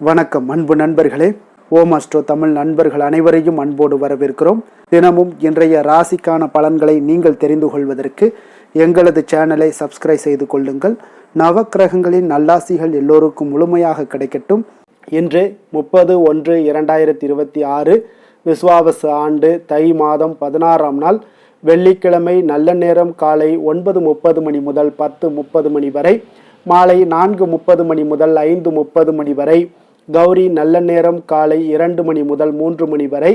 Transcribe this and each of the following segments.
வணக்கம் அன்பு நண்பர்களே. ஓம் அஸ்ட்ரோ தமிழ் நண்பர்கள் அனைவரையும் அன்போடு வரவேற்கிறோம். தினமும் இன்றைய ராசிக்கான பலன்களை நீங்கள் தெரிந்து கொள்வதற்கு எங்களது சேனலை சப்ஸ்கிரைப் செய்து கொள்ளுங்கள். நவக்கிரகங்களின் நல்லாசிகள் எல்லோருக்கும் முழுமையாக கிடைக்கட்டும். இன்று 30/1/2026 விஸ்வாவசு ஆண்டு தை மாதம் 16ஆம் நாள் வெள்ளிக்கிழமை. நல்ல நேரம் காலை 9:30 மணி முதல் 10:30 மணி வரை, மாலை 4:30 மணி முதல் 5:30 மணி வரை. கௌரி நல்ல நேரம் காலை 2 மணி முதல் 3 மணி வரை,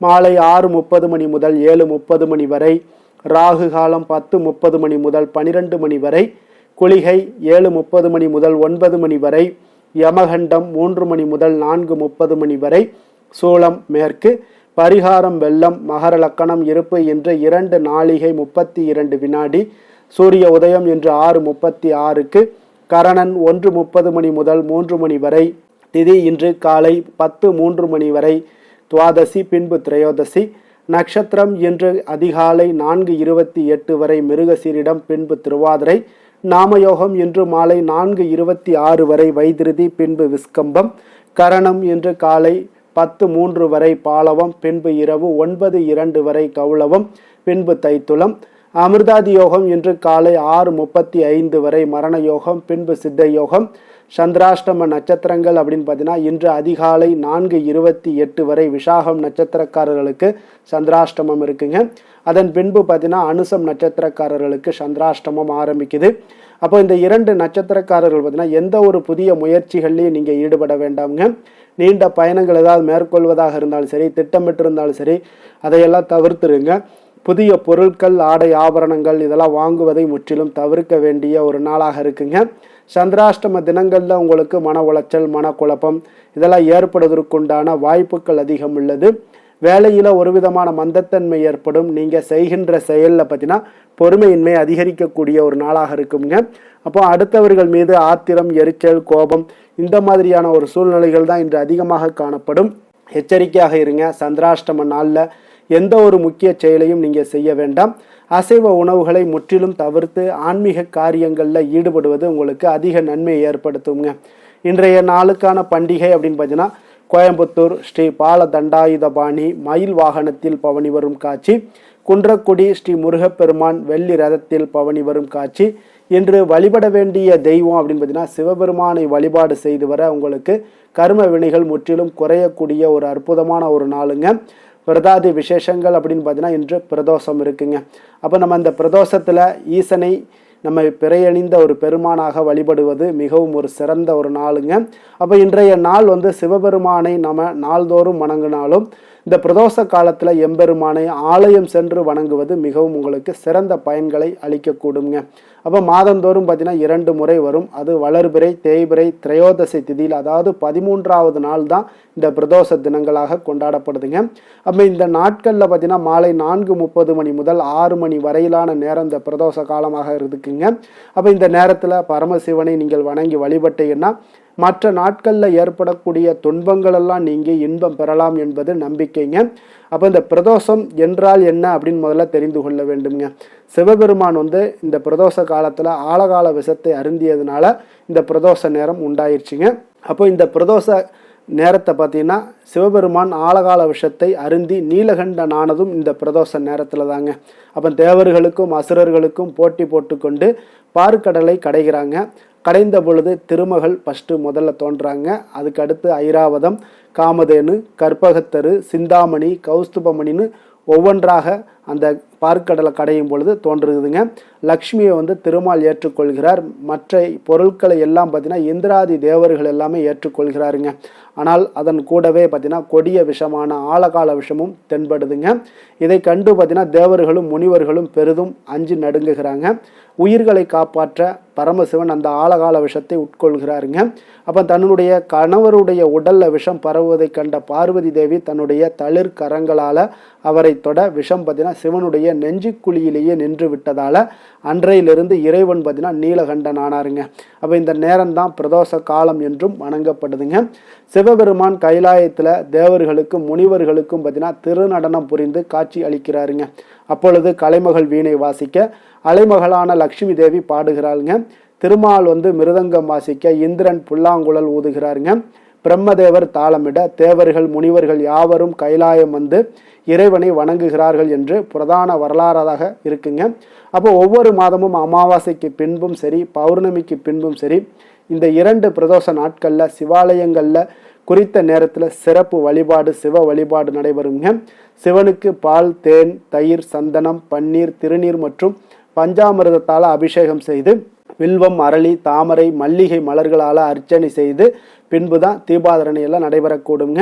மாலை 6:30 மணி முதல் 7:30 மணி வரை. ராகு காலம் 10:30 மணி முதல் 12 மணி வரை. குளிகை 7:30 மணி முதல் 9 மணி வரை. யமகண்டம் 3 மணி முதல் 4:30 மணி வரை. சூலம் மேற்கு. பரிகாரம் வெள்ளம். மகர லக்கணம் இருப்பு என்று 2 நாழிகை 32 வினாடி. சூரிய உதயம் என்று 6:36க்கு. கரணன் 1:30 மணி முதல் 3 மணி வரை. திதி இன்று காலை 10:03 மணி வரை துவாதசி, பின்பு திரையோதசி. நட்சத்திரம் இன்று அதிகாலை 4:28 வரை மிருகசீரிடம், பின்பு திருவாதிரை. நாமயோகம் இன்று மாலை 4:26 வரை வைத்திருதி, பின்பு விஸ்கம்பம். கரணம் இன்று காலை 10:03 வரை பாலவம், பின்பு இரவு 9:02 வரை கௌளவம், பின்பு தைத்துளம். அமிர்தாதி யோகம் இன்று காலை 6:35 வரை மரண யோகம், பின்பு சித்த யோகம். சந்திராஷ்டம நட்சத்திரங்கள் அப்படின்னு பார்த்தீங்கன்னா இன்று அதிகாலை 4:28 வரை விஷாகம் நட்சத்திரக்காரர்களுக்கு சந்திராஷ்டமம் இருக்குங்க. அதன் பின்பு பார்த்தீங்கன்னா அனுசம் நட்சத்திரக்காரர்களுக்கு சந்திராஷ்டமம் ஆரம்பிக்குது. அப்போ இந்த 2 நட்சத்திரக்காரர்கள் பார்த்தீங்கன்னா எந்த ஒரு புதிய முயற்சிகள்லையும் நீங்கள் ஈடுபட வேண்டாமுங்க. நீண்ட பயணங்கள் ஏதாவது மேற்கொள்வதாக இருந்தாலும் சரி, திட்டமிட்டு இருந்தாலும் சரி, அதையெல்லாம் தவிர்த்துருங்க. புதிய பொருட்கள், ஆடை ஆபரணங்கள் இதெல்லாம் வாங்குவதை முற்றிலும் தவிர்க்க வேண்டிய ஒரு நாளாக இருக்குங்க. சந்திராஷ்டம தினங்களில் உங்களுக்கு மன உளைச்சல், மனக்குழப்பம் இதெல்லாம் ஏற்படுவதற்குண்டான வாய்ப்புகள் அதிகம் உள்ளது. வேலையில் ஒரு விதமான மந்தத்தன்மை ஏற்படும். நீங்கள் செய்கின்ற செயலில் பார்த்தீங்கன்னா பொறுமையின்மை அதிகரிக்கக்கூடிய ஒரு நாளாக இருக்குங்க. அப்போ அடுத்தவர்கள் மீது ஆத்திரம், எரிச்சல், கோபம் இந்த மாதிரியான ஒரு சூழ்நிலைகள் தான் இன்று அதிகமாக காணப்படும். எச்சரிக்கையாக இருங்க. சந்திராஷ்டம நாளில் எந்த ஒரு முக்கிய செயலையும் நீங்கள் செய்ய வேண்டாம். அசைவ உணவுகளை முற்றிலும் தவிர்த்து ஆன்மீக காரியங்களில் ஈடுபடுவது உங்களுக்கு அதிக நன்மையை ஏற்படுத்துங்க. இன்றைய நாளுக்கான பண்டிகை அப்படின்னு பார்த்தீங்கன்னா கோயம்புத்தூர் ஸ்ரீ பால தண்டாயுதபாணி மயில் வாகனத்தில் பவனி வரும் காட்சி. குன்றக்குடி ஸ்ரீ முருகப்பெருமான் வெள்ளி ரதத்தில் பவனி வரும் காட்சி. இன்று வழிபட வேண்டிய தெய்வம் அப்படின்னு பார்த்தீங்கன்னா சிவபெருமானை வழிபாடு செய்து வர உங்களுக்கு கர்ம வினைகள் முற்றிலும் குறையக்கூடிய ஒரு அற்புதமான ஒரு நாளுங்க. பிரதாதி விசேஷங்கள் அப்படின்னு பார்த்தீங்கன்னா இன்று பிரதோஷம் இருக்குங்க. அப்போ நம்ம அந்த பிரதோஷத்தில் ஈசனை நம்ம பிறையணிந்த ஒரு பெருமானாக வழிபடுவது மிகவும் ஒரு சிறந்த ஒரு நாளுங்க. அப்போ இன்றைய நாள் சிவபெருமானை நம்ம நாள்தோறும் வணங்கினாலும் இந்த பிரதோஷ காலத்தில் எம்பெருமானை ஆலயம் சென்று வணங்குவது மிகவும் உங்களுக்கு சிறந்த பயன்களை அளிக்கக்கூடுங்க. அப்போ மாதந்தோறும் பார்த்தீங்கன்னா 2 முறை வரும். அது வளர்பிறை, தேய்பிறை, திரையோதசி திதியில், அதாவது 13வது நாள் தான் இந்த பிரதோஷ தினங்களாக கொண்டாடப்படுதுங்க. அப்போ இந்த நாட்களில் பார்த்தீங்கன்னா மாலை 4:30 மணி முதல் 6 மணி வரையிலான நேரம் இந்த பிரதோஷ காலமாக இருக்குங்க. அப்போ இந்த நேரத்தில் பரமசிவனை நீங்கள் வணங்கி வழிபட்டீங்கன்னா மற்ற நாட்களில் ஏற்படக்கூடிய துன்பங்களெல்லாம் நீங்கி இன்பம் பெறலாம் என்பது நம்பிக்கைங்க. அப்போ இந்த பிரதோஷம் என்றால் என்ன அப்படின்னு முதல்ல தெரிந்து கொள்ள வேண்டுங்க. சிவபெருமான் இந்த பிரதோஷ காலத்தில் ஆழகால விஷத்தை அருந்தியதுனால இந்த பிரதோஷ நேரம் உண்டாயிருச்சுங்க. அப்போ இந்த பிரதோஷ நேரத்தை பார்த்தீங்கன்னா சிவபெருமான் ஆழகால விஷத்தை அருந்தி நீலகண்டனானதும் இந்த பிரதோஷ நேரத்தில் தாங்க. அப்போ தேவர்களுக்கும் அசுரர்களுக்கும் போட்டி போட்டுக்கொண்டு பார்க்கடலை கடைகிறாங்க. கடைந்த பொழுது திருமகள் முதல்ல தோன்றாங்க. அதுக்கு அடுத்து ஐராவதம், காமதேனு, கற்பகத்தரு, சிந்தாமணி, கௌஸ்துபமணின்னு ஒவ்வொன்றாக அந்த பார்க்கடலை கடையும் பொழுது தோன்றுதுங்க. லக்ஷ்மியை திருமால் ஏற்றுக்கொள்கிறார். மற்ற பொருட்களை எல்லாம் பார்த்தீங்கன்னா இந்திராதி தேவர்கள் எல்லாமே ஏற்றுக்கொள்கிறாருங்க. ஆனால் அதன் கூடவே பார்த்தீங்கன்னா கொடிய விஷமான ஆழகால விஷமும் தென்படுதுங்க. இதை கண்டு பார்த்தீங்கன்னா தேவர்களும் முனிவர்களும் பெரிதும் அஞ்சு நடுங்குகிறாங்க. உயிர்களை காப்பாற்ற பரமசிவன் அந்த ஆழகால விஷத்தை உட்கொள்கிறாருங்க. அப்போ தன்னுடைய கணவருடைய உடல்ல விஷம் பரவுவதை கண்ட பார்வதி தேவி தன்னுடைய தளிர் கரங்களால் அவரை தொட விஷம் பார்த்தீங்கன்னா சிவனுடைய நெஞ்சுக்குழியிலேயே நின்று விட்டதால அன்றையிலிருந்து இறைவன் பார்த்தீங்கன்னா நீலகண்டன் ஆனாருங்க. அப்போ இந்த நேரம் தான் பிரதோஷ காலம் என்றும் வணங்கப்படுதுங்க. சிவபெருமான் கைலாயத்தில் தேவர்களுக்கும் முனிவர்களுக்கும் பார்த்தீங்கன்னா திருநடனம் புரிந்து காட்சி அளிக்கிறாருங்க. அப்பொழுது கலைமகள் வீணை வாசிக்க அலைமகளான லக்ஷ்மி தேவி பாடுகிறாளுங்க. திருமால் மிருதங்கம் வாசிக்க, இந்திரன் புல்லாங்குழல் ஊதுகிறாருங்க. பிரம்மதேவர் தாளமிட, தேவர்கள் முனிவர்கள் யாவரும் கைலாயம் இறைவனை வணங்குகிறார்கள் என்று பிரதான வரலாறாக இருக்குங்க. அப்போ ஒவ்வொரு மாதமும் அமாவாசைக்கு பின்பும் சரி, பௌர்ணமிக்கு பின்பும் சரி, இந்த 2 பிரதோஷ நாட்களில் சிவாலயங்களில் குறித்த நேரத்தில் சிறப்பு வழிபாடு, சிவ வழிபாடு நடைபெறுங்க. சிவனுக்கு பால், தேன், தயிர், சந்தனம், பன்னீர், திருநீர் மற்றும் பஞ்சாமிர்தத்தால் அபிஷேகம் செய்து, வில்வம், அரளி, தாமரை, மல்லிகை மலர்களால் அர்ச்சனை செய்து பின்புதான் தீபாதரணை எல்லாம் நடைபெறக்கூடுங்க.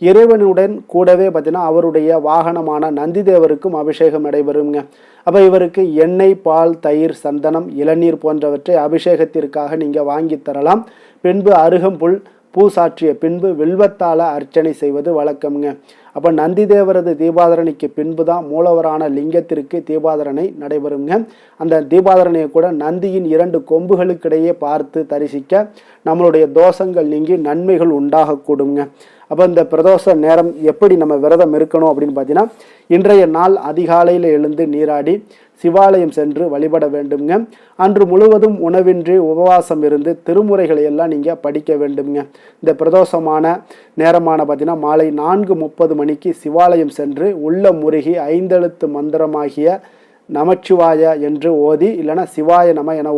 இறைவனுடன் கூடவே பார்த்தீங்கன்னா அவருடைய வாகனமான நந்தி தேவருக்கும் அபிஷேகம் நடைபெறுங்க. அப்போ இவருக்கு எண்ணெய், பால், தயிர், சந்தனம், இளநீர் போன்றவற்றை அபிஷேகத்திற்காக நீங்கள் வாங்கி தரலாம். பின்பு அருகம்புல் பூ சாற்றிய பின்பு வில்வத்தால அர்ச்சனை செய்வது வழக்கம்ங்க. அப்போ நந்தி தேவரது தீபாதரணைக்கு பின்பு தான் மூலவரான லிங்கத்திற்கு தீபாதரணை நடைபெறுங்க. அந்த தீபாதரணையை கூட நந்தியின் 2 கொம்புகளுக்கிடையே பார்த்து தரிசிக்க நம்மளுடைய தோஷங்கள் நீங்கி நன்மைகள் உண்டாகக்கூடுங்க. அப்போ இந்த பிரதோஷ நேரம் எப்படி நம்ம விரதம் இருக்கணும் அப்படின்னு பார்த்தீங்கன்னா, இன்றைய நாள் அதிகாலையில் எழுந்து நீராடி சிவாலயம் சென்று வழிபட வேண்டுங்க. அன்று முழுவதும் உணவின்றி உபவாசம் இருந்து திருமுறைகளை எல்லாம் நீங்கள் படிக்க வேண்டுங்க. இந்த பிரதோஷமான நேரமான பார்த்தீங்கன்னா மாலை 4:30 மணிக்கு சிவாலயம் சென்று உள்ள முருகி 5 எழுத்து மந்திரமாகிய நமச்சிவாய என்று ஓதி, இல்லைன்னா சிவாய நம என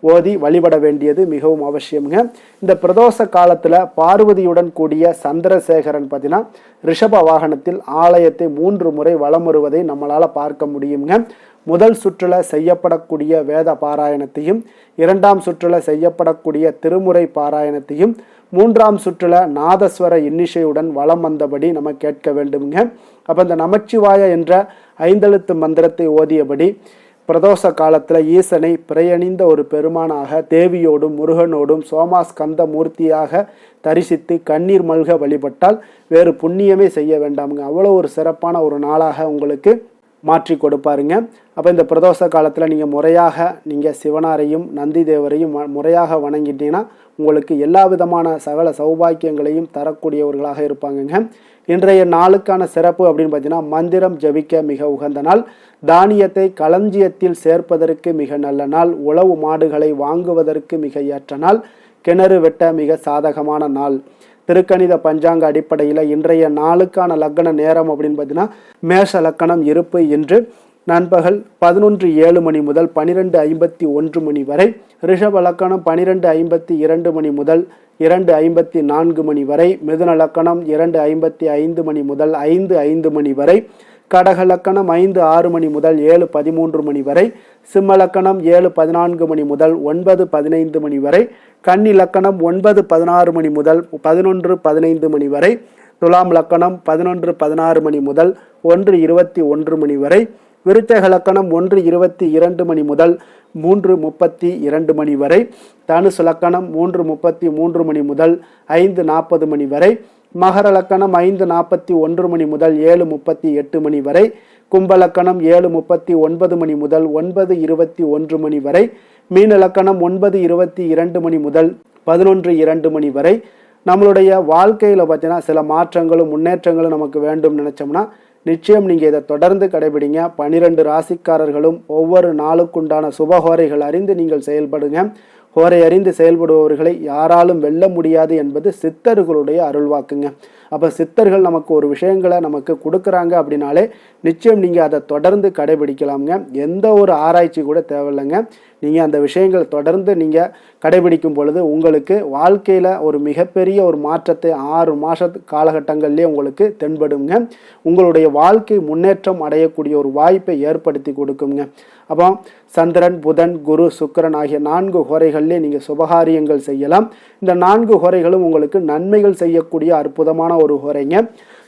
ஓதி வழிபட வேண்டியது மிகவும் அவசியம்ங்க. இந்த பிரதோஷ காலத்தில் பார்வதியுடன் கூடிய சந்திரசேகரன் பார்த்தீங்கன்னா ரிஷப வாகனத்தில் ஆலயத்தை 3 முறை வலம் வருவதை நம்மளால் பார்க்க முடியுங்க. முதல் சுற்றுல செய்யப்படக்கூடிய வேத பாராயணத்தையும், 2ஆம் சுற்றுல செய்யப்படக்கூடிய திருமுறை பாராயணத்தையும், 3ஆம் சுற்றுல நாதஸ்வர இன்னிசையுடன் வலம் வந்தபடி நம்ம கேட்க வேண்டுங்க. அப்போ இந்த நமச்சிவாய என்ற 5 எழுத்து மந்திரத்தை ஓதியபடி பிரதோஷ காலத்தில் ஈசனை பிறையணிந்த ஒரு பெருமானாக தேவியோடும் முருகனோடும் சோமாஸ்கந்த மூர்த்தியாக தரிசித்து கண்ணீர் மல்க வழிபட்டால் வேறு புண்ணியமே செய்ய வேண்டாமுங்க. அவ்வளோ ஒரு சிறப்பான ஒரு நாளாக உங்களுக்கு மாற்றி கொடுப்பாருங்க. அப்போ இந்த பிரதோஷ காலத்தில் நீங்கள் முறையாக சிவனாரையும் நந்தி தேவரையும் முறையாக வணங்கிட்டீங்கன்னா உங்களுக்கு எல்லா விதமான சகல சௌபாக்கியங்களையும் தரக்கூடியவர்களாக இருப்பாங்கங்க. இன்றைய நாளுக்கான சிறப்பு அப்படின்னு பார்த்தீங்கன்னா, மந்திரம் ஜபிக்க மிக உகந்த நாள், தானியத்தை களஞ்சியத்தில் சேர்ப்பதற்கு மிக நல்ல நாள், உழவு மாடுகளை வாங்குவதற்கு மிக ஏற்ற நாள், கிணறு வெட்ட மிக சாதகமான நாள். திருக்கணித பஞ்சாங்க அடிப்படையில் இன்றைய நாளுக்கான லக்கண நேரம் அப்படின்னு பார்த்தீங்கன்னா, மேஷ லக்கணம் இருப்பு இன்று நண்பகல் 11:07 மணி முதல் 12:51 மணி வரை, ரிஷப லக்கணம் 12:52 மணி முதல் 2:54 மணி வரை, மிதுன லக்கணம் 2:55 மணி முதல் 5:05 மணி வரை, கடக லக்கணம் 5:06 மணி முதல் 7:13 மணி வரை, சிம்ம லக்கணம் 7:14 மணி முதல் 9:15 மணி வரை, கன்னி லக்கணம் 9:16 மணி முதல் 11:15 மணி வரை, துலாம் லக்கணம் 11:16 மணி முதல் 1:21 மணி வரை, விருச்சக லக்கணம் 1:22 மணி முதல் 3:32 மணி வரை, தனுசு லக்கணம் 3:33 மணி முதல் 5:40 மணி வரை, மகர லக்கணம் 5:41 மணி முதல் 7:38 மணி வரை, கும்பலக்கணம் 7:39 மணி முதல் 9:21 மணி வரை, மீன லக்கணம் 9:22 மணி முதல் 11:02 மணி வரை. நம்மளுடைய வாழ்க்கையில் பார்த்தீங்கன்னா சில மாற்றங்களும் முன்னேற்றங்களும் நமக்கு வேண்டும் நினைச்சோம்னா நிச்சயம் நீங்கள் இதை தொடர்ந்து கடைபிடிங்க. 12 ராசிக்காரர்களும் ஒவ்வொரு நாளுக்குண்டான சுபஹோரைகள் அறிந்து நீங்கள் செயல்படுங்க. ஹோரை அறிந்து செயல்படுபவர்களை யாராலும் வெல்ல முடியாது என்பது சித்தர்களுடைய அருள்வாக்குங்க. அப்போ சித்தர்கள் நமக்கு ஒரு விஷயங்களை நமக்கு கொடுக்குறாங்க அப்படின்னாலே நிச்சயம் நீங்கள் அதை தொடர்ந்து கடைபிடிக்கலாமுங்க. எந்த ஒரு ஆராய்ச்சி கூட தேவையில்லைங்க. நீங்கள் அந்த விஷயங்களை தொடர்ந்து நீங்கள் கடைபிடிக்கும் பொழுது உங்களுக்கு வாழ்க்கையில் ஒரு மிகப்பெரிய ஒரு மாற்றத்தை 6 மாத காலகட்டங்கள்லேயே உங்களுக்கு தென்படுங்க. உங்களுடைய வாழ்க்கை முன்னேற்றம் அடையக்கூடிய ஒரு வாய்ப்பை ஏற்படுத்தி கொடுக்குங்க. அப்போ சந்திரன், புதன், குரு, சுக்கிரன் ஆகிய 4 ஹோரைகள்லேயே நீங்கள் சுபகாரியங்கள் செய்யலாம். இந்த 4 ஹோரைகளும் உங்களுக்கு நன்மைகள் செய்யக்கூடிய அற்புதமான ஒரு ஹோரைங்க.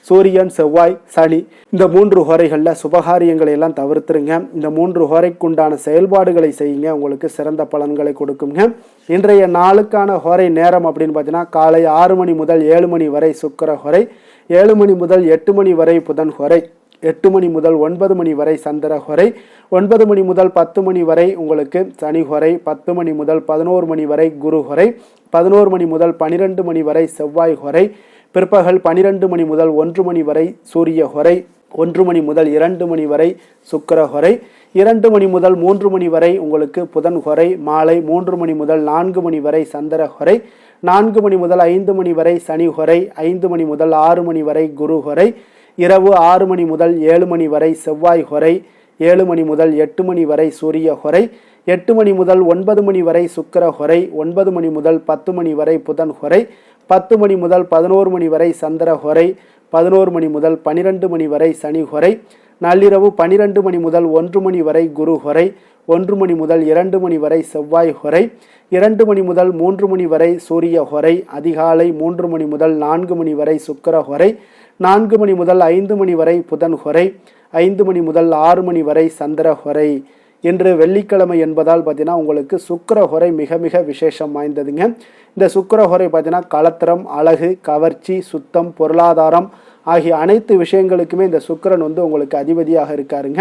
சூரியன், செவ்வாய், சனி இந்த 3 ஹோரைகளில் சுபகாரியங்களை எல்லாம் தவிர்த்துருங்க. இந்த 3 ஹோரைக்குண்டான செயல்பாடுகளை செய்யுங்க, உங்களுக்கு சிறந்த பலன்களை கொடுக்குங்க. இன்றைய நாளுக்கான ஹோரை நேரம் அப்படின்னு பார்த்தீங்கன்னா, காலை 6 மணி முதல் 7 மணி வரை சுக்கிர ஹோரை, 7 மணி முதல் 8 மணி வரை புதன் ஹோரை, 8 மணி முதல் 9 மணி வரை சந்திர ஹோரை, 9 மணி முதல் 10 மணி வரை உங்களுக்கு சனி ஹோரை, 10 மணி முதல் 11 மணி வரை குரு ஹோரை, 11 மணி முதல் 12 மணி வரை செவ்வாய் ஹோரை, பிற்பகல் 12 மணி முதல் 1 மணி வரை சூரிய ஹோரை, 1 மணி முதல் 2 மணி வரை சுக்கிர ஹோரை. 2 மணி முதல் 3 மணி வரை உங்களுக்கு புதன் ஹொரை, மாலை 3 மணி முதல் 4 மணி வரை சந்திர ஹொரை, 4 மணி முதல் 5 மணி வரை சனி ஹொரை, 5 மணி முதல் 6 மணி வரை குரு ஹொரை, இரவு 6 மணி முதல் 7 மணி வரை செவ்வாய் ஹொரை, 7 மணி முதல் 8 மணி வரை சூரிய ஹொரை, 8 மணி முதல் 9 மணி வரை சுக்கிர ஹொரை, 9 மணி முதல் 10 மணி வரை புதன் ஹொரை, 10 மணி முதல் 11 மணி வரை சந்திர ஹொரை, 11 மணி முதல் 12 மணி வரை சனி ஹொரை, நள்ளிரவு 12 மணி முதல் 1 மணி வரை குரு ஹொரை, 1 மணி முதல் 2 மணி வரை செவ்வாய் ஹொரை, 2 மணி முதல் 3 மணி வரை சூரிய ஹொரை, அதிகாலை 3 மணி முதல் 4 மணி வரை சுக்கிர ஹொரை, 4 மணி முதல் 5 மணி வரை புதன் ஹொரை, 5 மணி முதல் 6 மணி வரை சந்திர ஹொரை. இன்று வெள்ளிக்கிழமை என்பதால் பார்த்தீங்கன்னா உங்களுக்கு சுக்கிர ஹொரை மிக மிக விசேஷம் வாய்ந்ததுங்க. இந்த சுக்கிர ஹொரை பார்த்தீங்கன்னா கலத்திரம், அழகு, கவர்ச்சி, சுத்தம், பொருளாதாரம் ஆகிய அனைத்து விஷயங்களுக்குமே இந்த சுக்கிரன் உங்களுக்கு அதிபதியாக இருக்காருங்க.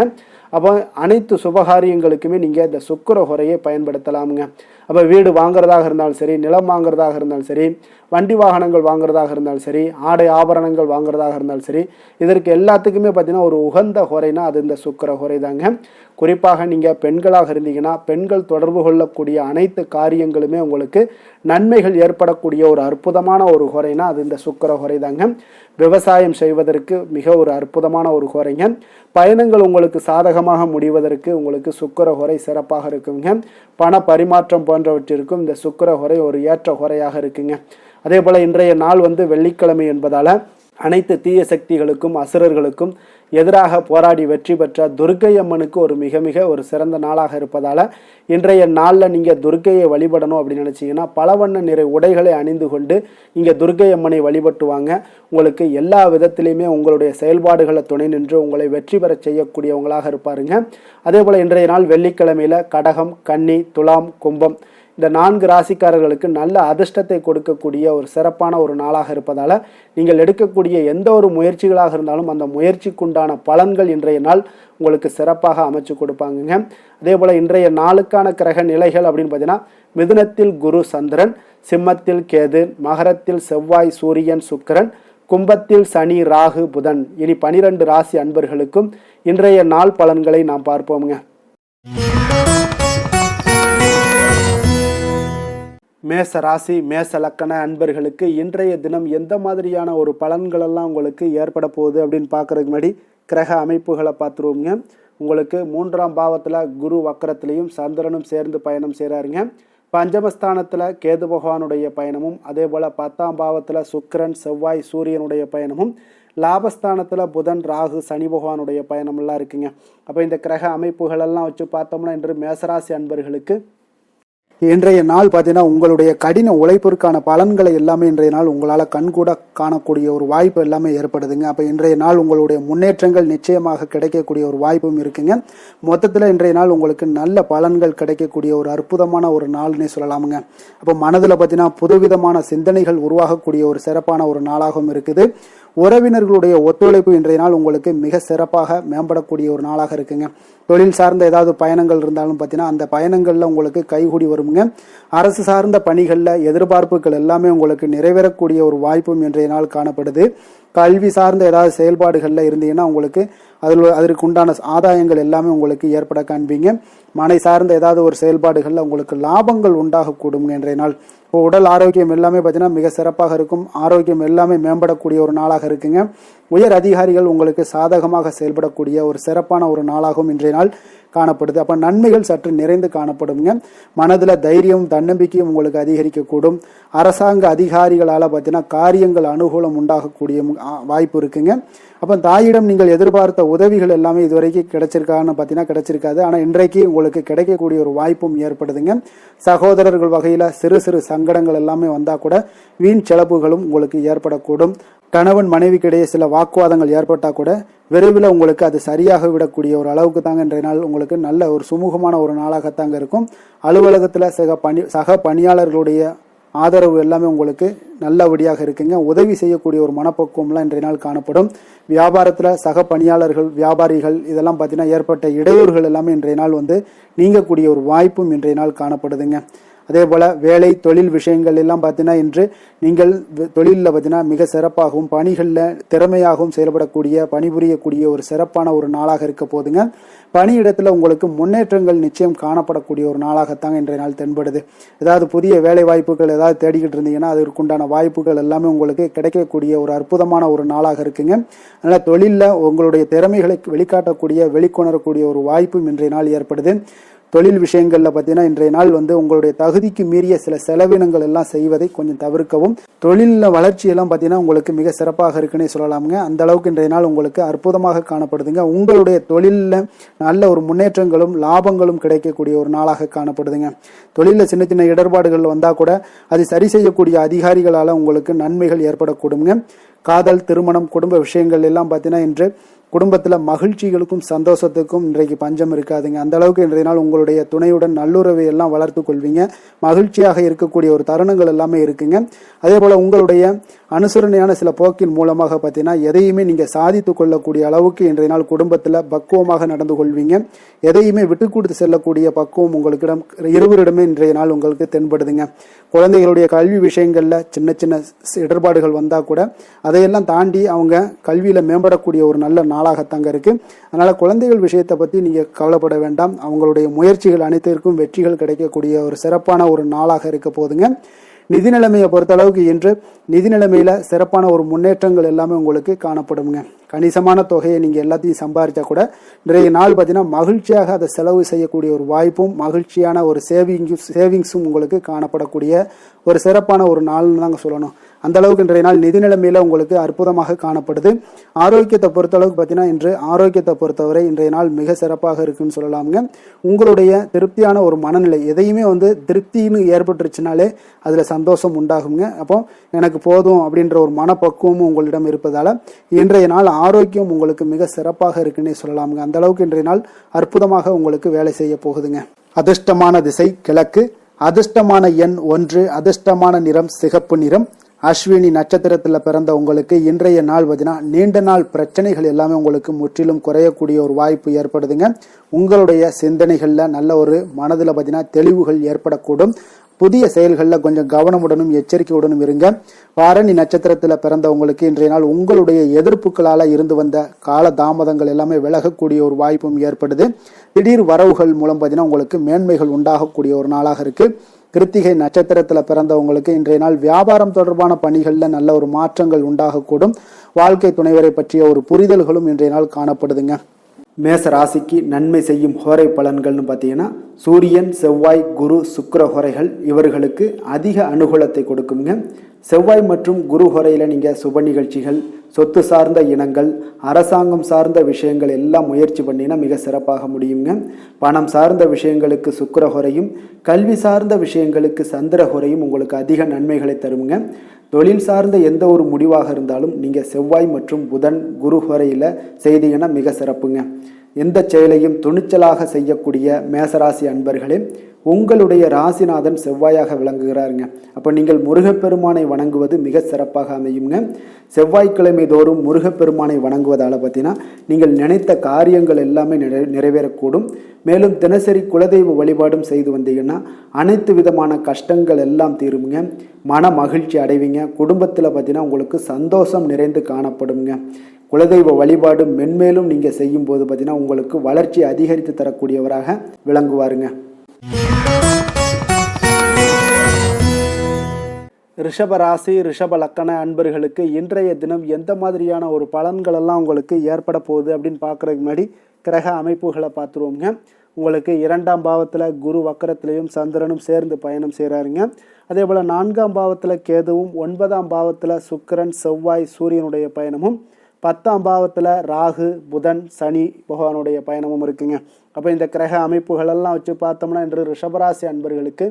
அப்போ அனைத்து சுபகாரியங்களுக்குமே நீங்கள் இந்த சுக்கிர ஹொரையை பயன்படுத்தலாமுங்க. அப்போ வீடு வாங்குறதாக இருந்தாலும் சரி, நிலம் வாங்குறதாக இருந்தாலும் சரி, வண்டி வாகனங்கள் வாங்குறதாக இருந்தாலும் சரி, ஆடை ஆபரணங்கள் வாங்குறதாக இருந்தாலும் சரி, இதற்கு எல்லாத்துக்குமே பார்த்தீங்கன்னா ஒரு உகந்த ஹொரைனா அது இந்த சுக்கிர ஹொரை தாங்க. குறிப்பாக நீங்கள் பெண்களாக இருந்தீங்கன்னா பெண்கள் தொடர்பு கொள்ளக்கூடிய அனைத்து காரியங்களுமே உங்களுக்கு நன்மைகள் ஏற்படக்கூடிய ஒரு அற்புதமான ஒரு ஹொரைனா அது இந்த சுக்கிர ஹொரை தாங்க. விவசாயம் செய்வதற்கு மிக ஒரு அற்புதமான ஒரு ஹொரைங்க. பயணங்கள் உங்களுக்கு சாதகமாக முடிவதற்கு உங்களுக்கு சுக்கிர ஹொரை சிறப்பாக இருக்குங்க. பண பரிமாற்றம் போன்றவற்றிற்கும் இந்த சுக்கிர ஹொரை ஒரு ஏற்ற ஹொரையாக இருக்குங்க. அதே போல் இன்றைய நாள் வெள்ளிக்கிழமை என்பதால் அனைத்து தீய சக்திகளுக்கும் அசுரர்களுக்கும் எதிராக போராடி வெற்றி பெற்ற துர்க்கை அம்மனுக்கு ஒரு மிக மிக ஒரு சிறந்த நாளாக இருப்பதால் இன்றைய நாளில் நீங்கள் துர்க்கையை வழிபடணும் அப்படின்னு நினச்சிங்கன்னா பல வண்ண நிறை உடைகளை அணிந்து கொண்டு இங்கே துர்க்கை அம்மனை வழிபட்டுவாங்க. உங்களுக்கு எல்லா விதத்திலையுமே உங்களுடைய செயல்பாடுகளை துணை நின்று உங்களை வெற்றி பெற செய்யக்கூடியவங்களாக இருப்பாருங்க. அதே போல் இன்றைய நாள் வெள்ளிக்கிழமையில் கடகம், கன்னி, துலாம், கும்பம் இந்த 4 ராசிக்காரர்களுக்கு நல்ல அதிர்ஷ்டத்தை கொடுக்கக்கூடிய ஒரு சிறப்பான ஒரு நாளாக இருப்பதால் நீங்கள் எடுக்கக்கூடிய எந்த ஒரு முயற்சிகளாக இருந்தாலும் அந்த முயற்சிக்குண்டான பலன்கள் இன்றைய நாள் உங்களுக்கு சிறப்பாக அமைச்சு கொடுப்பாங்க. அதே போல் இன்றைய நாளுக்கான கிரக நிலைகள் அப்படின்னு பார்த்தீங்கன்னா மிதுனத்தில் குரு சந்திரன், சிம்மத்தில் கேது, மகரத்தில் செவ்வாய் சூரியன் சுக்கிரன், கும்பத்தில் சனி ராகு புதன். இனி 12 ராசி அன்பர்களுக்கும் இன்றைய நாள் பலன்களை நாம் பார்ப்போமுங்க. மேச ராசி மேச லக்கண அன்பர்களுக்கு இன்றைய தினம் எந்த மாதிரியான ஒரு பலன்களெல்லாம் உங்களுக்கு ஏற்பட போகுது அப்படின்னு பார்க்குறதுக்கு முன்னாடி கிரக அமைப்புகளை பார்த்துருவோங்க. உங்களுக்கு 3ஆம் பாவத்தில் குரு வக்கரத்திலையும் சந்திரனும் சேர்ந்து பயணம் செய்கிறாருங்க. பஞ்சமஸ்தானத்தில் கேது பகவானுடைய பயணமும், அதே போல் 10ஆம் பாவத்தில் சுக்கிரன், செவ்வாய், சூரியனுடைய பயணமும், லாபஸ்தானத்தில் புதன், ராகு, சனி பகவானுடைய பயணமெல்லாம் இருக்குங்க. அப்போ இந்த கிரக அமைப்புகளெல்லாம் வச்சு பார்த்தோம்னா இன்று மேசராசி அன்பர்களுக்கு இன்றைய நாள் பார்த்தீங்கன்னா உங்களுடைய கடின உழைப்பிற்கான பலன்களை எல்லாமே இன்றைய நாள் உங்களால் கண்கூட காணக்கூடிய ஒரு வாய்ப்பு எல்லாமே ஏற்படுதுங்க. அப்போ இன்றைய நாள் உங்களுடைய முன்னேற்றங்கள் நிச்சயமாக கிடைக்கக்கூடிய ஒரு வாய்ப்பும் இருக்குங்க. மொத்தத்தில் இன்றைய நாள் உங்களுக்கு நல்ல பலன்கள் கிடைக்கக்கூடிய ஒரு அற்புதமான ஒரு நாள்னே சொல்லலாமுங்க. அப்போ மனதில் பார்த்தீங்கன்னா புதுவிதமான சிந்தனைகள் உருவாகக்கூடிய ஒரு சிறப்பான ஒரு நாளாகவும் இருக்குது. உறவினர்களுடைய ஒத்துழைப்பு இன்றைய நாள் உங்களுக்கு மிக சிறப்பாக மேம்படக்கூடிய ஒரு நாளாக இருக்குங்க. தொழில் சார்ந்த ஏதாவது பயணங்கள் இருந்தாலும் பார்த்தீங்கன்னா அந்த பயணங்களில் உங்களுக்கு கைகூடி வருங்க. அரசு சார்ந்த பணிகளில் எதிர்பார்ப்புகள் எல்லாமே உங்களுக்கு நிறைவேறக்கூடிய ஒரு வாய்ப்பும் இன்றைய நாள் காணப்படுது. கல்வி சார்ந்த ஏதாவது செயல்பாடுகளில் இருந்தீங்கன்னா உங்களுக்கு அதற்கு உண்டான ஆதாயங்கள் எல்லாமே உங்களுக்கு ஏற்பட காண்பீங்க. மனை சார்ந்த ஏதாவது ஒரு செயல்பாடுகளில் உங்களுக்கு லாபங்கள் உண்டாகக்கூடும் இன்றைய நாள். இப்போ உடல் ஆரோக்கியம் எல்லாமே பார்த்தீங்கன்னா மிக சிறப்பாக இருக்கும். ஆரோக்கியம் எல்லாமே மேம்படக்கூடிய ஒரு நாளாக இருக்குங்க. உயர் அதிகாரிகள் உங்களுக்கு சாதகமாக செயல்படக்கூடிய ஒரு சிறப்பான ஒரு நாளாகவும் இன்றைய நாள் காணப்படுது. அப்போ நன்மைகள் சற்று நிறைந்து காணப்படுங்க. மனதில் தைரியம் தன்னம்பிக்கையும் உங்களுக்கு அதிகரிக்கக்கூடும். அரசாங்க அதிகாரிகளால் பார்த்தீங்கன்னா காரியங்கள் அனுகூலம் உண்டாகக்கூடிய வாய்ப்பு இருக்குங்க. அப்போ தாயிடம் நீங்கள் எதிர்பார்த்த உதவிகள் எல்லாமே இதுவரைக்கும் கிடைச்சிருக்கான்னு பார்த்தீங்கன்னா கிடைச்சிருக்காது. ஆனால் இன்றைக்கு உங்களுக்கு கிடைக்கக்கூடிய ஒரு வாய்ப்பும் ஏற்படுதுங்க. சகோதரர்கள் வகையில் சிறு சிறு சங்கடங்கள் எல்லாமே வந்தால் கூட வீண் செலவுகளும் உங்களுக்கு ஏற்படக்கூடும். கணவன் மனைவிக்கிடையே சில வாக்குவாதங்கள் ஏற்பட்டால் கூட விரைவில் உங்களுக்கு அது சரியாக விடக்கூடிய ஒரு அளவுக்கு தாங்க இன்றைய நாள் உங்களுக்கு நல்ல ஒரு சுமூகமான ஒரு நாளாகத்தாங்க இருக்கும். அலுவலகத்தில் சக பணியாளர்களுடைய ஆதரவு எல்லாமே உங்களுக்கு நல்லபடியாக இருக்குங்க. உதவி செய்யக்கூடிய ஒரு மனப்பக்குவம்லாம் இன்றைய நாள் காணப்படும். வியாபாரத்தில் சக பணியாளர்கள், வியாபாரிகள் இதெல்லாம் பார்த்தீங்கன்னா ஏற்பட்ட இடையூறுகள் எல்லாமே இன்றைய நாள் நீங்கக்கூடிய ஒரு வாய்ப்பும் இன்றைய நாள் காணப்படுதுங்க. அதே போல் வேலை தொழில் விஷயங்கள் எல்லாம் பார்த்தீங்கன்னா இன்று நீங்கள் தொழிலில் பார்த்தீங்கன்னா மிக சிறப்பாகவும் பணிகளில் திறமையாகவும் செயல்படக்கூடிய பணிபுரியக்கூடிய ஒரு சிறப்பான ஒரு நாளாக இருக்க போதுங்க. பணியிடத்தில் உங்களுக்கு முன்னேற்றங்கள் நிச்சயம் காணப்படக்கூடிய ஒரு நாளாகத்தாங்க இன்றைய நாள் தென்படுது. ஏதாவது புதிய வேலை வாய்ப்புகள் ஏதாவது தேடிக்கிட்டு இருந்தீங்கன்னா அதற்குண்டான வாய்ப்புகள் எல்லாமே உங்களுக்கு கிடைக்கக்கூடிய ஒரு அற்புதமான ஒரு நாளாக இருக்குங்க. அதனால் தொழிலில் உங்களுடைய திறமைகளை வெளிக்காட்டக்கூடிய வெளிக்கொணரக்கூடிய ஒரு வாய்ப்பும் இன்றைய நாள் ஏற்படுது. தொழில் விஷயங்களில் பார்த்தீங்கன்னா இன்றைய நாள் உங்களுடைய தகுதிக்கு மீறிய சில செலவினங்கள் எல்லாம் செய்வதை கொஞ்சம் தவிர்க்கவும். தொழிலில் வளர்ச்சியெல்லாம் பார்த்தீங்கன்னா உங்களுக்கு மிக சிறப்பாக இருக்குன்னே சொல்லலாமுங்க. அந்த அளவுக்கு இன்றைய நாள் உங்களுக்கு அற்புதமாக காணப்படுதுங்க. உங்களுடைய தொழிலில் நல்ல ஒரு முன்னேற்றங்களும் லாபங்களும் கிடைக்கக்கூடிய ஒரு நாளாக காணப்படுதுங்க. தொழிலில் சின்ன சின்ன இடர்பாடுகள் வந்தால் கூட அது சரி செய்யக்கூடிய அதிகாரிகளால் உங்களுக்கு நன்மைகள் ஏற்படக்கூடுங்க. காதல், திருமணம், குடும்ப விஷயங்கள் எல்லாம் பார்த்தீங்கன்னா இன்று குடும்பத்தில் மகிழ்ச்சிகளுக்கும் சந்தோஷத்துக்கும் இன்றைக்கு பஞ்சம் இருக்காதுங்க. அந்த அளவுக்கு இன்றைய நாள் உங்களுடைய துணையுடன் நல்லுறவை எல்லாம் வளர்த்து கொள்வீங்க. மகிழ்ச்சியாக இருக்கக்கூடிய ஒரு தருணங்கள் எல்லாமே இருக்குங்க. அதே போல் உங்களுடைய அனுசரணையான சில போக்கின் மூலமாக பார்த்தீங்கன்னா எதையுமே நீங்கள் சாதித்து கொள்ளக்கூடிய அளவுக்கு இன்றைய நாள் குடும்பத்தில் பக்குவமாக நடந்து கொள்வீங்க. எதையுமே விட்டு கொடுத்து செல்லக்கூடிய பக்குவம் உங்களுக்கிடம் இருவரிடமே இன்றைய நாள் உங்களுக்கு தென்படுதுங்க. குழந்தைகளுடைய கல்வி விஷயங்களில் சின்ன சின்ன இடர்பாடுகள் வந்தால் கூட அதையெல்லாம் தாண்டி அவங்க கல்வியில் மேம்படக்கூடிய ஒரு நல்ல நாளாகத்தாங்க இருக்கு. அதனால குழந்தைகள் விஷயத்தை பற்றி நீங்கள் கவலைப்பட வேண்டாம். அவங்களுடைய முயற்சிகள் அனைத்திற்கும் வெற்றிகள் கிடைக்கக்கூடிய ஒரு சிறப்பான ஒரு நாளாக இருக்க போதுங்க. நிதி நிலைமையை பொறுத்த அளவுக்கு இன்று நிதி நிலைமையில சிறப்பான ஒரு முன்னேற்றங்கள் எல்லாமே உங்களுக்கு காணப்படுங்க. கணிசமான தொகையை நீங்கள் எல்லாத்தையும் சம்பாதிச்சா கூட இன்றைய நாள் பார்த்தீங்கன்னா மகிழ்ச்சியாக அதை செலவு செய்யக்கூடிய ஒரு வாய்ப்பும் மகிழ்ச்சியான ஒரு சேவிங்ஸும் உங்களுக்கு காணப்படக்கூடிய ஒரு சிறப்பான ஒரு நாள்னு தாங்க சொல்லணும். அந்த அளவுக்கு இன்றைய நாள் நிதி நிலைமையில உங்களுக்கு அற்புதமாக காணப்படுது. ஆரோக்கியத்தை பொறுத்த அளவுக்கு பார்த்தீங்கன்னா இன்று ஆரோக்கியத்தை பொறுத்தவரை இன்றைய நாள் மிக சிறப்பாக இருக்குன்னு சொல்லலாமுங்க. உங்களுடைய திருப்தியான ஒரு மனநிலை எதையுமே திருப்தின்னு ஏற்பட்டுருச்சுனாலே அதில் சந்தோஷம் உண்டாகுங்க. அப்போ எனக்கு போதும் அப்படின்ற ஒரு மனப்பக்குவமும் உங்களிடம் இருப்பதால இன்றைய நாள் ஆரோக்கியம் உங்களுக்கு மிக சிறப்பாக இருக்குன்னே சொல்லலாமுங்க. அந்த அளவுக்கு இன்றைய நாள் அற்புதமாக உங்களுக்கு வேலை செய்ய போகுதுங்க. அதிர்ஷ்டமான திசை கிழக்கு, அதிர்ஷ்டமான எண் 1, அதிர்ஷ்டமான நிறம் சிகப்பு நிறம். அஸ்வினி நட்சத்திரத்தில் பிறந்த உங்களுக்கு இன்றைய நாள் பார்த்தீங்கன்னா நீண்ட நாள் பிரச்சனைகள் எல்லாமே உங்களுக்கு முற்றிலும் குறையக்கூடிய ஒரு வாய்ப்பு ஏற்படுதுங்க. உங்களுடைய சிந்தனைகளில் நல்ல ஒரு மனதில் பார்த்தீங்கன்னா தெளிவுகள் ஏற்படக்கூடும். புதிய செயல்களில் கொஞ்சம் கவனமுடனும் எச்சரிக்கையுடனும் இருங்க. பாரணி நட்சத்திரத்தில் பிறந்தவங்களுக்கு இன்றைய நாள் உங்களுடைய எதிர்ப்புகளால் இருந்து வந்த கால தாமதங்கள் எல்லாமே விலகக்கூடிய ஒரு வாய்ப்பும் ஏற்படுது. திடீர் வரவுகள் மூலம் பார்த்தீங்கன்னா உங்களுக்கு மேன்மைகள் உண்டாகக்கூடிய ஒரு நாளாக இருக்கு. கிருத்திகை நட்சத்திரத்தில் பிறந்தவங்களுக்கு இன்றைய நாள் வியாபாரம் தொடர்பான பணிகளில் நல்ல ஒரு மாற்றங்கள் உண்டாகக்கூடும். வாழ்க்கை துணைவரை பற்றிய ஒரு புரிதல்களும் இன்றைய நாள் காணப்படுதுங்க. மேச ராசிக்கு நன்மை செய்யும் ஹோரை பலன்கள்னு பார்த்தீங்கன்னா சூரியன், செவ்வாய், குரு, சுக்கிர ஹோரைகள் இவர்களுக்கு அதிக அனுகூலத்தை கொடுக்குங்க. செவ்வாய் மற்றும் குரு ஹோரையில் நீங்கள் சுப நிகழ்ச்சிகள், சொத்து சார்ந்த இனங்கள், அரசாங்கம் சார்ந்த விஷயங்கள் எல்லாம் முயற்சி பண்ணினா மிக சிறப்பாக முடியுங்க. பணம் சார்ந்த விஷயங்களுக்கு சுக்கிர ஹோரையும், கல்வி சார்ந்த விஷயங்களுக்கு சந்திர ஹோரையும் உங்களுக்கு அதிக நன்மைகளை தருங்க. தொழில் சார்ந்த எந்த ஒரு முடிவாக இருந்தாலும் நீங்கள் செவ்வாய் மற்றும் புதன், குரு ஹோரையில் செய்தீங்கன்னா மிக சிறப்புங்க. எந்த செயலையும் துணிச்சலாக செய்யக்கூடிய மேசராசி அன்பர்களே, உங்களுடைய ராசிநாதன் செவ்வாயாக விளங்குகிறாருங்க. அப்போ நீங்கள் முருகப்பெருமானை வணங்குவது மிக சிறப்பாக அமையுங்க. செவ்வாய்க்கிழமை தோறும் முருகப்பெருமானை வணங்குவதால் பார்த்தீங்கன்னா நீங்கள் நினைத்த காரியங்கள் எல்லாமே நிறைவேறக்கூடும். மேலும் தினசரி குலதெய்வ வழிபாடும் செய்து வந்தீங்கன்னா அனைத்து விதமான கஷ்டங்கள் எல்லாம் தீருங்க. மன மகிழ்ச்சி அடைவீங்க. குடும்பத்தில் பார்த்தீங்கன்னா உங்களுக்கு சந்தோஷம் நிறைந்து காணப்படுங்க. குலதெய்வ வழிபாடு மென்மேலும் நீங்கள் செய்யும் போது பார்த்தீங்கன்னா உங்களுக்கு வளர்ச்சி அதிகரித்து தரக்கூடியவராக விளங்குவாருங்க. ரிஷப ராசி, ரிஷப லக்கண அன்பர்களுக்கு இன்றைய தினம் எந்த மாதிரியான ஒரு பலன்கள் எல்லாம் உங்களுக்கு ஏற்பட போகுது அப்படின்னு பார்க்குறதுக்கு முன்னாடி கிரக அமைப்புகளை பார்த்துருவோங்க. உங்களுக்கு 2ஆம் பாவத்தில் குரு வக்கரத்திலையும் சந்திரனும் சேர்ந்து பயணம் செய்கிறாருங்க. அதே போல் 4ஆம் பாவத்தில் கேதுவும், 9ஆம் பாவத்தில் சுக்கிரன், செவ்வாய், சூரியனுடைய பயணமும், 10ஆம் பாவத்தில் ராகு, புதன், சனி பகவானுடைய பயணமும் இருக்குங்க. அப்போ இந்த கிரக அமைப்புகளெல்லாம் வச்சு பார்த்தோம்னா இன்று ரிஷபராசி அன்பர்களுக்கு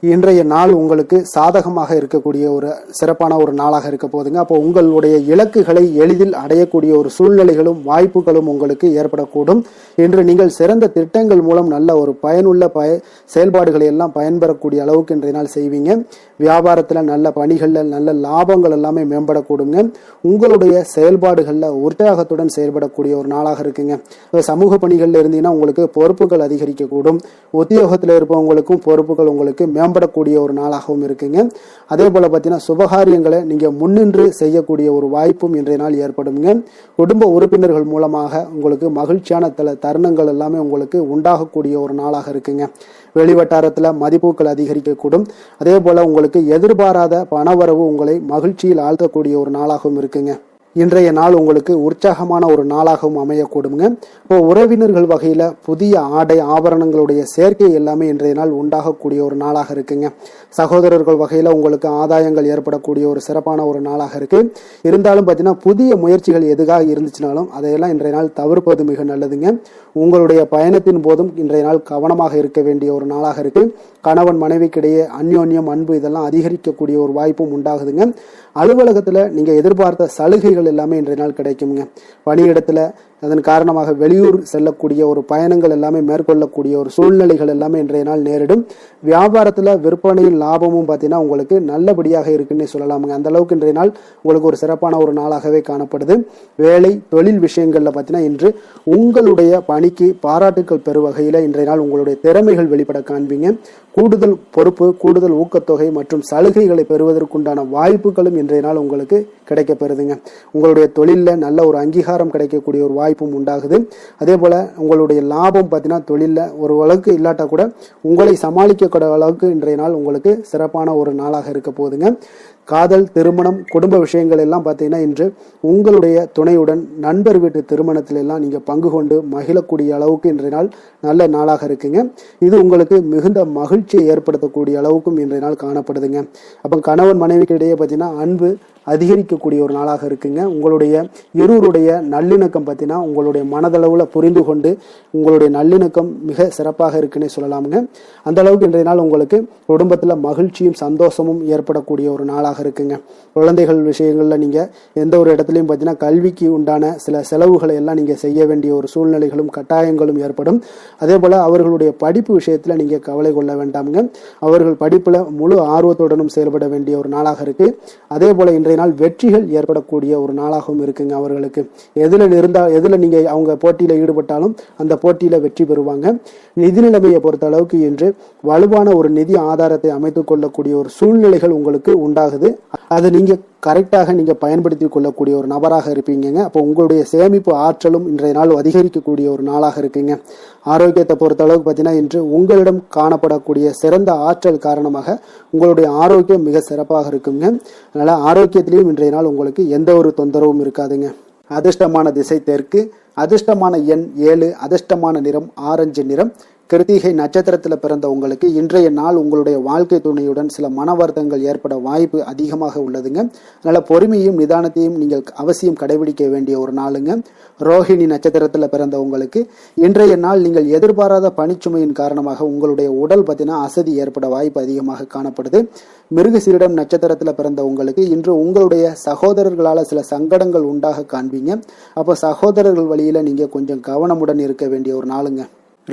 இன்றைய நாள் உங்களுக்கு சாதகமாக இருக்கக்கூடிய ஒரு சிறப்பான ஒரு நாளாக இருக்க போதுங்க. அப்போ உங்களுடைய இலக்குகளை எளிதில் அடையக்கூடிய ஒரு சூழ்நிலைகளும் வாய்ப்புகளும் உங்களுக்கு ஏற்படக்கூடும். இன்று நீங்கள் சிறந்த திட்டங்கள் மூலம் நல்ல ஒரு பயனுள்ள செயல்பாடுகளை எல்லாம் பயன்பெறக்கூடிய அளவுக்கு இன்றைய நாள் செய்வீங்க. வியாபாரத்தில் நல்ல பணிகளில் நல்ல லாபங்கள் எல்லாமே மேம்படக்கூடுங்க. உங்களுடைய செயல்பாடுகளில் உற்சாகத்துடன் செயல்படக்கூடிய ஒரு நாளாக இருக்குங்க. சமூக பணிகளில் இருந்தீங்கன்னா உங்களுக்கு பொறுப்புகள் அதிகரிக்கக்கூடும். உத்தியோகத்தில் இருப்பவங்களுக்கும் பொறுப்புகள் உங்களுக்கு மேம்படக்கூடிய ஒரு நாளாகவும் இருக்குங்க. அதே போல பார்த்தீங்கன்னா சுபகாரியங்களை நீங்கள் முன்னின்று செய்யக்கூடிய ஒரு வாய்ப்பும் இன்றைய நாள் ஏற்படுங்க. குடும்ப உறுப்பினர்கள் மூலமாக உங்களுக்கு மகிழ்ச்சியான தருணங்கள் எல்லாமே உங்களுக்கு உண்டாகக்கூடிய ஒரு நாளாக இருக்குங்க. வெளிவட்டாரத்தில் மதிப்புகள் அதிகரிக்கக்கூடும். அதே போல உங்களுக்கு எதிர்பாராத பணவரவு உங்களை மகிழ்ச்சியில் ஆழ்த்தக்கூடிய ஒரு நாளாகவும் இருக்குங்க. இன்றைய நாள் உங்களுக்கு உற்சாகமான ஒரு நாளாகவும் அமையக்கூடுங்க. இப்போ உறவினர்கள் வகையில் புதிய ஆடை ஆபரணங்களுடைய சேர்க்கை எல்லாமே இன்றைய நாள் உண்டாகக்கூடிய ஒரு நாளாக இருக்குங்க. சகோதரர்கள் வகையில் உங்களுக்கு ஆதாயங்கள் ஏற்படக்கூடிய ஒரு சிறப்பான ஒரு நாளாக இருக்கு. இருந்தாலும் பார்த்தீங்கன்னா புதிய முயற்சிகள் எதுக்காக இருந்துச்சுனாலும் அதையெல்லாம் இன்றைய நாள் தவிர்ப்பது மிக நல்லதுங்க. உங்களுடைய பயணத்தின் போதும் இன்றைய நாள் கவனமாக இருக்க வேண்டிய ஒரு நாளாக இருக்கு. கணவன் மனைவிக்கிடையே அந்யோன்யம் அன்பு இதெல்லாம் அதிகரிக்கக்கூடிய ஒரு வாய்ப்பும் உண்டாகுதுங்க. அலுவலகத்தில் நீங்கள் எதிர்பார்த்த சலுகைகள் எல்லாமே இன்றைய நாள் கிடைக்குங்க. பணியிடத்தில் அதன் காரணமாக வெளியூர் செல்லக்கூடிய ஒரு பயணங்கள் எல்லாமே மேற்கொள்ளக்கூடிய ஒரு சூழ்நிலைகள் எல்லாமே இன்றைய நாள் நேரிடும். வியாபாரத்தில் விற்பனையின் லாபமும் பார்த்தீங்கன்னா உங்களுக்கு நல்லபடியாக இருக்குன்னு சொல்லலாமுங்க. அந்த அளவுக்கு இன்றைய நாள் உங்களுக்கு ஒரு சிறப்பான ஒரு நாளாகவே காணப்படுது. வேலை தொழில் விஷயங்களில் பார்த்தீங்கன்னா இன்று உங்களுடைய பணிக்கு பாராட்டுக்கள் பெறும் வகையில் இன்றைய நாள் உங்களுடைய திறமைகள் வெளிப்பட காண்பீங்க. கூடுதல் பொறுப்பு, கூடுதல் ஊக்கத்தொகை மற்றும் சலுகைகளை பெறுவதற்குண்டான வாய்ப்புகளும் இன்றைய நாள் உங்களுக்கு கிடைக்க பெறுதுங்க. உங்களுடைய தொழிலில் நல்ல ஒரு அங்கீகாரம் கிடைக்கக்கூடிய ஒரு வாய்ப்பும் உண்டாகுது. அதே போல உங்களுடைய லாபம் பார்த்தீங்கன்னா தொழிலில் ஒரு அளவுக்கு இல்லாட்டா கூட உங்களை சமாளிக்கக்கூடிய அளவுக்கு இன்றைய நாள் உங்களுக்கு சிறப்பான ஒரு நாளாக இருக்க போகுதுங்க. காதல், திருமணம், குடும்ப விஷயங்கள் எல்லாம் பார்த்தீங்கன்னா இன்று உங்களுடைய துணையுடன் நண்பர் வீட்டு திருமணத்தில எல்லாம் நீங்கள் பங்கு கொண்டு மகிழக்கூடிய அளவுக்கு இன்றைய நாள் நல்ல நாளாக இருக்குங்க. இது உங்களுக்கு மிகுந்த மகிழ்ச்சியை ஏற்படுத்தக்கூடிய அளவுக்கும் இன்றைய நாள் காணப்படுதுங்க. அப்போ கணவன் மனைவிக்கு இடையே பார்த்தீங்கன்னா அன்பு அதிகரிக்கக்கூடிய ஒரு நாளாக இருக்குங்க. உங்களுடைய இருவருடைய நல்லிணக்கம் பார்த்தீங்கன்னா உங்களுடைய மனதளவில் புரிந்து கொண்டு உங்களுடைய நல்லிணக்கம் மிக சிறப்பாக இருக்குன்னே சொல்லலாமுங்க. அந்த அளவுக்கு இன்றைய நாள் உங்களுக்கு குடும்பத்தில் மகிழ்ச்சியும் சந்தோஷமும் ஏற்படக்கூடிய ஒரு நாளாக இருக்குங்க. குழந்தைகள் விஷயங்களில் நீங்கள் எந்த ஒரு இடத்துலையும் பார்த்தீங்கன்னா கல்விக்கு உண்டான சில செலவுகளை எல்லாம் நீங்கள் செய்ய வேண்டிய ஒரு சூழ்நிலைகளும் கட்டாயங்களும் ஏற்படும். அதே போல் அவர்களுடைய படிப்பு விஷயத்தில் நீங்கள் கவலை கொள்ள வேண்டாமுங்க. அவர்கள் படிப்பில் முழு ஆர்வத்துடனும் செயல்பட வேண்டிய ஒரு நாளாக இருக்குது. அதே போல் இன்றைய நாள் வெற்றிகள் ஏற்படக்கூடிய ஒரு நாளாகவும் இருக்குங்க. அவர்களுக்கு எதில் நீங்கள் அவங்க போட்டியில் ஈடுபட்டாலும் அந்த போட்டியில் வெற்றி பெறுவாங்க. நிதி நிலைமையை பொறுத்த அளவுக்கு இன்று வலுவான ஒரு நிதி ஆதாரத்தை அமைத்துக் கொள்ளக்கூடிய ஒரு சூழ்நிலைகள் உங்களுக்கு உண்டாகுது. அதை நீங்கள் கரெக்டாக நீங்கள் பயன்படுத்தி கொள்ளக்கூடிய ஒரு நபராக இருப்பீங்க. அப்போ உங்களுடைய சேமிப்பு ஆற்றலும் இன்றைய நாள் அதிகரிக்கக்கூடிய ஒரு நாளாக இருக்குங்க. ஆரோக்கியத்தை பொறுத்த அளவுக்கு பார்த்தீங்கன்னா இன்று உங்களிடம் காணப்படக்கூடிய சிறந்த ஆற்றல் காரணமாக உங்களுடைய ஆரோக்கியம் மிக சிறப்பாக இருக்குங்க. அதனால் ஆரோக்கியத்திலையும் இன்றைய நாள் உங்களுக்கு எந்த ஒரு தொந்தரவும் இருக்காதுங்க. அதிர்ஷ்டமான திசை தெற்கு, அதிர்ஷ்டமான எண் 7, அதிர்ஷ்டமான நிறம் ஆரஞ்சு நிறம். கிருத்திகை நட்சத்திரத்தில் பிறந்த உங்களுக்கு இன்றைய நாள் உங்களுடைய வாழ்க்கை துணையுடன் சில மன வருத்தங்கள் ஏற்பட வாய்ப்பு அதிகமாக உள்ளதுங்க. அதனால் பொறுமையும் நிதானத்தையும் நீங்கள் அவசியம் கடைபிடிக்க வேண்டிய ஒரு நாளுங்க. ரோஹிணி நட்சத்திரத்தில் பிறந்த உங்களுக்கு இன்றைய நாள் நீங்கள் எதிர்பாராத பணிச்சுமையின் காரணமாக உங்களுடைய உடல் பார்த்தீங்கன்னா அசதி ஏற்பட வாய்ப்பு அதிகமாக காணப்படுது. மிருகசீரிடம் நட்சத்திரத்தில் பிறந்த உங்களுக்கு இன்று உங்களுடைய சகோதரர்களால் சில சங்கடங்கள் உண்டாக காண்பீங்க. அப்போ சகோதரர்கள் வழியில் நீங்கள் கொஞ்சம் கவனமுடன் இருக்க வேண்டிய ஒரு நாளுங்க.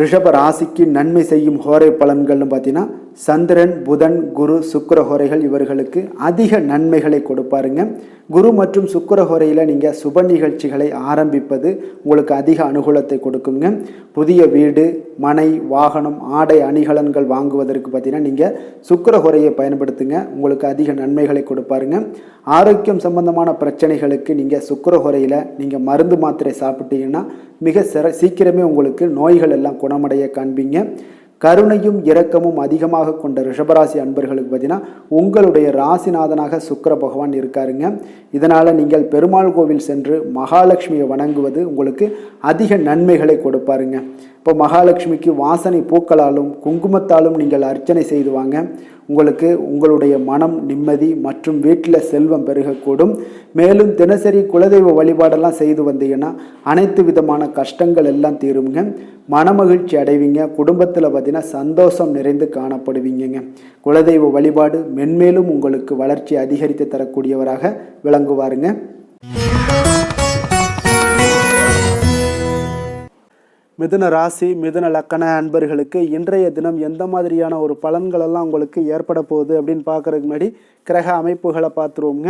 ரிஷப ராசிக்கு நன்மை செய்யும் ஹோரை பலன்கள்னு பார்த்தீங்கன்னா சந்திரன், புதன், குரு, சுக்கிர ஹோரைகள் இவர்களுக்கு அதிக நன்மைகளை கொடுப்பாருங்க. குரு மற்றும் சுக்கிர ஹோரையில் நீங்கள் சுப நிகழ்ச்சிகளை ஆரம்பிப்பது உங்களுக்கு அதிக அனுகூலத்தை கொடுக்குங்க. புதிய வீடு, மனை, வாகனம், ஆடை அணிகலன்கள் வாங்குவதற்கு பார்த்தீங்கன்னா நீங்கள் சுக்கிர ஹோரையை பயன்படுத்துங்க. உங்களுக்கு அதிக நன்மைகளை கொடுப்பாருங்க. ஆரோக்கியம் சம்பந்தமான பிரச்சனைகளுக்கு நீங்கள் சுக்கிர ஹோரையில் நீங்கள் மருந்து மாத்திரை சாப்பிட்டீங்கன்னா மிக சீக்கிரமே உங்களுக்கு நோய்கள் எல்லாம் குணமடைய காண்பீங்க. கருணையும் இரக்கமும் அதிகமாக கொண்ட ரிஷபராசி அன்பர்களுக்கு பார்த்தீங்கன்னா உங்களுடைய ராசிநாதனாக சுக்கிர பகவான் இருக்காருங்க. இதனால் நீங்கள் பெருமாள் கோவில் சென்று மகாலட்சுமியை வணங்குவது உங்களுக்கு அதிக நன்மைகளை கொடுப்பாருங்க. இப்போ மகாலட்சுமிக்கு வாசனை பூக்களாலும் குங்குமத்தாலும் நீங்கள் அர்ச்சனை செய்து வாங்க. உங்களுக்கு உங்களுடைய மனம் நிம்மதி மற்றும் வீட்டில் செல்வம் பெருகக்கூடும். மேலும் தினசரி குலதெய்வ வழிபாடெல்லாம் செய்து வந்தீங்கன்னா அனைத்து விதமான கஷ்டங்கள் எல்லாம் தீருங்க. மனமகிழ்ச்சி அடைவீங்க. குடும்பத்தில் பார்த்தீங்கன்னா சந்தோஷம் நிறைந்து காணப்படுவீங்க. குலதெய்வ வழிபாடு மென்மேலும் உங்களுக்கு வளர்ச்சி அதிகரித்து தரக்கூடியவராக விளங்குவாருங்க. மிதுன ராசி மிதுன லக்கண அன்பர்களுக்கு இன்றைய தினம் எந்த மாதிரியான ஒரு பலன்களெல்லாம் உங்களுக்கு ஏற்பட போகுது அப்படின்னு பார்க்குறதுக்கு முன்னாடி கிரக அமைப்புகளை பார்த்துருவோங்க.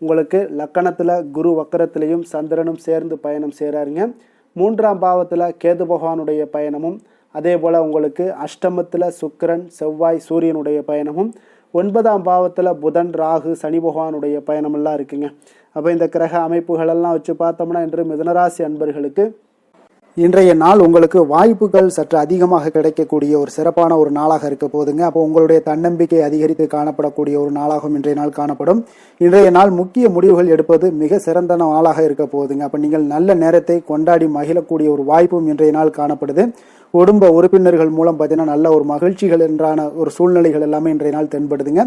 உங்களுக்கு லக்கணத்தில் குரு வக்கரத்திலையும் சந்திரனும் சேர்ந்து பயணம் செய்கிறாருங்க. 3ஆம் பாவத்தில் கேது பகவானுடைய பயணமும், அதே போல் உங்களுக்கு அஷ்டமத்தில் சுக்கிரன் செவ்வாய் சூரியனுடைய பயணமும், 9ஆம் பாவத்தில் புதன் ராகு சனி பகவானுடைய பயணமெல்லாம் இருக்குங்க. அப்போ இந்த கிரக அமைப்புகளெல்லாம் வச்சு பார்த்தோம்னா இன்று மிதுனராசி அன்பர்களுக்கு இன்றைய நாள் உங்களுக்கு வாய்ப்புகள் சற்று அதிகமாக கிடைக்கக்கூடிய ஒரு சிறப்பான ஒரு நாளாக இருக்க போதுங்க. அப்போ உங்களுடைய தன்னம்பிக்கை அதிகரித்து காணப்படக்கூடிய ஒரு நாளாகவும் இன்றைய நாள் காணப்படும். இன்றைய நாள் முக்கிய முடிவுகள் எடுப்பது மிக சிறந்த நாளாக இருக்க போகுதுங்க. அப்போ நீங்கள் நல்ல நேரத்தை கொண்டாடி மகிழக்கூடிய ஒரு வாய்ப்பும் இன்றைய நாள் காணப்படுது. குடும்ப உறுப்பினர்கள் மூலம் பார்த்தீங்கன்னா நல்ல ஒரு மகிழ்ச்சிகள் என்றான ஒரு சூழ்நிலைகள் எல்லாமே இன்றைய நாள் தென்படுதுங்க.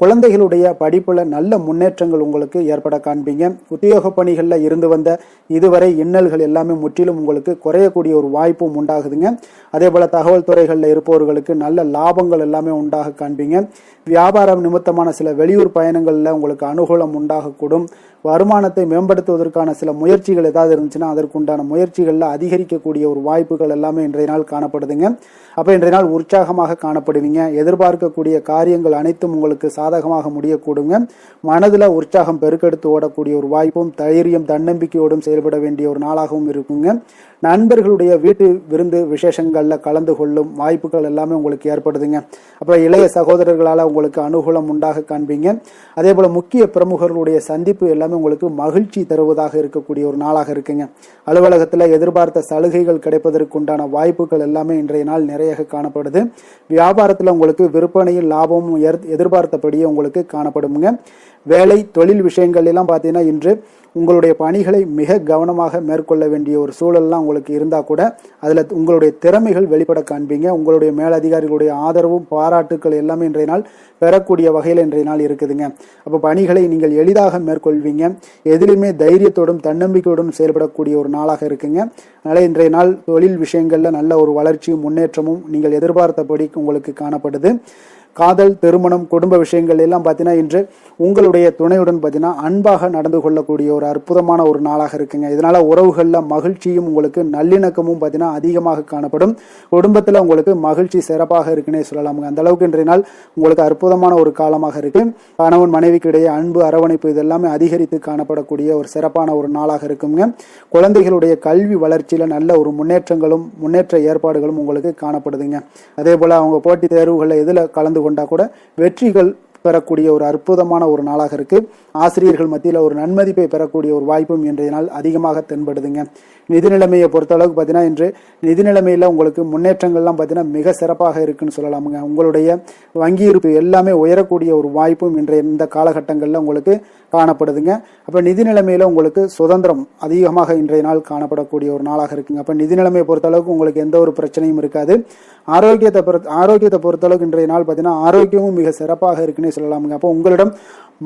குழந்தைகளுடைய படிப்புல நல்ல முன்னேற்றங்கள் உங்களுக்கு ஏற்பட காண்பீங்க. உத்தியோக பணிகளில் இருந்து வந்த இதுவரை இன்னல்கள் எல்லாமே முற்றிலும் உங்களுக்கு குறையக்கூடிய ஒரு வாய்ப்பும் உண்டாகுதுங்க. அதே போல தகவல் துறைகளில் இருப்பவர்களுக்கு நல்ல லாபங்கள் எல்லாமே உண்டாக காண்பீங்க. வியாபாரம் நிமித்தமான சில வெளியூர் பயணங்களில் உங்களுக்கு அனுகூலம் உண்டாகக்கூடும். வருமானத்தை மேம்படுத்துவதற்கான சில முயற்சிகள் ஏதாவது இருந்துச்சுன்னா அதற்குண்டான முயற்சிகளில் அதிகரிக்கக்கூடிய ஒரு வாய்ப்புகள் எல்லாமே இன்றைய நாள் காணப்படுதுங்க. அப்போ இன்றைய நாள் உற்சாகமாக காணப்படுவீங்க. எதிர்பார்க்கக்கூடிய காரியங்கள் அனைத்தும் உங்களுக்கு சாதகமாக முடியக்கூடுங்க. மனதில் உற்சாகம் பெருக்கெடுத்து ஓடக்கூடிய ஒரு வாய்ப்பும் தைரியம் தன்னம்பிக்கையோடும் செயல்பட வேண்டிய ஒரு நாளாகவும் இருக்குங்க. நண்பர்களுடைய வீட்டு விருந்து விசேஷங்களில் கலந்து கொள்ளும் வாய்ப்புகள் எல்லாமே உங்களுக்கு ஏற்படுதுங்க. அப்போ இளைய சகோதரர்களால் உங்களுக்கு அனுகூலம் உண்டாக காண்பீங்க. அதே போல் முக்கிய பிரமுகர்களுடைய சந்திப்பு எல்லாமே உங்களுக்கு மகிழ்ச்சி தருவதாக இருக்கக்கூடிய ஒரு நாளாக இருக்குங்க. அலுவலகத்தில் எதிர்பார்த்த சலுகைகள் கிடைப்பதற்குண்டான வாய்ப்புகள் எல்லாமே இன்றைய நாள் நிறைய காணப்படுது. வியாபாரத்தில் உங்களுக்கு விற்பனையில் லாபமும் எதிர்பார்த்தபடியே உங்களுக்கு காணப்படுங்க. வேலை தொழில் விஷயங்கள் எல்லாம் பார்த்தீங்கன்னா இன்று உங்களுடைய பணிகளை மிக கவனமாக மேற்கொள்ள வேண்டிய ஒரு சூழல்லாம் உங்களுக்கு இருந்தால் கூட அதில் உங்களுடைய திறமைகள் வெளிப்பட காண்பீங்க. உங்களுடைய மேலதிகாரிகளுடைய ஆதரவும் பாராட்டுக்கள் எல்லாமே இன்றைய நாள் பெறக்கூடிய வகையில் இன்றைய நாள் இருக்குதுங்க. அப்போ பணிகளை நீங்கள் எளிதாக மேற்கொள்வீங்க. எதிலுமே தைரியத்தோடும் தன்னம்பிக்கையோடும் செயல்படக்கூடிய ஒரு நாளாக இருக்குங்க. அதனால் இன்றைய நாள் தொழில் விஷயங்களில் நல்ல ஒரு வளர்ச்சியும் முன்னேற்றமும் நீங்கள் எதிர்பார்த்தபடி உங்களுக்கு காணப்படுது. காதல் திருமணம் குடும்ப விஷயங்கள் எல்லாம் பார்த்தீங்கன்னா இன்று உங்களுடைய துணையுடன் பார்த்தீங்கன்னா அன்பாக நடந்து கொள்ளக்கூடிய ஒரு அற்புதமான ஒரு நாளாக இருக்குங்க. இதனால உறவுகளில் மகிழ்ச்சியும் உங்களுக்கு நல்லிணக்கமும் பார்த்தீங்கன்னா அதிகமாக காணப்படும். குடும்பத்தில் உங்களுக்கு மகிழ்ச்சி சிறப்பாக இருக்குன்னே சொல்லலாமுங்க. அந்த அளவுக்கு இன்றைய நாள் உங்களுக்கு அற்புதமான ஒரு காலமாக இருக்கு. கணவன் மனைவிக்கு இடையே அன்பு அரவணைப்பு இதெல்லாமே அதிகரித்து காணப்படக்கூடிய ஒரு சிறப்பான ஒரு நாளாக இருக்குங்க. குழந்தைகளுடைய கல்வி வளர்ச்சியில நல்ல ஒரு முன்னேற்ற ஏற்பாடுகளும் உங்களுக்கு காணப்படுதுங்க. அதே போல அவங்க போட்டித் தேர்வுகளில் எதில் கலந்து கொண்டா கூட வெற்றிகள் பெறக்கூடிய ஒரு அற்புதமான ஒரு நாளாக இருக்கு. ஆசிரியர்கள் மத்தியில் ஒரு நன்மதிப்பை பெறக்கூடிய ஒரு வாய்ப்பும் இன்றைய நாள் அதிகமாக தென்படுதுங்க. நிதி நிலைமையை பொறுத்த அளவுக்கு பார்த்தீங்கன்னா இன்று நிதி நிலைமையில உங்களுக்கு முன்னேற்றங்கள்லாம் பார்த்தீங்கன்னா மிக சிறப்பாக இருக்குன்னு சொல்லலாமுங்க. உங்களுடைய வங்கி இருப்பு எல்லாமே உயரக்கூடிய ஒரு வாய்ப்பும் இன்றைய இந்த காலகட்டங்களில் உங்களுக்கு காணப்படுதுங்க. அப்போ நிதி நிலைமையில உங்களுக்கு சுதந்திரம் அதிகமாக இன்றைய நாள் காணப்படக்கூடிய ஒரு நாளாக இருக்குங்க. அப்போ நிதி நிலைமையை பொறுத்த அளவுக்கு உங்களுக்கு எந்த ஒரு பிரச்சனையும் இருக்காது. ஆரோக்கியத்தை பொறுத்தளவுக்கு இன்றைய நாள் பார்த்தீங்கன்னா ஆரோக்கியமும் மிக சிறப்பாக இருக்குன்னே சொல்லலாமுங்க. அப்போ உங்களிடம்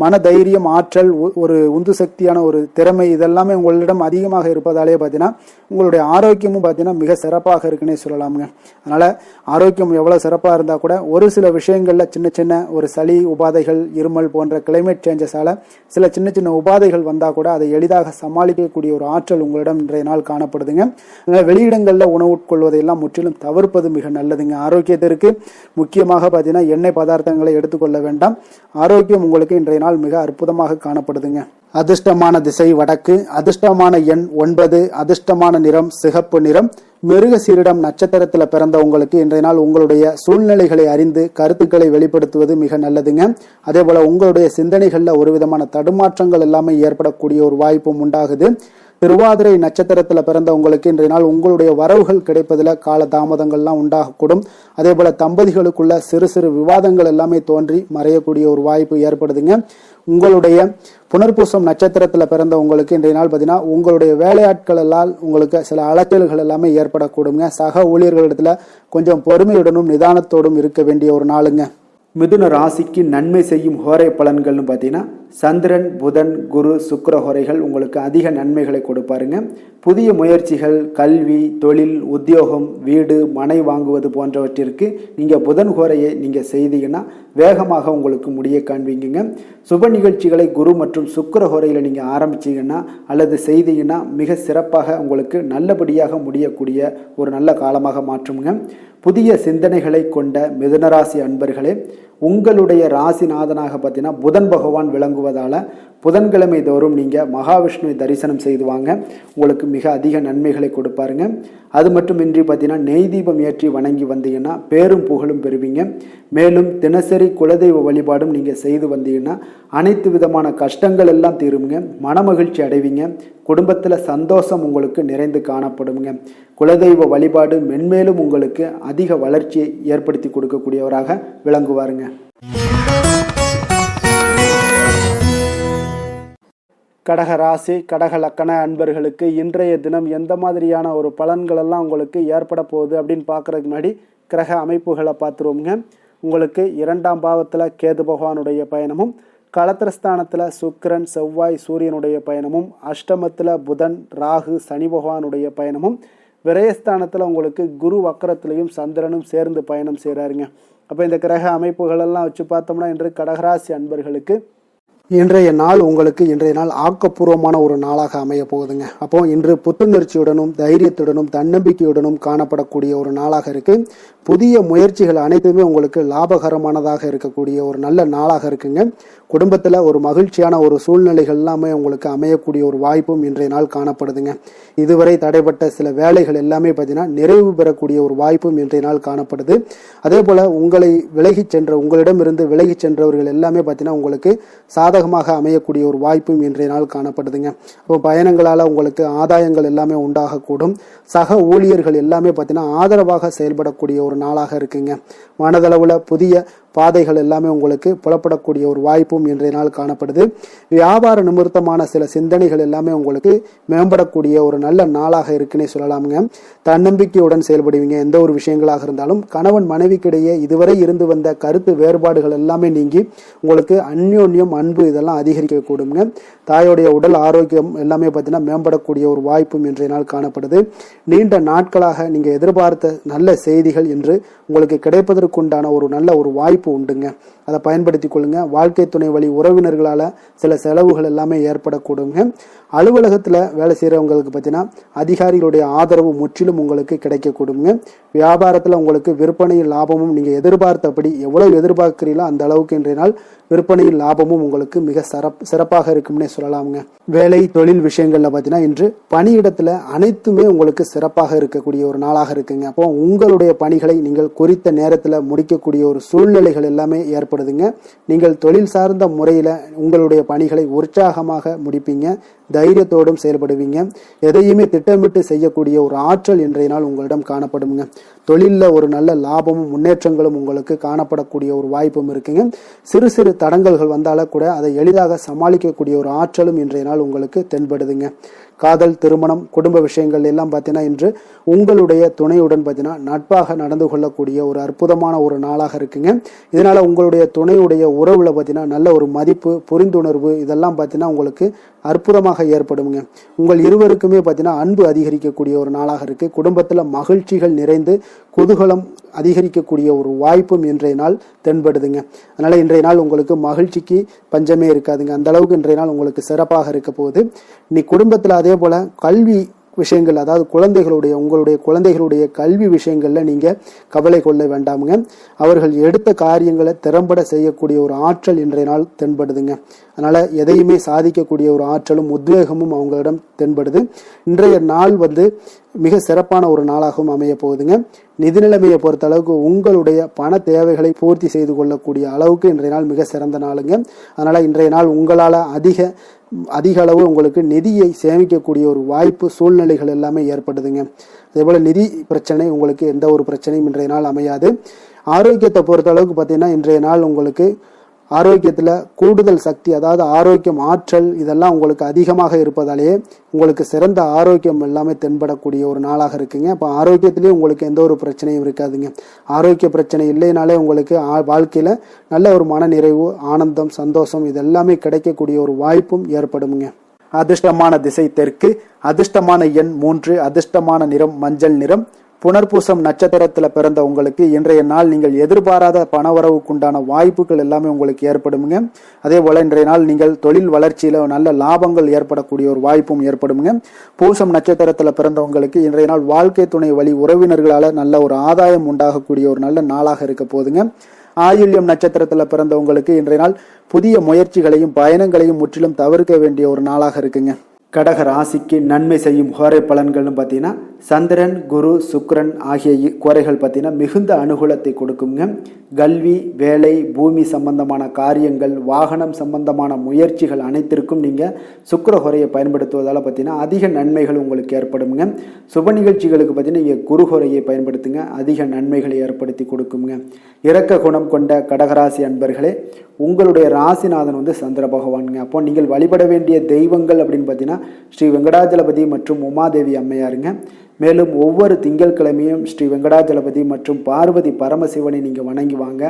மன தைரியம் ஆற்றல் ஒரு உந்து சக்தியான ஒரு திறமை இதெல்லாமே உங்களிடம் அதிகமாக இருப்பதாலே பார்த்தீங்கன்னா உங்களுடைய ஆரோக்கியமும் பார்த்தீங்கன்னா மிக சிறப்பாக இருக்குன்னே சொல்லலாமுங்க. அதனால ஆரோக்கியம் எவ்வளவு சிறப்பாக இருந்தால் கூட ஒரு சில விஷயங்கள்ல சின்ன சின்ன ஒரு சளி உபாதைகள் இருமல் போன்ற கிளைமேட் சேஞ்சஸால சில சின்ன சின்ன உபாதைகள் வந்தால் கூட அதை எளிதாக சமாளிக்கக்கூடிய ஒரு ஆற்றல் உங்களிடம் இன்றைய நாள் காணப்படுதுங்க. அதனால் வெளியிடங்களில் உணவு உட்கொள்வதையெல்லாம் முற்றிலும் தவிர்ப்பது மிக நல்லதுங்க. ஆரோக்கியத்திற்கு முக்கியமாக பார்த்தீங்கன்னா எண்ணெய் பதார்த்தங்களை எடுத்துக்கொள்ள வேண்டாம். ஆரோக்கியம் உங்களுக்கு இன்றைய நாள் மிக அற்புதமாக காணப்படுதுங்க. அதிர்ஷ்டமான திசை வடக்கு, அதிர்ஷ்டமான எண் 9, அதிர்ஷ்டமான நிறம் சிகப்பு நிறம். மிருகசீரிடம் நட்சத்திரத்தில் பிறந்த உங்களுக்கு இன்றைய நாள் உங்களுடைய சூழ்நிலைகளை அறிந்து கருத்துக்களை வெளிப்படுத்துவது மிக நல்லதுங்க. அதே போல உங்களுடைய சிந்தனைகள்ல ஒரு விதமான தடுமாற்றங்கள் எல்லாமே ஏற்படக்கூடிய ஒரு வாய்ப்பும் உண்டாகுது. திருவாதிரை நட்சத்திரத்துல பிறந்த உங்களுக்கு இன்றைய நாள் உங்களுடைய வரவுகள் கிடைப்பதில் கால தாமதங்கள்லாம் உண்டாகக்கூடும். அதே போல தம்பதிகளுக்குள்ள சிறு சிறு விவாதங்கள் எல்லாமே தோன்றி மறையக்கூடிய ஒரு வாய்ப்பு ஏற்படுதுங்க. உங்களுடைய புனர்பூசம் நட்சத்திரத்துல பிறந்த உங்களுக்கு இன்றைய நாள் பார்த்தீங்கன்னா உங்களுடைய வேலையாட்கள் எல்லாம் உங்களுக்கு சில அலைச்சல்கள் எல்லாமே ஏற்படக்கூடுங்க. சக ஊழியர்களிடத்துல கொஞ்சம் பொறுமையுடனும் நிதானத்தோடும் இருக்க வேண்டிய ஒரு நாளுங்க. மிதுன ராசிக்கு நன்மை செய்யும் ஹோரை பலன்கள்னு பார்த்தீங்கன்னா சந்திரன், புதன், குரு, சுக்கிர ஹோரைகள் உங்களுக்கு அதிக நன்மைகளை கொடுப்பாருங்க. புதிய முயற்சிகள், கல்வி, தொழில், உத்தியோகம், வீடு, மனை வாங்குவது போன்றவற்றிற்கு நீங்கள் புதன் ஹோரையை நீங்கள் செய்தீங்கன்னா வேகமாக உங்களுக்கு முடிய காண்பீங்க. சுப நிகழ்ச்சிகளை குரு மற்றும் சுக்கிர ஹோரையில் நீங்கள் ஆரம்பிச்சீங்கன்னா அல்லது செய்தீங்கன்னா மிக சிறப்பாக உங்களுக்கு நல்லபடியாக முடியக்கூடிய ஒரு நல்ல காலமாக மாற்றுங்க. புதிய சிந்தனைகளை கொண்ட மிதுனராசி அன்பர்களே, உங்களுடைய ராசிநாதனாக பார்த்தீங்கன்னா புதன் பகவான் விளங்குவதால் புதன்கிழமை தோறும் நீங்கள் மகாவிஷ்ணுவை தரிசனம் செய்து வாங்க, உங்களுக்கு மிக அதிக நன்மைகளை கொடுப்பாருங்க. அது மட்டுமின்றி பார்த்தீங்கன்னா நெய் தீபம் ஏற்றி வணங்கி வந்தீங்கன்னா பேரும் புகழும் பெறுவீங்க. மேலும் தினசரி குலதெய்வ வழிபாடும் நீங்கள் செய்து வந்தீங்கன்னா அனைத்து விதமான கஷ்டங்கள் எல்லாம் தீருங்க, மனமகிழ்ச்சி அடைவீங்க, குடும்பத்தில் சந்தோஷம் உங்களுக்கு நிறைந்து காணப்படுங்க. குலதெய்வ வழிபாடு மென்மேலும் உங்களுக்கு அதிக வளர்ச்சியை ஏற்படுத்தி கொடுக்கக்கூடியவராக விளங்குவாருங்க. கடக ராசி, கடக லக்கண அன்பர்களுக்கு இன்றைய தினம் எந்த மாதிரியான ஒரு பலன்கள் எல்லாம் உங்களுக்கு ஏற்பட போகுது அப்படின்னு பார்க்கறதுக்கு முன்னாடி கிரக அமைப்புகளை பார்த்துருவோங்க. உங்களுக்கு 2ஆம் பாவத்தில் கேது பகவானுடைய பயணமும், களத்திரஸ்தானத்தில் சுக்கிரன், செவ்வாய், சூரியனுடைய பயணமும், அஷ்டமத்தில் புதன், ராகு, சனி பகவானுடைய பயணமும், விரயஸ்தானத்தில் உங்களுக்கு குரு வக்கரத்திலையும் சந்திரனும் சேர்ந்து பயணம் செய்கிறாருங்க. அப்போ இந்த கிரக அமைப்புகளெல்லாம் வச்சு பார்த்தோம்னா இன்று கடகராசி அன்பர்களுக்கு இன்றைய நாள் உங்களுக்கு இன்றைய நாள் ஆக்கப்பூர்வமான ஒரு நாளாக அமைய போகுதுங்க. அப்போ இன்று புத்துணர்ச்சியுடனும் தைரியத்துடனும் தன்னம்பிக்கையுடனும் காணப்படக்கூடிய ஒரு நாளாக இருக்கு. புதிய முயற்சிகள் அனைத்துமே உங்களுக்கு லாபகரமானதாக இருக்கக்கூடிய ஒரு நல்ல நாளாக இருக்குங்க. குடும்பத்தில் ஒரு மகிழ்ச்சியான ஒரு சூழ்நிலைகள் எல்லாமே உங்களுக்கு அமையக்கூடிய ஒரு வாய்ப்பும் இன்றைய நாள் காணப்படுதுங்க. இதுவரை தடைப்பட்ட சில வேலைகள் எல்லாமே பார்த்தீங்கன்னா நிறைவு பெறக்கூடிய ஒரு வாய்ப்பும் இன்றைய நாள் காணப்படுது. அதே போல உங்களை உங்களிடமிருந்து விலகி சென்றவர்கள் எல்லாமே பார்த்தீங்கன்னா உங்களுக்கு சாதகமாக அமையக்கூடிய ஒரு வாய்ப்பும் இன்றைய நாள் காணப்படுதுங்க. அப்போ பயணங்களால் உங்களுக்கு ஆதாயங்கள் எல்லாமே உண்டாகக்கூடும். சக ஊழியர்கள் எல்லாமே பார்த்தீங்கன்னா ஆதரவாக செயல்படக்கூடிய ஒரு நாளாக இருக்குங்க. மனதளவில் புதிய பாதைகள் எல்லாமே உங்களுக்கு புலப்படக்கூடிய ஒரு வாய்ப்பும் இன்றைய நாள் காணப்படுது. வியாபார நிமித்தமான சில சிந்தனைகள் எல்லாமே உங்களுக்கு மேம்படக்கூடிய ஒரு நல்ல நாளாக இருக்குன்னே சொல்லலாமுங்க. தன்னம்பிக்கையுடன் செயல்படுவீங்க. எந்த ஒரு விஷயங்களாக இருந்தாலும் கணவன் மனைவிக்கிடையே இதுவரை இருந்து வந்த கருத்து வேறுபாடுகள் எல்லாமே நீங்கி உங்களுக்கு அந்யோன்யம், அன்பு இதெல்லாம் அதிகரிக்க கூடுங்க. தாயோடைய உடல் ஆரோக்கியம் எல்லாமே பார்த்தீங்கன்னா மேம்படக்கூடிய ஒரு வாய்ப்பும் இன்றைய நாள் காணப்படுது. நீண்ட நாட்களாக நீங்க எதிர்பார்த்த நல்ல செய்திகள் இன்று உங்களுக்கு கிடைப்பதற்குண்டான ஒரு நல்ல ஒரு வாய்ப்பு உண்டுங்க. அதை பயன்படுத்தி கொள்ளுங்க. வாழ்க்கை துணை வழி உறவினர்களால சில செலவுகள் எல்லாமே ஏற்படக்கூடுங்க. அலுவலகத்துல வேலை செய்யறவங்களுக்கு பார்த்தீங்கன்னா அதிகாரிகளுடைய ஆதரவு முற்றிலும் உங்களுக்கு கிடைக்கக்கூடுங்க. வியாபாரத்துல உங்களுக்கு விற்பனையில் லாபமும் நீங்க எதிர்பார்த்தபடி எவ்வளவு எதிர்பார்க்கிறீங்களோ அந்த அளவுக்கு இன்றைய நாள் விற்பனையில் லாபமும் உங்களுக்கு மிக சிறப்பாக இருக்கும்னே சொல்லலாமுங்க. வேலை தொழில் விஷயங்கள்ல பார்த்தீங்கன்னா இன்று பணியிடத்துல அனைத்துமே உங்களுக்கு சிறப்பாக இருக்கக்கூடிய ஒரு நாளாக இருக்குங்க. அப்போ உங்களுடைய பணிகளை நீங்கள் குறித்த நேரத்துல முடிக்கக்கூடிய ஒரு சூழ்நிலைகள் எல்லாமே ஏற்படுதுங்க. நீங்கள் தொழில் சார்ந்த முறையில உங்களுடைய பணிகளை உற்சாகமாக முடிப்பீங்க. தைரியத்தோடும் செயல்படுவீங்க. எதையுமே திட்டமிட்டு செய்யக்கூடிய ஒரு ஆற்றல் இன்றைய நாள் உங்களிடம் காணப்படுங்க. தொழிலில் ஒரு நல்ல லாபமும் முன்னேற்றங்களும் உங்களுக்கு காணப்படக்கூடிய ஒரு வாய்ப்பும் இருக்குங்க. சிறு சிறு தடங்கல்கள் வந்தாலும் கூட அதை எளிதாக சமாளிக்கக்கூடிய ஒரு ஆற்றலும் இன்றைய நாள் உங்களுக்கு தென்படுதுங்க. காதல், திருமணம், குடும்ப விஷயங்கள் எல்லாம் பார்த்தீங்கன்னா இன்று உங்களுடைய துணையுடன் பார்த்தீங்கன்னா நட்பாக நடந்து கொள்ளக்கூடிய ஒரு அற்புதமான ஒரு நாளாக இருக்குங்க. இதனால உங்களுடைய துணையுடைய உறவுல பார்த்தீங்கன்னா நல்ல ஒரு மதிப்பு, புரிந்துணர்வு இதெல்லாம் பார்த்தீங்கன்னா உங்களுக்கு அற்புதமாக ஏற்படுங்க. உங்கள் இருவருக்குமே பார்த்தீங்கன்னா அன்பு அதிகரிக்கக்கூடிய ஒரு நாளாக இருக்கு. குடும்பத்தில் மகிழ்ச்சிகள் நிறைந்து குதூகலம் அதிகரிக்கக்கூடிய ஒரு வாய்ப்பும் இன்றைய நாள் தென்படுதுங்க. அதனால இன்றைய நாள் உங்களுக்கு மகிழ்ச்சிக்கு பஞ்சமே இருக்காதுங்க. அந்த அளவுக்கு இன்றைய நாள் உங்களுக்கு சிறப்பாக இருக்க போகுது. நீ குடும்பத்தில் அதே போல கல்வி விஷயங்கள், அதாவது உங்களுடைய குழந்தைகளுடைய கல்வி விஷயங்கள்ல நீங்க கவலை கொள்ள வேண்டாமுங்க. அவர்கள் எடுத்த காரியங்களை திறம்பட செய்யக்கூடிய ஒரு ஆற்றல் இன்றைய நாள் தென்படுதுங்க. அதனால் எதையுமே சாதிக்கக்கூடிய ஒரு ஆற்றலும் உத்வேகமும் அவங்களிடம் தென்படுது. இன்றைய நாள் மிக சிறப்பான ஒரு நாளாகவும் அமைய போகுதுங்க. நிதி நிலைமையை பொறுத்த அளவுக்கு உங்களுடைய பண தேவைகளை பூர்த்தி செய்து கொள்ளக்கூடிய அளவுக்கு இன்றைய நாள் மிக சிறந்த நாளுங்க. அதனால் இன்றைய நாள் உங்களால் அதிக அளவு உங்களுக்கு நிதியை சேமிக்கக்கூடிய ஒரு வாய்ப்பு சூழ்நிலைகள் எல்லாமே ஏற்படுதுங்க. அதே போல் நிதி பிரச்சனை உங்களுக்கு எந்த ஒரு பிரச்சனையும் இன்றைய நாள் அமையாது. ஆரோக்கியத்தை பொறுத்த அளவுக்கு பார்த்தீங்கன்னா இன்றைய நாள் உங்களுக்கு ஆரோக்கியத்தில் கூடுதல் சக்தி, அதாவது ஆரோக்கியம், ஆற்றல் இதெல்லாம் உங்களுக்கு அதிகமாக இருப்பதாலேயே உங்களுக்கு சிறந்த ஆரோக்கியம் எல்லாமே தென்படக்கூடிய ஒரு நாளாக இருக்குங்க. அப்போ ஆரோக்கியத்திலேயே உங்களுக்கு எந்த ஒரு பிரச்சனையும் இருக்காதுங்க. ஆரோக்கிய பிரச்சனை இல்லைனாலே உங்களுக்கு வாழ்க்கையில் நல்ல ஒரு மன நிறைவு, ஆனந்தம், சந்தோஷம் இதெல்லாமே கிடைக்கக்கூடிய ஒரு வாய்ப்பும் ஏற்படுமுங்க. அதிர்ஷ்டமான திசை தெற்கு, அதிர்ஷ்டமான எண் 3, அதிர்ஷ்டமான நிறம் மஞ்சள் நிறம். புனர்பூசம் நட்சத்திரத்தில் பிறந்த உங்களுக்கு இன்றைய நாள் நீங்கள் எதிர்பாராத பணவரவுக்குண்டான வாய்ப்புகள் எல்லாமே உங்களுக்கு ஏற்படுமுங்க. அதே போல இன்றைய நாள் நீங்கள் தொழில் வளர்ச்சியில நல்ல லாபங்கள் ஏற்படக்கூடிய ஒரு வாய்ப்பும் ஏற்படுமுங்க. பூசம் நட்சத்திரத்தில் பிறந்தவங்களுக்கு இன்றைய நாள் வாழ்க்கை துணை வழி உறவினர்களால நல்ல ஒரு ஆதாயம் உண்டாகக்கூடிய ஒரு நல்ல நாளாக இருக்க போதுங்க. ஆயுள்யம் நட்சத்திரத்தில் பிறந்தவங்களுக்கு இன்றைய நாள் புதிய முயற்சிகளையும் பயணங்களையும் முற்றிலும் தவிர்க்க வேண்டிய ஒரு நாளாக இருக்குங்க. கடக ராசிக்கு நன்மை செய்யும் ஹோரை பலன்கள்னு பார்த்தீங்கன்னா சந்திரன், குரு, சுக்கிரன் ஆகிய கோரைகள் பார்த்தீங்கன்னா மிகுந்த அனுகூலத்தை கொடுக்குங்க. கல்வி, வேலை, பூமி சம்பந்தமான காரியங்கள், வாகனம் சம்பந்தமான முயற்சிகள் அனைத்திற்கும் நீங்கள் சுக்கிர ஹோரையை பயன்படுத்துவதால் பார்த்தீங்கன்னா அதிக நன்மைகள் உங்களுக்கு ஏற்படுங்க. சுப நிகழ்ச்சிகளுக்கு பார்த்தீங்கன்னா நீங்கள் குரு ஹோரையை பயன்படுத்துங்க, அதிக நன்மைகளை ஏற்படுத்தி கொடுக்குங்க. இரக்க குணம் கொண்ட கடகராசி அன்பர்களே, உங்களுடைய ராசிநாதன் சந்திர பகவானுங்க. அப்போ நீங்கள் வழிபட வேண்டிய தெய்வங்கள் அப்படின்னு பார்த்தீங்கன்னா ஸ்ரீ வெங்கடாஜலபதி மற்றும் உமாதேவி அம்மையாருங்க. மேலும் ஒவ்வொரு திங்கட்கிழமையும் ஸ்ரீ வெங்கடாஜலபதி மற்றும் பார்வதி பரமசிவனை நீங்கள் வணங்கி வாங்க.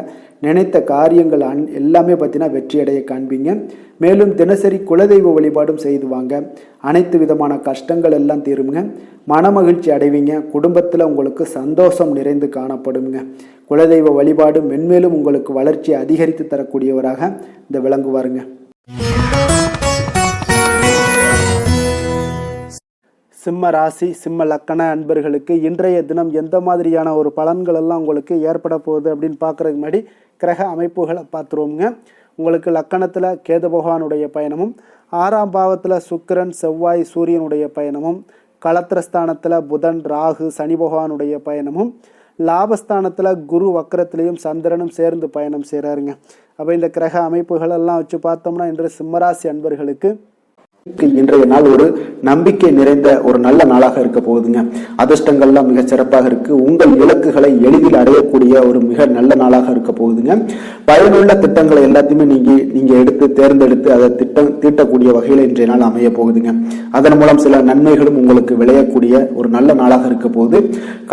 நினைத்த காரியங்கள் எல்லாமே பார்த்தீங்கன்னா வெற்றியடைய காண்பீங்க. மேலும் தினசரி குலதெய்வ வழிபாடும் செய்து வாங்க. அனைத்து விதமான கஷ்டங்கள் எல்லாம் தீருங்க. மனமகிழ்ச்சி அடைவீங்க. குடும்பத்தில் உங்களுக்கு சந்தோஷம் நிறைந்து காணப்படுங்க. குலதெய்வ வழிபாடு மென்மேலும் உங்களுக்கு வளர்ச்சியை அதிகரித்து தரக்கூடியவராக இந்த விளங்குவாருங்க. சிம்ம ராசி, சிம்ம லக்கண அன்பர்களுக்கு இன்றைய தினம் எந்த மாதிரியான ஒரு பலன்கள் எல்லாம் உங்களுக்கு ஏற்பட போகுது அப்படின்னு பார்க்குறதுக்கு முன்னாடி கிரக அமைப்புகளை பார்த்துருவோங்க. உங்களுக்கு லக்கணத்தில் கேது பகவானுடைய பயணமும், 6ஆம் பாவத்தில் சுக்கிரன், செவ்வாய், சூரியனுடைய பயணமும், களத்திரஸ்தானத்தில் புதன், ராகு, சனி பகவானுடைய பயணமும், லாபஸ்தானத்தில் குரு வக்கரத்திலையும் சந்திரனும் சேர்ந்து பயணம் செய்கிறாருங்க. அப்போ இந்த கிரக அமைப்புகள் எல்லாம் வச்சு பார்த்தோம்னா இன்று சிம்மராசி அன்பர்களுக்கு இன்றைய நாள் ஒரு நம்பிக்கை நிறைந்த ஒரு நல்ல நாளாக இருக்க போகுதுங்க. அதிர்ஷ்டங்கள்லாம் மிக சிறப்பாக இருக்கு. உங்கள் இலக்குகளை எளிதில் அடையக்கூடிய ஒரு மிக நல்ல நாளாக இருக்க போகுதுங்க. பயனுள்ள திட்டங்களை எல்லாத்தையுமே நீங்க எடுத்து தேர்ந்தெடுத்து அதை தீட்டக்கூடிய வகையில் இன்றைய நாள் அமைய போகுதுங்க. அதன் மூலம் சில நன்மைகளும் உங்களுக்கு விளையக்கூடிய ஒரு நல்ல நாளாக இருக்க போகுது.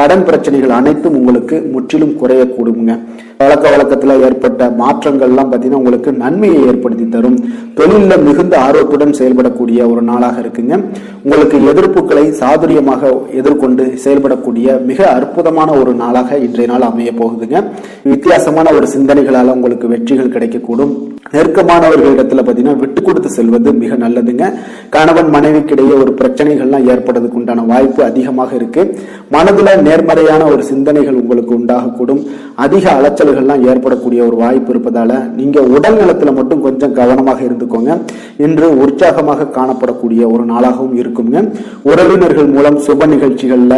கடன் பிரச்சனைகள் அனைத்தும் உங்களுக்கு முற்றிலும் குறையக்கூடுங்க. பழக்க வழக்கத்துல ஏற்பட்ட மாற்றங்கள்லாம் பார்த்தீங்கன்னா உங்களுக்கு நன்மையை ஏற்படுத்தி தரும். தொழிலில் மிகுந்த ஆர்வத்துடன் செயல்படக்கூடிய ஒரு நாளாக இருக்குங்க. உங்களுக்கு எதிர்ப்புகளை சாதுரியமாக எதிர்கொண்டு செயல்படக்கூடிய மிக அற்புதமான ஒரு நாளாக இன்றைய நாள் அமைய போகுதுங்க. வித்தியாசமான ஒரு சிந்தனைகளால உங்களுக்கு வெற்றிகள் கிடைக்கக்கூடும். நெருக்கமானவர்களிடத்துல பார்த்தீங்கன்னா விட்டு கொடுத்து செல்வது மிக நல்லதுங்க. கணவன் மனைவிக்கிடையே ஒரு பிரச்சனைகள்லாம் ஏற்படுறதுக்கு உண்டான வாய்ப்பு அதிகமாக இருக்கு. மனதுல நேர்மறையான ஒரு சிந்தனைகள் உங்களுக்கு உண்டாகக்கூடும். அதிக அலைச்சல்கள்லாம் ஏற்படக்கூடிய ஒரு வாய்ப்பு இருப்பதால நீங்க உடல் நலத்துல மட்டும் கொஞ்சம் கவனமாக இருந்துக்கோங்க. இன்று உற்சாகமாக காணப்படக்கூடிய ஒரு நாளாகவும் இருக்குங்க. உறவினர்கள் மூலம் சுப நிகழ்ச்சிகள்ல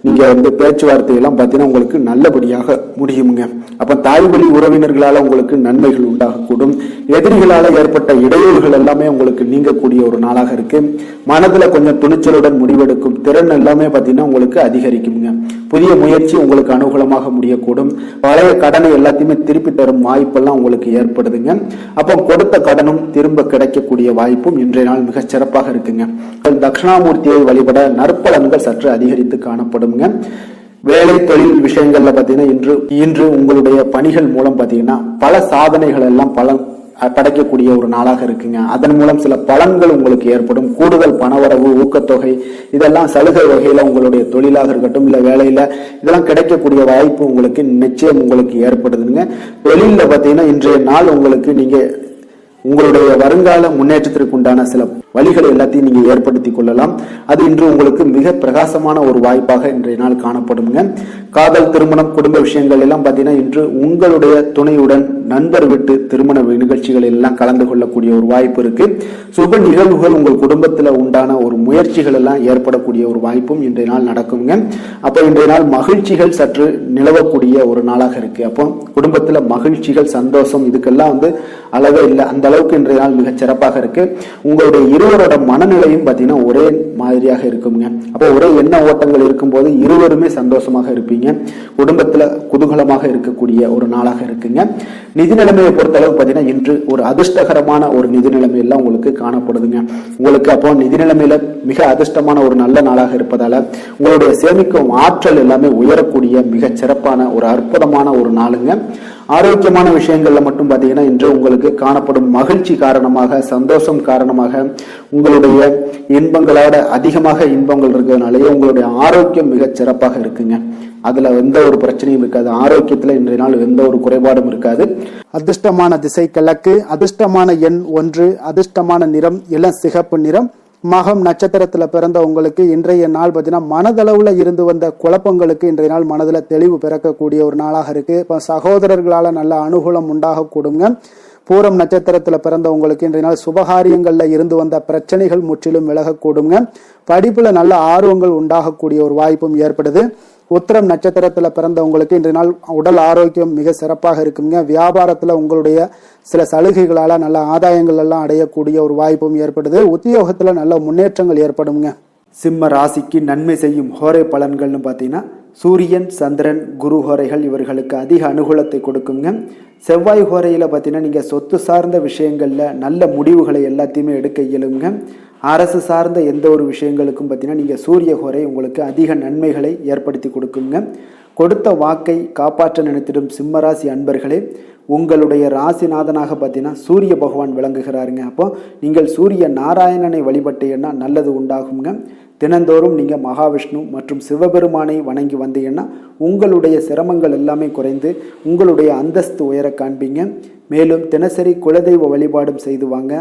நீங்க பேச்சுவார்த்தை எல்லாம் பார்த்தீங்கன்னா உங்களுக்கு நல்லபடியாக முடியுங்க. அப்ப தாய் வழி உறவினர்களால உங்களுக்கு நன்மைகள் உண்டாகக்கூடும். எதிரிகளால ஏற்பட்ட இடையூறுகள் எல்லாமே உங்களுக்கு நீங்கக்கூடிய ஒரு நாளாக இருக்கு. மனதுல கொஞ்சம் துணிச்சலுடன் முடிவெடுக்கும் திறன் எல்லாமே பார்த்தீங்கன்னா உங்களுக்கு அதிகரிக்குங்க. புதிய முயற்சி உங்களுக்கு அனுகூலமாக முடியக்கூடும். பழைய கடனை எல்லாத்தையுமே திருப்பி தரும் வாய்ப்பெல்லாம் உங்களுக்கு ஏற்படுதுங்க. அப்போ கொடுத்த கடனும் திரும்ப கிடைக்கக்கூடிய வாய்ப்பும் இன்றைய நாள் மிக சிறப்பாக இருக்குங்க. தட்சிணாமூர்த்தியை வழிபட நற்பலன்கள் சற்று அதிகரித்து காணப்படும். வேலை தொழில் விஷயங்கள்ல பாத்தீங்கன்னா இன்று உங்களுடைய பணிகள் மூலம் பாத்தீங்கன்னா பல சாதனைகள் எல்லாம் படைக்கக்கூடிய ஒரு நாளாக இருக்குங்க. அதன் மூலம் சில பலன்கள் உங்களுக்கு ஏற்படும். கூடுதல் பணவரவு, ஊக்கத்தொகை இதெல்லாம் சலுகை வகையில உங்களுடைய தொழிலாக இருக்கட்டும் இல்ல வேலையில இதெல்லாம் கிடைக்கக்கூடிய வாய்ப்பு உங்களுக்கு நிச்சயம் உங்களுக்கு ஏற்படுதுங்க. தொழில பாத்தீங்கன்னா இன்றைய நாள் உங்களுக்கு நீங்க உங்களுடைய வருங்கால முன்னேற்றத்திற்கு உண்டான சில வழிகளை எல்லாத்தையும் நீங்க ஏற்படுத்தி கொள்ளலாம். அது இன்று உங்களுக்கு மிக பிரகாசமான ஒரு வாய்ப்பாக இன்றைய நாள் காணப்படுங்க. காதல், திருமணம், குடும்ப விஷயங்கள் எல்லாம் பார்த்தீங்கன்னா இன்று உங்களுடைய துணையுடன் நண்பர் விட்டு திருமண நிகழ்ச்சிகள் எல்லாம் கலந்து கொள்ளக்கூடிய ஒரு வாய்ப்பு இருக்கு. சுப நிகழ்வுகள் உங்கள் குடும்பத்தில் உண்டான ஒரு முயற்சிகள் எல்லாம் ஏற்படக்கூடிய ஒரு வாய்ப்பும் இன்றைய நாள் நடக்குங்க. அப்போ இன்றைய நாள் மகிழ்ச்சிகள் சற்று நிலவக்கூடிய ஒரு நாளாக இருக்கு. அப்போ குடும்பத்தில் மகிழ்ச்சிகள், சந்தோஷம் இதுக்கெல்லாம் அளவே இல்லை, அந்த அளவுக்கு இன்றைய நாள் மிக சிறப்பாக இருக்கு. உங்களுடைய இருவரோட மனநிலையும் பார்த்தீங்கன்னா ஒரே மாதிரியாக இருக்குங்க. அப்போ ஒரே எண்ண ஓட்டங்கள் இருக்கும்போது இருவருமே சந்தோஷமாக இருப்பீங்க. குடும்பத்துல குதூகலமாக இருக்கக்கூடிய ஒரு நாளாக இருக்குங்க. நிதி நிலைமையை பொறுத்தளவு பார்த்தீங்கன்னா இன்று ஒரு அதிர்ஷ்டகரமான ஒரு நிதி நிலைமையெல்லாம் உங்களுக்கு காணப்படுதுங்க. உங்களுக்கு அப்போ நிதி நிலைமையில மிக அதிர்ஷ்டமான ஒரு நல்ல நாளாக இருப்பதால உங்களுடைய சேமிக்கும் ஆற்றல் எல்லாமே உயரக்கூடிய மிக சிறப்பான ஒரு அற்புதமான ஒரு நாளுங்க. ஆரோக்கியமான விஷயங்கள்ல மட்டும் பார்த்தீங்கன்னா இன்று உங்களுக்கு காணப்படும் மகிழ்ச்சி காரணமாக, சந்தோஷம் காரணமாக, உங்களுடைய இன்பங்களோட அதிகமாக இன்பங்கள் இருக்கிறதுனாலேயே உங்களுடைய ஆரோக்கியம் மிக சிறப்பாக இருக்குங்க. அதுல எந்த ஒரு பிரச்சனையும் இருக்காது. ஆரோக்கியத்துல இன்றைய நாள் எந்த ஒரு குறைபாடும் இருக்காது. அதிர்ஷ்டமான திசை கிழக்கு, அதிர்ஷ்டமான எண் 1, அதிர்ஷ்டமான நிறம் இளம் சிகப்பு நிறம். மகம் நட்சத்திரத்துல பிறந்த உங்களுக்கு இன்றைய நாள் பார்த்தீங்கன்னா மனதளவுல இருந்து வந்த குழப்பங்களுக்கு இன்றைய நாள் மனதில் தெளிவு பிறக்கக்கூடிய ஒரு நாளாக இருக்கு. இப்போ சகோதரர்களால நல்ல அனுகூலம் உண்டாக கூடுங்க. பூரம் நட்சத்திரத்துல பிறந்த உங்களுக்கு இன்றைய நாள் சுபகாரியங்கள்ல இருந்து வந்த பிரச்சனைகள் முற்றிலும் விலகக்கூடுங்க. படிப்புல நல்ல ஆர்வங்கள் உண்டாகக்கூடிய ஒரு வாய்ப்பும் ஏற்படுது. உத்திரம் நட்சத்திரத்துல பிறந்தவங்களுக்கு இன்றைய நாள் உடல் ஆரோக்கியம் மிக சிறப்பாக இருக்குங்க. வியாபாரத்துல உங்களுடைய சில சலுகைகளால நல்ல ஆதாயங்கள் எல்லாம் அடையக்கூடிய ஒரு வாய்ப்பும் ஏற்படுது. உத்தியோகத்துல நல்ல முன்னேற்றங்கள் ஏற்படுங்க. சிம்ம ராசிக்கு நன்மை செய்யும் ஹோரை பலன்கள்னு பார்த்தீங்கன்னா சூரியன், சந்திரன், குரு ஹோரைகள் இவர்களுக்கு அதிக அனுகூலத்தை கொடுக்குங்க. செவ்வாய் ஹோரையில பார்த்தீங்கன்னா நீங்க சொத்து சார்ந்த விஷயங்கள்ல நல்ல முடிவுகளை எல்லாத்தையுமே எடுக்க இயலுங்க. அரசு சார்ந்த எந்த ஒரு விஷயங்களுக்கும் பார்த்தீங்கன்னா நீங்கள் சூரிய ஹோரை உங்களுக்கு அதிக நன்மைகளை ஏற்படுத்தி கொடுக்குங்க. கொடுத்த வாக்கை காப்பாற்ற நினைத்திடும் சிம்மராசி அன்பர்களே, உங்களுடைய ராசிநாதனாக பார்த்தீங்கன்னா சூரிய பகவான் விளங்குகிறாருங்க. அப்போ நீங்கள் சூரிய நாராயணனை வழிபட்டீங்கன்னா நல்லது உண்டாகுங்க. தினந்தோறும் நீங்கள் மகாவிஷ்ணு மற்றும் சிவபெருமானை வணங்கி வந்தீங்கன்னா உங்களுடைய சிரமங்கள் எல்லாமே குறைந்து உங்களுடைய அந்தஸ்து உயர காண்பீங்க. மேலும் தினசரி குலதெய்வ வழிபாடும் செய்து வாங்க.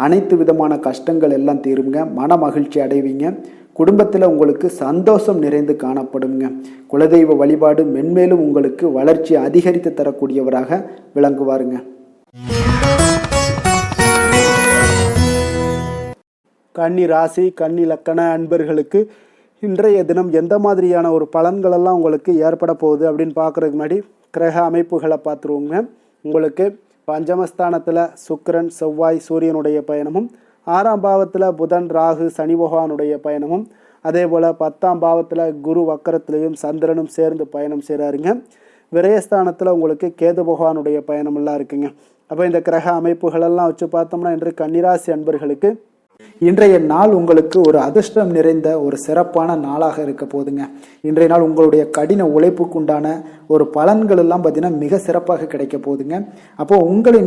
அனைத்து விதமான கஷ்டங்கள் எல்லாம் தீருங்க. மன மகிழ்ச்சி அடைவீங்க. குடும்பத்தில் உங்களுக்கு சந்தோஷம் நிறைந்து காணப்படுங்க. குலதெய்வ வழிபாடு மென்மேலும் உங்களுக்கு வளர்ச்சி அதிகரித்து தரக்கூடியவராக விளங்குவாருங்க. கன்னி ராசி, கன்னி லக்கண அன்பர்களுக்கு இன்றைய தினம் எந்த மாதிரியான ஒரு பலன்களெல்லாம் உங்களுக்கு ஏற்பட போகுது அப்படின்னு பார்க்குறதுக்கு முன்னாடி கிரக அமைப்புகளை பார்த்துருவோங்க. உங்களுக்கு பஞ்சமஸ்தானத்தில் சுக்கிரன், செவ்வாய், சூரியனுடைய பயணமும், 6ஆம் பாவத்தில் புதன், ராகு, சனி பகவானுடைய பயணமும், அதே போல் 10ஆம் பாவத்தில் குரு வக்கரத்திலையும் சந்திரனும் சேர்ந்து பயணம் செய்கிறாருங்க. விரயஸ்தானத்தில் உங்களுக்கு கேது பகவானுடைய பயணமெல்லாம் இருக்குங்க. அப்போ இந்த கிரக அமைப்புகளெல்லாம் வச்சு பார்த்தோம்னா இன்று கன்னிராசி அன்பர்களுக்கு இன்றைய நாள் உங்களுக்கு ஒரு அதிர்ஷ்டம் நிறைந்த ஒரு சிறப்பான நாளாக இருக்க போதுங்க. இன்றைய நாள் உங்களுடைய கடின உழைப்புக்குண்டான ஒரு பலன்கள் எல்லாம் பார்த்தீங்கன்னா மிக சிறப்பாக கிடைக்க போகுதுங்க. அப்போ உங்களை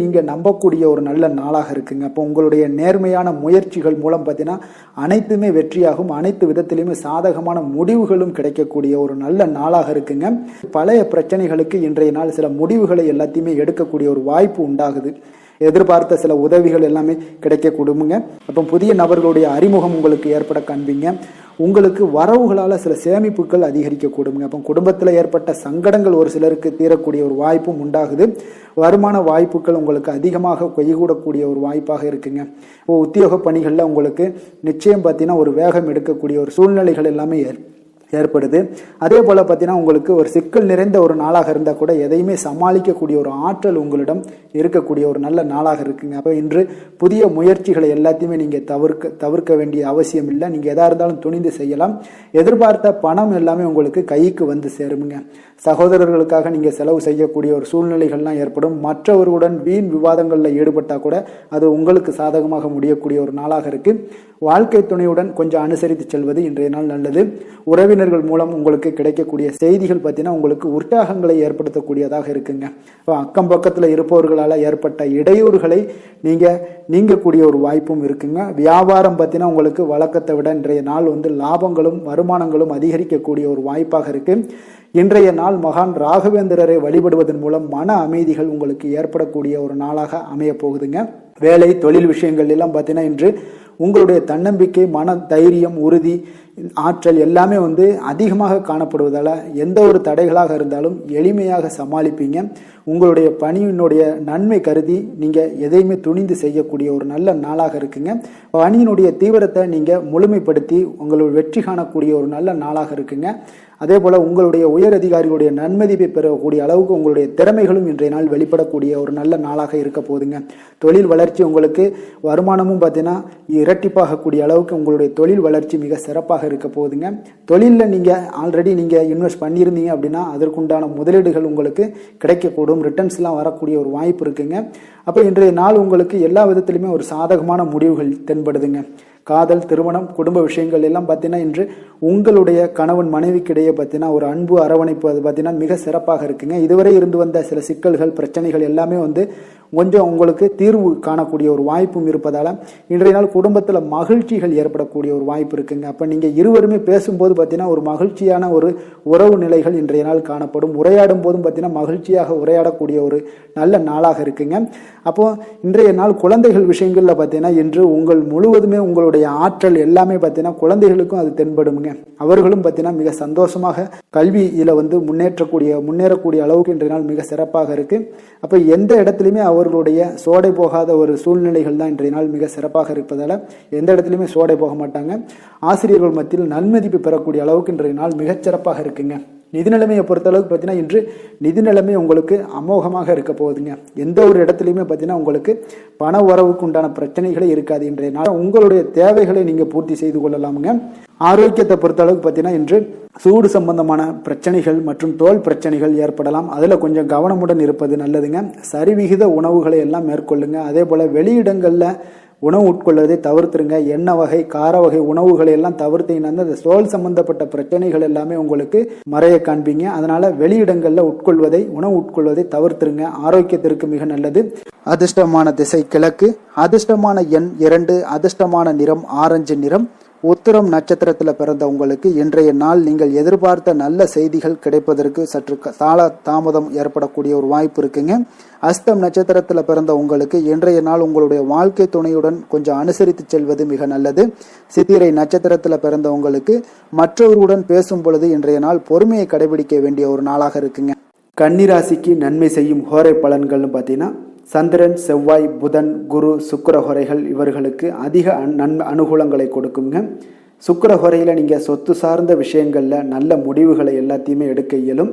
நீங்கள் நம்பக்கூடிய ஒரு நல்ல நாளாக இருக்குங்க. அப்போ உங்களுடைய நேர்மையான முயற்சிகள் மூலம் பார்த்தீங்கன்னா அனைத்துமே வெற்றியாகும். அனைத்து விதத்திலையுமே சாதகமான முடிவுகளும் கிடைக்கக்கூடிய ஒரு நல்ல நாளாக இருக்குங்க. பழைய பிரச்சனைகளுக்கு இன்றைய நாள் சில முடிவுகளை எல்லாத்தையுமே எடுக்கக்கூடிய ஒரு வாய்ப்பு உண்டாகுது. எதிர்பார்த்த சில உதவிகள் எல்லாமே கிடைக்க கொடுங்க. அப்போ புதிய நபர்களுடைய அறிமுகம் உங்களுக்கு ஏற்பட காண்பீங்க. உங்களுக்கு வரவுகளால் சில சேமிப்புகள் அதிகரிக்க கொடுங்க. அப்போ குடும்பத்தில் ஏற்பட்ட சங்கடங்கள் ஒரு சிலருக்கு தீரக்கூடிய ஒரு வாய்ப்பும் உண்டாகுது. வருமான வாய்ப்புகள் உங்களுக்கு அதிகமாக கைகூடக்கூடிய ஒரு வாய்ப்பாக இருக்குங்க. இப்போ உத்தியோக பணிகளில் உங்களுக்கு நிச்சயம் பார்த்தீங்கன்னா ஒரு வேகம் எடுக்கக்கூடிய ஒரு சூழ்நிலைகள் எல்லாமே ஏற்படுது. அதே போல் பார்த்தீங்கன்னா உங்களுக்கு ஒரு சிக்கல் நிறைந்த ஒரு நாளாக இருந்தால் கூட எதையுமே சமாளிக்கக்கூடிய ஒரு ஆற்றல் உங்களிடம் இருக்கக்கூடிய ஒரு நல்ல நாளாக இருக்குங்க. அப்போ இன்று புதிய முயற்சிகளை எல்லாத்தையுமே நீங்கள் தவிர்க்க வேண்டிய அவசியம் இல்லை. நீங்கள் எதாக இருந்தாலும் துணிந்து செய்யலாம். எதிர்பார்த்த பணம் எல்லாமே உங்களுக்கு கைக்கு வந்து சேருங்க. சகோதரர்களுக்காக நீங்கள் செலவு செய்யக்கூடிய ஒரு சூழ்நிலைகள்லாம் ஏற்படும். மற்றவர்களுடன் வீண் விவாதங்களில் ஈடுபட்டால் கூட அது உங்களுக்கு சாதகமாக முடியக்கூடிய ஒரு நாளாக இருக்கு. வாழ்க்கை துணையுடன் கொஞ்சம் அனுசரித்து செல்வது இன்றைய நாள் நல்லது. உறவினர்கள் மூலம் உங்களுக்கு கிடைக்கக்கூடிய செய்திகள் பார்த்தீங்கன்னா உங்களுக்கு உற்சாகங்களை ஏற்படுத்தக்கூடியதாக இருக்குங்க. அக்கம் பக்கத்தில் இருப்பவர்களால் ஏற்பட்ட இடையூறுகளை நீங்கக்கூடிய ஒரு வாய்ப்பும் இருக்குங்க. வியாபாரம் பார்த்தீங்கன்னா உங்களுக்கு வழக்கத்தை விட இன்றைய நாள் லாபங்களும் வருமானங்களும் அதிகரிக்கக்கூடிய ஒரு வாய்ப்பாக இருக்கு. இன்றைய நாள் மகான் ராகவேந்திரரை வழிபடுவதன் மூலம் மன அமைதிகள் உங்களுக்கு ஏற்படக்கூடிய ஒரு நாளாக அமைய போகுதுங்க. வேலை தொழில் விஷயங்கள் எல்லாம் பார்த்தீங்கன்னா இன்று உங்களுடைய தன்னம்பிக்கை, மன தைரியம், உறுதி, ஆற்றல் எல்லாமே அதிகமாக காணப்படுவதால் எந்த ஒரு தடைகளாக இருந்தாலும் எளிமையாக சமாளிப்பீங்க. உங்களுடைய பணியினுடைய நன்மை கருதி நீங்கள் எதையுமே துணிந்து செய்யக்கூடிய ஒரு நல்ல நாளாக இருக்குங்க. பணியினுடைய தீவிரத்தை நீங்கள் முழுமைப்படுத்தி உங்களுடைய வெற்றி காணக்கூடிய ஒரு நல்ல நாளாக இருக்குங்க. அதே போல் உங்களுடைய உயர் அதிகாரிகளுடைய நன்மதிப்பை பெறக்கூடிய அளவுக்கு உங்களுடைய திறமைகளும் இன்றைய நாள் வெளிப்படக்கூடிய ஒரு நல்ல நாளாக இருக்க போகுதுங்க. தொழில் வளர்ச்சி, உங்களுக்கு வருமானமும் பார்த்தீங்கன்னா இரட்டிப்பாகக்கூடிய அளவுக்கு உங்களுடைய தொழில் வளர்ச்சி மிக சிறப்பாக இருக்க போகுதுங்க. தொழிலில் நீங்கள் ஆல்ரெடி நீங்கள் இன்வெஸ்ட் பண்ணியிருந்தீங்க அப்படின்னா அதற்குண்டான முதலீடுகள் உங்களுக்கு கிடைக்கக்கூடும், ரிட்டர்ன்ஸ்லாம் வரக்கூடிய ஒரு வாய்ப்பு இருக்குங்க. அப்போ இன்றைய நாள் உங்களுக்கு எல்லா விதத்திலுமே ஒரு சாதகமான முடிவுகள் தென்படுதுங்க. காதல், திருமணம், குடும்ப விஷயங்கள் எல்லாம் பார்த்தீங்கன்னா இன்று உங்களுடைய கணவன் மனைவிக்கிடையே பார்த்தீங்கன்னா ஒரு அன்பு அரவணைப்பு அது பார்த்தீங்கன்னா மிக சிறப்பாக இருக்குங்க. இதுவரை இருந்து வந்த சில சிக்கல்கள், பிரச்சனைகள் எல்லாமே கொஞ்சம் உங்களுக்கு தீர்வு காணக்கூடிய ஒரு வாய்ப்பும் இருப்பதால் இன்றைய நாள் குடும்பத்தில் மகிழ்ச்சிகள் ஏற்படக்கூடிய ஒரு வாய்ப்பு இருக்குங்க. அப்போ நீங்கள் இருவருமே பேசும்போது பார்த்தீங்கன்னா ஒரு மகிழ்ச்சியான ஒரு உறவு நிலைகள் இன்றைய நாள் காணப்படும். உரையாடும் போதும் பார்த்தீங்கன்னா மகிழ்ச்சியாக உரையாடக்கூடிய ஒரு நல்ல நாளாக இருக்குங்க. அப்போது இன்றைய நாள் குழந்தைகள் விஷயங்களில் பார்த்தீங்கன்னா இன்று முழுவதுமே உங்களுடைய ஆற்றல் எல்லாமே பார்த்தீங்கன்னா குழந்தைகளுக்கும் அது தென்படுங்க. அவர்களும் பார்த்தீங்கன்னா மிக சந்தோஷமாக கல்வியில் முன்னேறக்கூடிய அளவுக்கு இன்றைய நாள் மிக சிறப்பாக இருக்கு. அப்போ எந்த இடத்துலையுமே அவர்களுடைய சோடை போகாத ஒரு சூழ்நிலைகள் தான் இன்றைய நாள் மிக சிறப்பாக இருப்பதால் எந்த இடத்துலையுமே சோடை போக மாட்டாங்க. ஆசிரியர்கள் மத்தியில் நன்மதிப்பு பெறக்கூடிய அளவுக்கு இன்றைய நாள் மிகச்சிறப்பாக இருக்குங்க. நிதி நிலைமையை பொறுத்தளவுக்கு பார்த்தீங்கன்னா இன்று நிதி நிலைமை உங்களுக்கு அமோகமாக இருக்க போகுதுங்க. எந்த ஒரு இடத்துலையுமே பார்த்தீங்கன்னா உங்களுக்கு பண உறவுக்கு உண்டான பிரச்சனைகளே இருக்காது. இன்றைய நாள் உங்களுடைய தேவைகளை நீங்கள் பூர்த்தி செய்து கொள்ளலாமுங்க. ஆரோக்கியத்தை பொறுத்தளவுக்கு பார்த்தீங்கன்னா இன்று சூடு சம்பந்தமான பிரச்சனைகள் மற்றும் தோல் பிரச்சனைகள் ஏற்படலாம். அதில் கொஞ்சம் கவனமுடன் இருப்பது நல்லதுங்க. சரிவிகித உணவுகளை எல்லாம் மேற்கொள்ளுங்க. அதே போல் வெளியிடங்களில் உணவு உட்கொள்வதை தவிர்த்துருங்க. எண்ணெய் வகை, கார வகை உணவுகளை எல்லாம் தவிர்த்தீங்கன்னா அந்த தோல் சம்பந்தப்பட்ட பிரச்சனைகள் எல்லாமே உங்களுக்கு மறைய காண்பீங்க. அதனால வெளியிடங்களில் உணவு உட்கொள்வதை தவிர்த்துருங்க. ஆரோக்கியத்திற்கு மிக நல்லது. அதிர்ஷ்டமான திசை கிழக்கு, அதிர்ஷ்டமான எண் 2, அதிர்ஷ்டமான நிறம் ஆரஞ்சு நிறம். உத்திரம் நட்சத்திரத்தில் பிறந்த உங்களுக்கு இன்றைய நாள் நீங்கள் எதிர்பார்த்த நல்ல செய்திகள் கிடைப்பதற்கு சற்று தாமதம் ஏற்படக்கூடிய ஒரு வாய்ப்பு இருக்குங்க. அஸ்தம் நட்சத்திரத்தில் பிறந்த உங்களுக்கு இன்றைய நாள் உங்களுடைய வாழ்க்கை துணையுடன் கொஞ்சம் அனுசரித்து செல்வது மிக நல்லது. சித்திரை நட்சத்திரத்தில் பிறந்த உங்களுக்கு மற்றவர்களுடன் பேசும் பொழுது இன்றைய நாள் பொறுமையை கடைபிடிக்க வேண்டிய ஒரு நாளாக இருக்குங்க. கன்னிராசிக்கு நன்மை செய்யும் ஹோரை பலன்கள்னு பார்த்தீங்கன்னா சந்திரன், செவ்வாய், புதன், குரு, சுக்கிர ஹோரைகள் இவர்களுக்கு அதிக அனுகூலங்களை கொடுக்குங்க. சுக்கிர ஹோரையில் நீங்கள் சொத்து சார்ந்த விஷயங்களில் நல்ல முடிவுகளை எல்லாத்தையுமே எடுக்க இயலும்.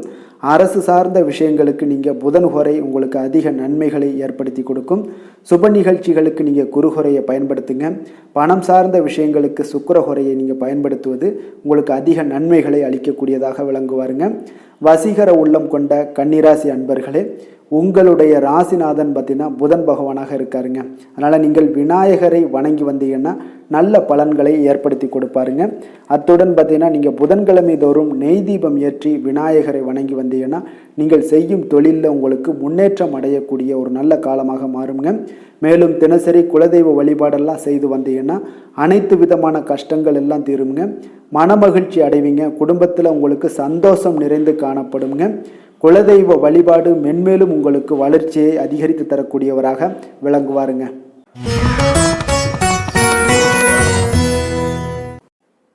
அரசு சார்ந்த விஷயங்களுக்கு நீங்கள் புதன் ஹோரை உங்களுக்கு அதிக நன்மைகளை ஏற்படுத்தி கொடுக்கும். சுப நிகழ்ச்சிகளுக்கு நீங்கள் குரு ஹோரையை பயன்படுத்துங்க. பணம் சார்ந்த விஷயங்களுக்கு சுக்கிர ஹோரையை நீங்கள் பயன்படுத்துவது உங்களுக்கு அதிக நன்மைகளை அளிக்கக்கூடியதாக விளங்குவாருங்க. வசீகர உள்ளம் கொண்ட கன்னிராசி அன்பர்களே, உங்களுடைய ராசிநாதன் பார்த்தீங்கன்னா புதன் பகவானாக இருக்காருங்க. அதனால் நீங்கள் விநாயகரை வணங்கி வந்தீங்கன்னா நல்ல பலன்களை ஏற்படுத்தி கொடுப்பாருங்க. அத்துடன் பார்த்தீங்கன்னா நீங்கள் புதன்கிழமை தோறும் நெய் தீபம் ஏற்றி விநாயகரை வணங்கி வந்தீங்கன்னா நீங்கள் செய்யும் தொழிலில் உங்களுக்கு முன்னேற்றம் அடையக்கூடிய ஒரு நல்ல காலமாக மாறுங்க. மேலும் தினசரி குலதெய்வ வழிபாடெல்லாம் செய்து வந்தீங்கன்னா அனைத்து விதமான கஷ்டங்கள் எல்லாம் தீருங்க. மனமகிழ்ச்சி அடைவீங்க. குடும்பத்தில் உங்களுக்கு சந்தோஷம் நிறைந்து காணப்படுங்க. குலதெய்வ வழிபாடு மென்மேலும் உங்களுக்கு வளர்ச்சியை அதிகரித்து தரக்கூடியவராக விளங்குவாருங்க.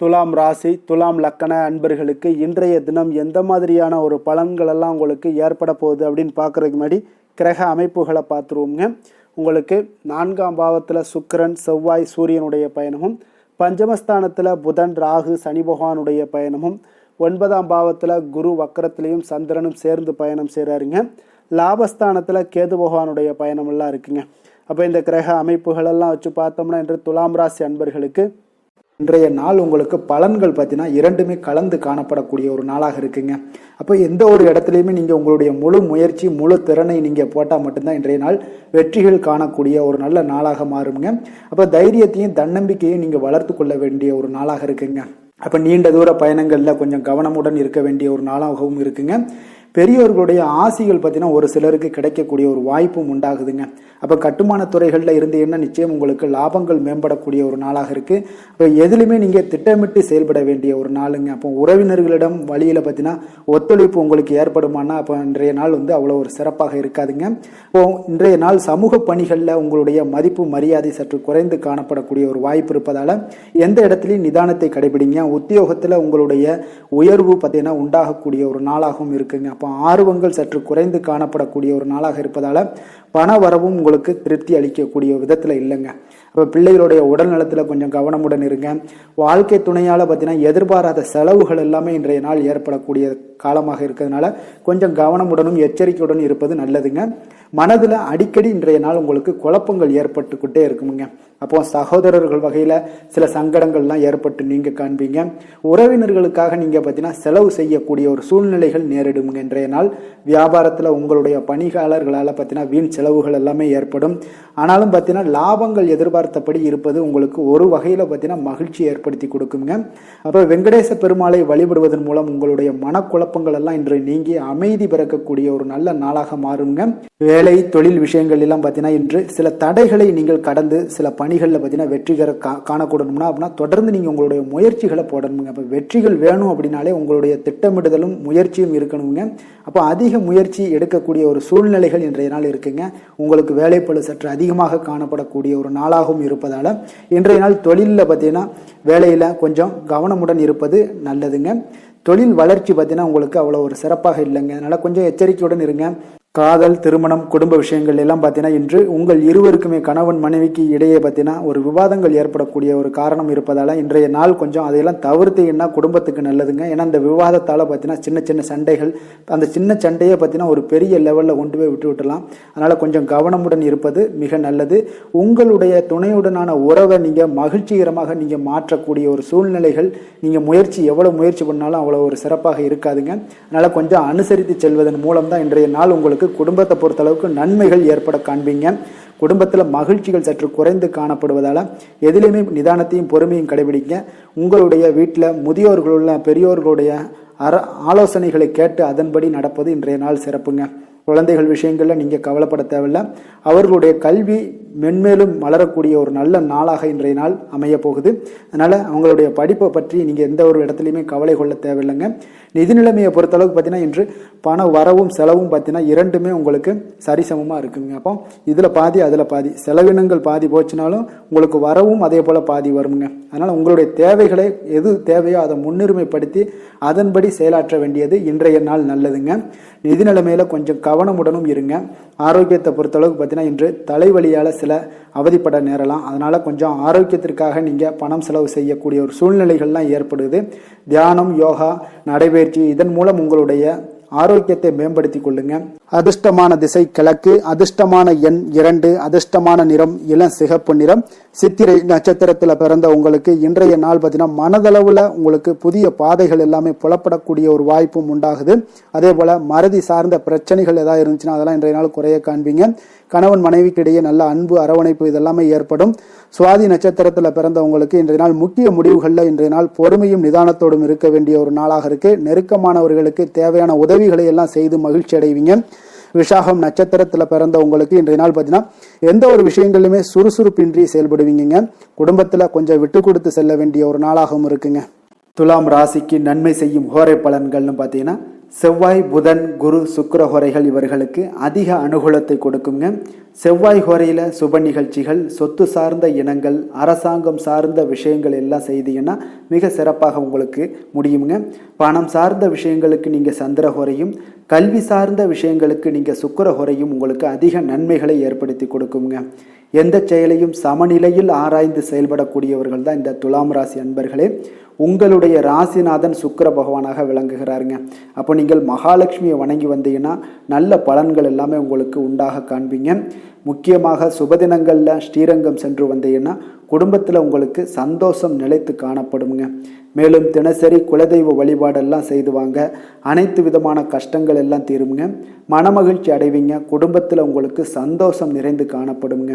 துலாம் ராசி, துலாம் லக்கண அன்பர்களுக்கு இன்றைய தினம் எந்த மாதிரியான ஒரு பலன்களெல்லாம் உங்களுக்கு ஏற்பட போகுது அப்படின்னு பார்க்குறதுக்கு முன்னாடி கிரக அமைப்புகளை பார்த்துருவோங்க. உங்களுக்கு 4ஆம் பாவத்தில் சுக்கிரன், செவ்வாய், சூரியனுடைய பயணமும், பஞ்சமஸ்தானத்தில் புதன், ராகு, சனி பகவானுடைய பயணமும், 9ஆம் பாவத்தில் குரு வக்கரத்திலையும் சந்திரனும் சேர்ந்து பயணம் செய்கிறாருங்க. லாபஸ்தானத்தில் கேது பகவானுடைய பயணமெல்லாம் இருக்குங்க. அப்போ இந்த கிரக அமைப்புகளெல்லாம் வச்சு பார்த்தோம்னா இன்று துலாம் ராசி அன்பர்களுக்கு இன்றைய நாள் உங்களுக்கு பலன்கள் பார்த்தீங்கன்னா இரண்டுமே கலந்து காணப்படக்கூடிய ஒரு நாளாக இருக்குங்க. அப்போ எந்த ஒரு இடத்துலையுமே நீங்கள் உங்களுடைய முழு முயற்சி, முழு திறனை நீங்கள் போட்டால் மட்டும்தான் இன்றைய நாள் வெற்றிகள் காணக்கூடிய ஒரு நல்ல நாளாக மாறுங்க. அப்போ தைரியத்தையும் தன்னம்பிக்கையும் நீங்கள் வளர்த்து கொள்ள வேண்டிய ஒரு நாளாக இருக்குங்க. அப்போ நீண்ட தூர பயணங்களில் கொஞ்சம் கவனமுடன் இருக்க வேண்டிய ஒரு நாளாகவும் இருக்குங்க. பெரியோர்களுடைய ஆசிகள் பார்த்தீங்கன்னா ஒரு சிலருக்கு கிடைக்கக்கூடிய ஒரு வாய்ப்பும் உண்டாகுதுங்க. அப்போ கட்டுமான துறைகளில் இருந்தீங்கன்னா நிச்சயம் உங்களுக்கு லாபங்கள் மேம்படக்கூடிய ஒரு நாளாக இருக்கு. அப்போ எதுலையுமே நீங்கள் திட்டமிட்டு செயல்பட வேண்டிய ஒரு நாளுங்க. அப்போ உறவினர்களிடம் வழியில் பார்த்தீங்கன்னா ஒத்துழைப்பு உங்களுக்கு ஏற்படுமானா அப்போ இன்றைய நாள் அவ்வளோ ஒரு சிறப்பாக இருக்காதுங்க. இப்போ இன்றைய நாள் சமூக பணிகளில் உங்களுடைய மதிப்பு மரியாதை சற்று குறைந்து காணப்படக்கூடிய ஒரு வாய்ப்பு இருப்பதால் எந்த இடத்துலையும் நிதானத்தை கடைபிடிங்க. உத்தியோகத்தில் உங்களுடைய உயர்வு பார்த்தீங்கன்னா உண்டாகக்கூடிய ஒரு நாளாகவும் இருக்குங்க. அப்போ ஆர்வங்கள் சற்று குறைந்து காணப்படக்கூடிய ஒரு நாளாக இருப்பதால் பண வரவும் உங்களுக்கு திருப்தி அளிக்கக்கூடிய விதத்தில் இல்லைங்க. அப்போ பிள்ளைகளுடைய உடல் நலத்தில் கொஞ்சம் கவனமுடன் இருங்க. வாழ்க்கை துணையால் பார்த்தீங்கன்னா எதிர்பாராத செலவுகள் எல்லாமே இன்றைய நாள் ஏற்படக்கூடிய காலமாக இருக்கிறதுனால கொஞ்சம் கவனமுடனும் எச்சரிக்கையுடன் இருப்பது நல்லதுங்க. மனதில் அடிக்கடி இன்றைய நாள் உங்களுக்கு குழப்பங்கள் ஏற்பட்டுக்கிட்டே இருக்குமுங்க. அப்போ சகோதரர்கள் வகையில் சில சங்கடங்கள்லாம் ஏற்பட்டு நீங்கள் காண்பீங்க. உறவினர்களுக்காக நீங்கள் பார்த்தீங்கன்னா செலவு செய்யக்கூடிய ஒரு சூழ்நிலைகள் நேரிடுங்க. இன்றைய நாள் வியாபாரத்தில் உங்களுடைய பணியாளர்களால் பார்த்தீங்கன்னா வீண் செலவுகள் எல்லாமே ஏற்படும். ஆனாலும் பார்த்தீங்கன்னா லாபங்கள் எதிர்பார்த்தபடி இருப்பது உங்களுக்கு ஒரு வகையில் பார்த்தீங்கன்னா மகிழ்ச்சி ஏற்படுத்தி கொடுக்குங்க. அப்போ வெங்கடேச பெருமாளை வழிபடுவதன் மூலம் உங்களுடைய மனக்குழப்பங்கள் எல்லாம் இன்று நீங்கி அமைதி பிறக்கக்கூடிய ஒரு நல்ல நாளாக மாறுங்க. வேலை தொழில் விஷயங்கள் எல்லாம் பார்த்தீங்கன்னா இன்று சில தடைகளை நீங்கள் கடந்து சில பணிகளில் பார்த்தீங்கன்னா வெற்றிகர காணக்கூடணும்னா அப்படின்னா தொடர்ந்து நீங்கள் உங்களுடைய முயற்சிகளை போடணுங்க. அப்போ வெற்றிகள் வேணும் அப்படின்னாலே உங்களுடைய திட்டமிடுதலும் முயற்சியும் இருக்கணுங்க. அப்போ அதிக முயற்சி எடுக்கக்கூடிய ஒரு சூழ்நிலைகள் இன்றைய நாள் இருக்குங்க. உங்களுக்கு வேலைப்பளு சற்று அதிகமாக காணப்படக்கூடிய ஒரு நாளாகவும் இருப்பதால் இன்றைய நாள் தொழிலில் பார்த்தீங்கன்னா வேலையில் கொஞ்சம் கவனமுடன் இருப்பது நல்லதுங்க. தொழில் வளர்ச்சி பார்த்தீங்கன்னா உங்களுக்கு அவ்வளோ ஒரு சிறப்பாக இல்லைங்க. அதனால் கொஞ்சம் எச்சரிக்கையுடன் இருங்க. காதல், திருமணம், குடும்ப விஷயங்கள் எல்லாம் பார்த்தீங்கன்னா இன்று உங்கள் இருவருக்குமே கணவன் மனைவிக்கு இடையே பார்த்தீங்கன்னா ஒரு விவாதங்கள் ஏற்படக்கூடிய ஒரு காரணம் இருப்பதால் இன்றைய நாள் கொஞ்சம் அதையெல்லாம் தவிர்த்தீங்கன்னா குடும்பத்துக்கு நல்லதுங்க. ஏன்னா அந்த விவாதத்தால் பார்த்தீங்கன்னா சின்ன சின்ன சண்டைகள், அந்த சின்ன சண்டையை பார்த்தீங்கன்னா ஒரு பெரிய லெவலில் கொண்டு போய் விட்டுவிடலாம். அதனால் கொஞ்சம் கவனமுடன் இருப்பது மிக நல்லது. உங்களுடைய துணையுடனான உறவை நீங்கள் மகிழ்ச்சிகரமாக நீங்கள் மாற்றக்கூடிய ஒரு சூழ்நிலைகள் நீங்கள் எவ்வளோ முயற்சி பண்ணாலும் அவ்வளோ ஒரு சிறப்பாக இருக்காதுங்க. அதனால் கொஞ்சம் அனுசரித்து செல்வதன் மூலம் தான் இன்றைய நாள் உங்களுக்கு குடும்பத்தை பொறுத்தளவுக்கு நன்மைகள் ஏற்பட காண்பீங்க. குடும்பத்தில் மகிழ்ச்சிகள் சற்று குறைந்து காணப்படுவதால் எதிலுமே நிதானத்தையும் பொறுமையும் கடைபிடிங்க. உங்களுடைய வீட்டில் முதியோர்களுள்ள பெரியோர்களுடைய ஆலோசனைகளை கேட்டு அதன்படி நடப்பது இன்றைய நாள் சிறப்புங்க. குழந்தைகள் விஷயங்களில் நீங்கள் கவலைப்பட தேவையில்லை. அவர்களுடைய கல்வி மென்மேலும் வளரக்கூடிய ஒரு நல்ல நாளாக இன்றைய நாள் அமைய போகுது. அதனால் அவங்களுடைய படிப்பை பற்றி நீங்கள் எந்த ஒரு இடத்துலையுமே கவலை கொள்ள தேவையில்லைங்க. நிதி நிலைமையை பொறுத்தளவுக்கு பார்த்தீங்கன்னா இன்று பண வரவும் செலவும் பார்த்தீங்கன்னா இரண்டுமே உங்களுக்கு சரிசமமாக இருக்குங்க. அப்போ இதில் பாதி அதில் பாதி, செலவினங்கள் பாதி போச்சுனாலும் உங்களுக்கு வரவும் அதே போல் பாதி வருங்க. அதனால் உங்களுடைய தேவைகளை எது தேவையோ அதை முன்னுரிமைப்படுத்தி அதன்படி செயலாற்ற வேண்டியது இன்றைய நாள் நல்லதுங்க. நிதி நிலைமையில் கொஞ்சம் கவனமுடனும் இருங்க. ஆரோக்கியத்தை பொறுத்தளவுக்கு பார்த்தீங்கன்னா இன்று தலைவலியால் சில அவதிப்பட நேரலாம். அதனால் கொஞ்சம் ஆரோக்கியத்திற்காக நீங்கள் பணம் செலவு செய்யக்கூடிய ஒரு சூழ்நிலைகள்லாம் ஏற்படுது. தியானம், யோகா, நடைபயிற்சி இதன் மூலம் உங்களுடைய ஆரோக்கியத்தை மேம்படுத்தி கொள்ளுங்க. அதிர்ஷ்டமான திசை கிழக்கு, அதிர்ஷ்டமான எண் 2, அதிர்ஷ்டமான நிறம் இளம் சிகப்பு நிறம். சித்திரை நட்சத்திரத்தில் பிறந்த உங்களுக்கு இன்றைய நாள் பார்த்தீங்கன்னா மனதளவில் உங்களுக்கு புதிய பாதைகள் எல்லாமே புலப்படக்கூடிய ஒரு வாய்ப்பும் உண்டாகுது. அதே போல் மறதி சார்ந்த பிரச்சனைகள் ஏதாவது இருந்துச்சுன்னா அதெல்லாம் இன்றைய நாள் குறைய காண்பீங்க. கணவன் மனைவிக்கு இடையே நல்ல அன்பு, அரவணைப்பு இதெல்லாமே ஏற்படும். சுவாதி நட்சத்திரத்தில் பிறந்த உங்களுக்கு இன்றைய நாள் முக்கிய முடிவுகளில் இன்றைய நாள் பொறுமையும் நிதானத்தோடும் இருக்க வேண்டிய ஒரு நாளாக இருக்கு. நெருக்கமானவர்களுக்கு தேவையான உதவிகளை எல்லாம் செய்து மகிழ்ச்சி அடைவீங்க. விசாகம் நட்சத்திரத்தில் பிறந்த உங்களுக்கு இன்றைய நாள் பார்த்தீங்கன்னா எந்த ஒரு விஷயங்களிலுமே சுறுசுறுப்பின்றி செயல்படுவீங்க. குடும்பத்தில் கொஞ்சம் விட்டு கொடுத்து செல்ல வேண்டிய ஒரு நாளாகவும் இருக்குங்க. துலாம் ராசிக்கு நன்மை செய்யும் ஹோரை பலன்கள்னு பார்த்தீங்கன்னா செவ்வாய், புதன், குரு, சுக்கிர ஹோரைகள் இவர்களுக்கு அதிக அனுகூலத்தை கொடுக்குங்க. செவ்வாய் ஹோரையில் சுப நிகழ்ச்சிகள், சொத்து சார்ந்த இனங்கள், அரசாங்கம் சார்ந்த விஷயங்கள் எல்லாம் செய்தீங்கன்னா மிக சிறப்பாக உங்களுக்கு முடியுங்க. பணம் சார்ந்த விஷயங்களுக்கு நீங்கள் சந்திர ஹோரையும், கல்வி சார்ந்த விஷயங்களுக்கு நீங்கள் சுக்கிர ஹோரையும் உங்களுக்கு அதிக நன்மைகளை ஏற்படுத்தி கொடுக்குங்க. எந்த செயலையும் சமநிலையில் ஆராய்ந்து செயல்படக்கூடியவர்கள் தான் இந்த துலாம் ராசி அன்பர்களே. உங்களுடைய ராசிநாதன் சுக்கிர பகவானாக விளங்குகிறாருங்க. அப்போ நீங்கள் மகாலட்சுமியை வணங்கி வந்தீங்கன்னா நல்ல பலன்கள் எல்லாமே உங்களுக்கு உண்டாக காண்பீங்க. முக்கியமாக சுபதினங்களில் ஸ்ரீரங்கம் சென்று வந்தீங்கன்னா குடும்பத்தில் உங்களுக்கு சந்தோஷம் நிலைத்து காணப்படுங்க. மேலும் தினசரி குலதெய்வ வழிபாடெல்லாம் செய்து வாங்க. அனைத்து விதமான கஷ்டங்கள் எல்லாம் தீருங்க. மனமகிழ்ச்சி அடைவீங்க. குடும்பத்தில் உங்களுக்கு சந்தோஷம் நிறைந்து காணப்படுங்க.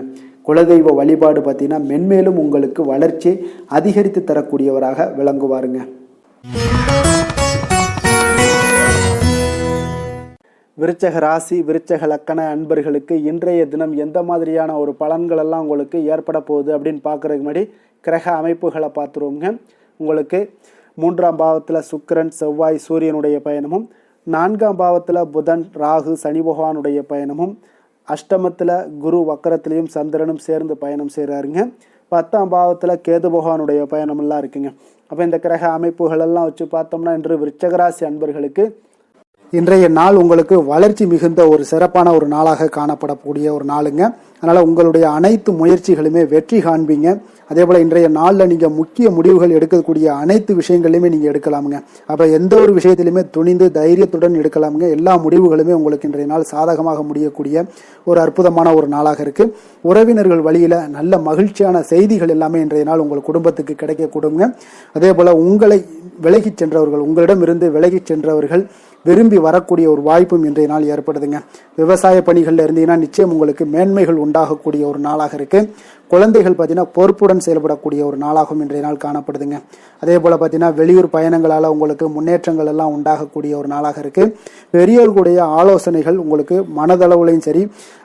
குலதெய்வ வழிபாடு பார்த்தீங்கன்னா மென்மேலும் உங்களுக்கு வளர்ச்சி அதிகரித்து தரக்கூடியவராக விளங்குவாருங்க. விருச்சக ராசி விருச்சக லக்கண அன்பர்களுக்கு இன்றைய தினம் எந்த மாதிரியான ஒரு பலன்கள் எல்லாம் உங்களுக்கு ஏற்பட போகுது அப்படின்னு பார்க்குறதுக்கு முன்னாடி கிரக அமைப்புகளை பார்த்துருவோங்க. உங்களுக்கு 3ஆம் பாவத்தில் சுக்கிரன் செவ்வாய் சூரியனுடைய பயணமும், 4ஆம் பாவத்தில் புதன் ராகு சனி பகவானுடைய பயணமும், அஷ்டமத்தில் குரு வக்கரத்திலையும் சந்திரனும் சேர்ந்து பயணம் செய்கிறாருங்க. 10ஆம் பாவத்தில் கேது பகவானுடைய பயணமெல்லாம் இருக்குங்க. அப்போ இந்த கிரக அமைப்புகளெல்லாம் வச்சு பார்த்தோம்னா இன்று விருச்சகராசி அன்பர்களுக்கு இன்றைய நாள் உங்களுக்கு வளர்ச்சி மிகுந்த ஒரு சிறப்பான ஒரு நாளாக காணப்படக்கூடிய ஒரு நாளுங்க. அதனால் உங்களுடைய அனைத்து முயற்சிகளுமே வெற்றி காண்பீங்க. அதே போல் இன்றைய நாளில் நீங்கள் முக்கிய முடிவுகள் எடுக்கக்கூடிய அனைத்து விஷயங்களையுமே நீங்கள் எடுக்கலாமுங்க. அப்போ எந்த ஒரு விஷயத்திலுமே துணிந்து தைரியத்துடன் எடுக்கலாமுங்க. எல்லா முடிவுகளுமே உங்களுக்கு இன்றைய நாள் சாதகமாக முடியக்கூடிய ஒரு அற்புதமான ஒரு நாளாக இருக்குது. உறவினர்கள் வழியில் நல்ல மகிழ்ச்சியான செய்திகள் எல்லாமே இன்றைய நாள் உங்கள் குடும்பத்துக்கு கிடைக்கக்கூடுங்க. அதே போல் உங்களை விலகிச் சென்றவர்கள், உங்களிடம் இருந்து விலகிச் சென்றவர்கள் விரும்பி வரக்கூடிய ஒரு வாய்ப்பும் இன்றைய நாள் ஏற்படுதுங்க. விவசாய பணிகளில் இருந்தீங்கன்னா நிச்சயம் உங்களுக்கு மேன்மைகள் உண்டாகக்கூடிய ஒரு நாளாக இருக்கு. குழந்தைகள் பார்த்தீங்கன்னா பொறுப்புடன் செயல்படக்கூடிய ஒரு நாளாகவும் இன்றைய நாள் காணப்படுதுங்க. அதே போல் பார்த்தீங்கன்னா வெளியூர் பயணங்களால் உங்களுக்கு முன்னேற்றங்கள் எல்லாம் உண்டாகக்கூடிய ஒரு நாளாக இருக்கு. பெரியவர்களுடைய ஆலோசனைகள் உங்களுக்கு மனதளவுலையும் சரி,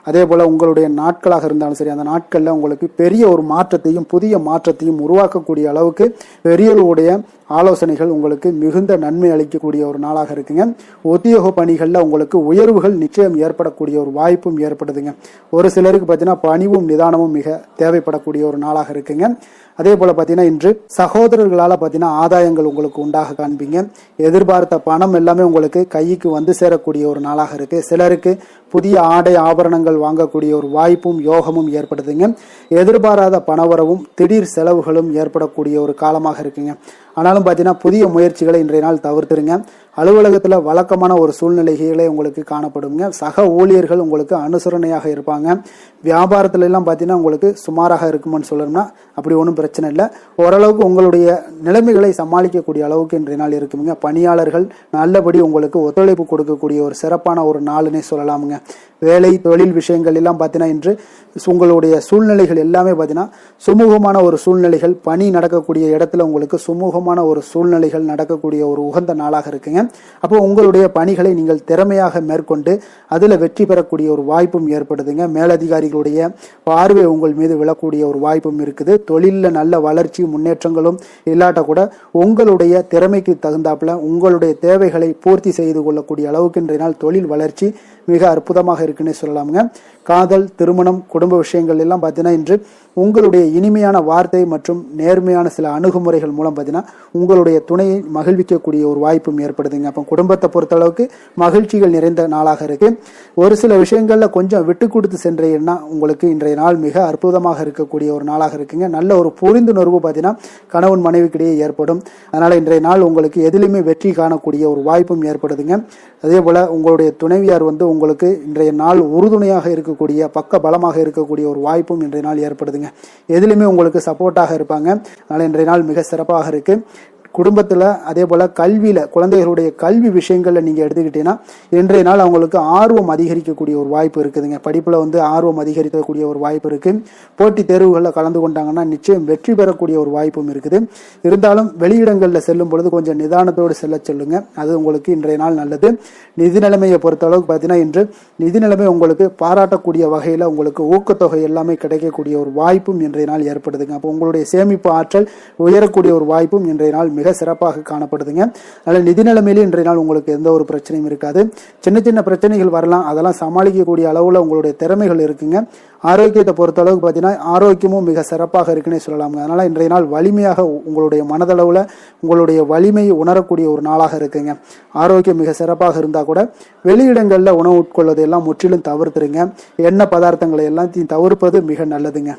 அதே போல் உங்களுடைய நாட்களாக இருந்தாலும் சரி, அந்த நாட்களில் உங்களுக்கு பெரிய ஒரு மாற்றத்தையும் புதிய மாற்றத்தையும் உருவாக்கக்கூடிய அளவுக்கு பெரியவர்களுடைய ஆலோசனைகள் உங்களுக்கு மிகுந்த நன்மை அளிக்கக்கூடிய ஒரு நாளாக இருக்குங்க. உத்தியோக பணிகளில் உங்களுக்கு உயர்வுகள் நிச்சயம் ஏற்படக்கூடிய ஒரு வாய்ப்பும் ஏற்படுதுங்க. ஒரு சிலருக்கு பார்த்தீங்கன்னா பணிவும் நிதானமும் மிக தேவைப்படக்கூடிய ஒரு நாளாக இருக்குங்க. அதே போல் பார்த்தீங்கன்னா இன்று சகோதரர்களால் பார்த்தீங்கன்னா ஆதாயங்கள் உங்களுக்கு உண்டாக காண்பீங்க. எதிர்பார்த்த பணம் எல்லாமே உங்களுக்கு கைக்கு வந்து சேரக்கூடிய ஒரு நாளாக இருக்கு. சிலருக்கு புதிய ஆடை ஆபரணங்கள் வாங்கக்கூடிய ஒரு வாய்ப்பும் யோகமும் ஏற்படுதுங்க. எதிர்பாராத பணவரவும் திடீர் செலவுகளும் ஏற்படக்கூடிய ஒரு காலமாக இருக்குங்க. ஆனாலும் பார்த்தீங்கன்னா புதிய முயற்சிகளை இன்றைய நாள் தவிர்த்துருங்க. அலுவலகத்தில் வழக்கமான ஒரு சூழ்நிலைகளே உங்களுக்கு காணப்படுங்க. சக ஊழியர்கள் உங்களுக்கு அனுசரணையாக இருப்பாங்க. வியாபாரத்துல எல்லாம் பார்த்தீங்கன்னா உங்களுக்கு சுமாராக இருக்குமான்னு சொல்லணும்னா அப்படி ஒன்றும் பிரச்சனை இல்லை. ஓரளவுக்கு உங்களுடைய நிலைமைகளை சமாளிக்கக்கூடிய அளவுக்கு இன்றைய நாள் இருக்குங்க. பணியாளர்கள் நல்லபடி உங்களுக்கு ஒத்துழைப்பு கொடுக்கக்கூடிய ஒரு சிறப்பான ஒரு நாளுன்னே சொல்லலாமுங்க. வேலை தொழில் விஷயங்கள் எல்லாம் பார்த்தீங்கன்னா இன்று உங்களுடைய சூழ்நிலைகள் எல்லாமே பார்த்தீங்கன்னா சுமூகமான ஒரு சூழ்நிலைகள், பணி நடக்கக்கூடிய இடத்துல உங்களுக்கு சுமூகமான ஒரு சூழ்நிலைகள் நடக்கக்கூடிய ஒரு உகந்த நாளாக இருக்குங்க. அப்போ உங்களுடைய பணிகளை நீங்கள் திறமையாக மேற்கொண்டு அதில் வெற்றி பெறக்கூடிய ஒரு வாய்ப்பும் ஏற்படுதுங்க. மேலதிகாரிகளுடைய பார்வை உங்கள் மீது விழக்கூடிய ஒரு வாய்ப்பும் இருக்குது. தொழிலில் நல்ல வளர்ச்சி முன்னேற்றங்களும் இல்லாட்ட கூட உங்களுடைய திறமைக்கு தகுந்தாப்புல உங்களுடைய தேவைகளை பூர்த்தி செய்து கொள்ளக்கூடிய அளவுக்கு இன்றைய நாள் தொழில் வளர்ச்சி மிக அற்புதமாக இருக்குன்னு சொல்லலாமுங்க. காதல், திருமணம், குடும்ப விஷயங்கள் எல்லாம் பார்த்தீங்கன்னா இன்று உங்களுடைய இனிமையான வார்த்தை மற்றும் நேர்மையான சில அணுகுமுறைகள் மூலம் பார்த்தீங்கன்னா உங்களுடைய துணையை மகிழ்விக்கக்கூடிய ஒரு வாய்ப்பும் ஏற்படுதுங்க. அப்போ குடும்பத்தை பொறுத்தளவுக்கு மகிழ்ச்சிகள் நிறைந்த நாளாக இருக்கு. ஒரு சில விஷயங்கள்ல கொஞ்சம் விட்டு கொடுத்து சென்றீங்கன்னா உங்களுக்கு இன்றைய நாள் மிக அற்புதமாக இருக்கக்கூடிய ஒரு நாளாக இருக்குங்க. நல்ல ஒரு புரிந்துணர்வு பார்த்தீங்கன்னா கணவன் மனைவிக்கிடையே ஏற்படும். அதனால இன்றைய நாள் உங்களுக்கு எதிலுமே வெற்றி காணக்கூடிய ஒரு வாய்ப்பும் ஏற்படுதுங்க. அதே போல உங்களுடைய துணைவியார் உங்களுக்கு இன்றைய நாள் உறுதுணையாக இருக்கக்கூடிய பக்க பலமாக இருக்கக்கூடிய ஒரு வாய்ப்பும் இன்றைய நாள் ஏற்படுதுங்க. எதிலுமே உங்களுக்கு சப்போர்ட்டாக இருப்பாங்க. அதனால இன்றைய நாள் மிக சிறப்பாக இருக்கு. குடும்பத்தில் அதே போல் கல்வியில் குழந்தைகளுடைய கல்வி விஷயங்களில் நீங்கள் எடுத்துக்கிட்டீங்கன்னா இன்றைய நாள் அவங்களுக்கு ஆர்வம் அதிகரிக்கக்கூடிய ஒரு வாய்ப்பு இருக்குதுங்க. படிப்பில் ஆர்வம் அதிகரிக்கக்கூடிய ஒரு வாய்ப்பு இருக்குது. போட்டித் தேர்வுகளில் கலந்து கொண்டாங்கன்னா நிச்சயம் வெற்றி பெறக்கூடிய ஒரு வாய்ப்பும் இருக்குது. இருந்தாலும் வெளியிடங்களில் செல்லும் பொழுது கொஞ்சம் நிதானத்தோடு செல்ல சொல்லுங்க. அது உங்களுக்கு இன்றைய நாள் நல்லது. நிதி நிலைமையை பொறுத்தளவுக்கு பார்த்தீங்கன்னா இன்று நிதி நிலைமை உங்களுக்கு பாராட்டக்கூடிய வகையில் உங்களுக்கு ஊக்கத்தொகை எல்லாமே கிடைக்கக்கூடிய ஒரு வாய்ப்பும் இன்றைய நாள் ஏற்படுதுங்க. அப்போ உங்களுடைய சேமிப்பு ஆற்றல் உயரக்கூடிய ஒரு வாய்ப்பும் இன்றைய நாள் மிக சிறப்பாக காணப்படுதுங்க. அதனால் நிதி நிலைமையிலே இன்றைய நாள் உங்களுக்கு எந்த ஒரு பிரச்சனையும் இருக்காது. சின்ன சின்ன பிரச்சனைகள் வரலாம், அதெல்லாம் சமாளிக்கக்கூடிய அளவில் உங்களுடைய திறமைகள் இருக்குங்க. ஆரோக்கியத்தை பொறுத்த அளவுக்கு பார்த்தீங்கன்னா ஆரோக்கியமும் மிக சிறப்பாக இருக்குன்னே சொல்லலாங்க. அதனால் இன்றைய நாள் வலிமையாக உங்களுடைய மனதளவில் உங்களுடைய வலிமையை உணரக்கூடிய ஒரு நாளாக இருக்குங்க. ஆரோக்கியம் மிக சிறப்பாக இருந்தால் கூட வெளியிடங்களில் உணவு உட்கொள்வதை எல்லாம் முற்றிலும் தவிர்த்துருங்க. எண்ணெய் பதார்த்தங்களை எல்லாத்தையும் தவிர்ப்பது மிக நல்லதுங்க.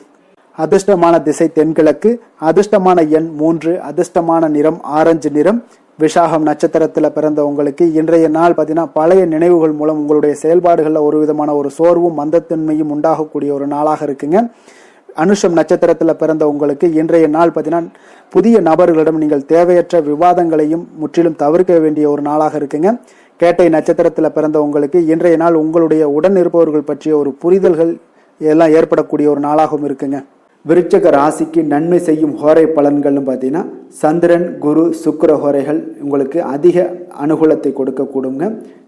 அதிர்ஷ்டமான திசை தென்கிழக்கு, அதிர்ஷ்டமான எண் 3, அதிர்ஷ்டமான நிறம் ஆரஞ்சு நிறம். விஷாகம் நட்சத்திரத்தில் பிறந்த உங்களுக்கு இன்றைய நாள் பார்த்தீங்கன்னா பழைய நினைவுகள் மூலம் உங்களுடைய செயல்பாடுகளில் ஒரு விதமான ஒரு சோர்வும் மந்தத்தன்மையும் உண்டாகக்கூடிய ஒரு நாளாக இருக்குங்க. அனுஷம் நட்சத்திரத்தில் பிறந்த உங்களுக்கு இன்றைய நாள் பார்த்தீங்கன்னா புதிய நபர்களிடம் நீங்கள் தேவையற்ற விவாதங்களையும் முற்றிலும் தவிர்க்க வேண்டிய ஒரு நாளாக இருக்குங்க. கேட்டை நட்சத்திரத்தில் பிறந்த உங்களுக்கு இன்றைய நாள் உங்களுடைய உடன் இருப்பவர்கள் பற்றிய ஒரு புரிதல்கள் எல்லாம் ஏற்படக்கூடிய ஒரு நாளாகவும் இருக்குங்க. விருச்சக ராசிக்கு நன்மை செய்யும் ஹோரை பலன்கள்னு பார்த்தீங்கன்னா சந்திரன், குரு, சுக்கிர ஹோரைகள் உங்களுக்கு அதிக அனுகூலத்தை கொடுக்கக்கூடுங்க.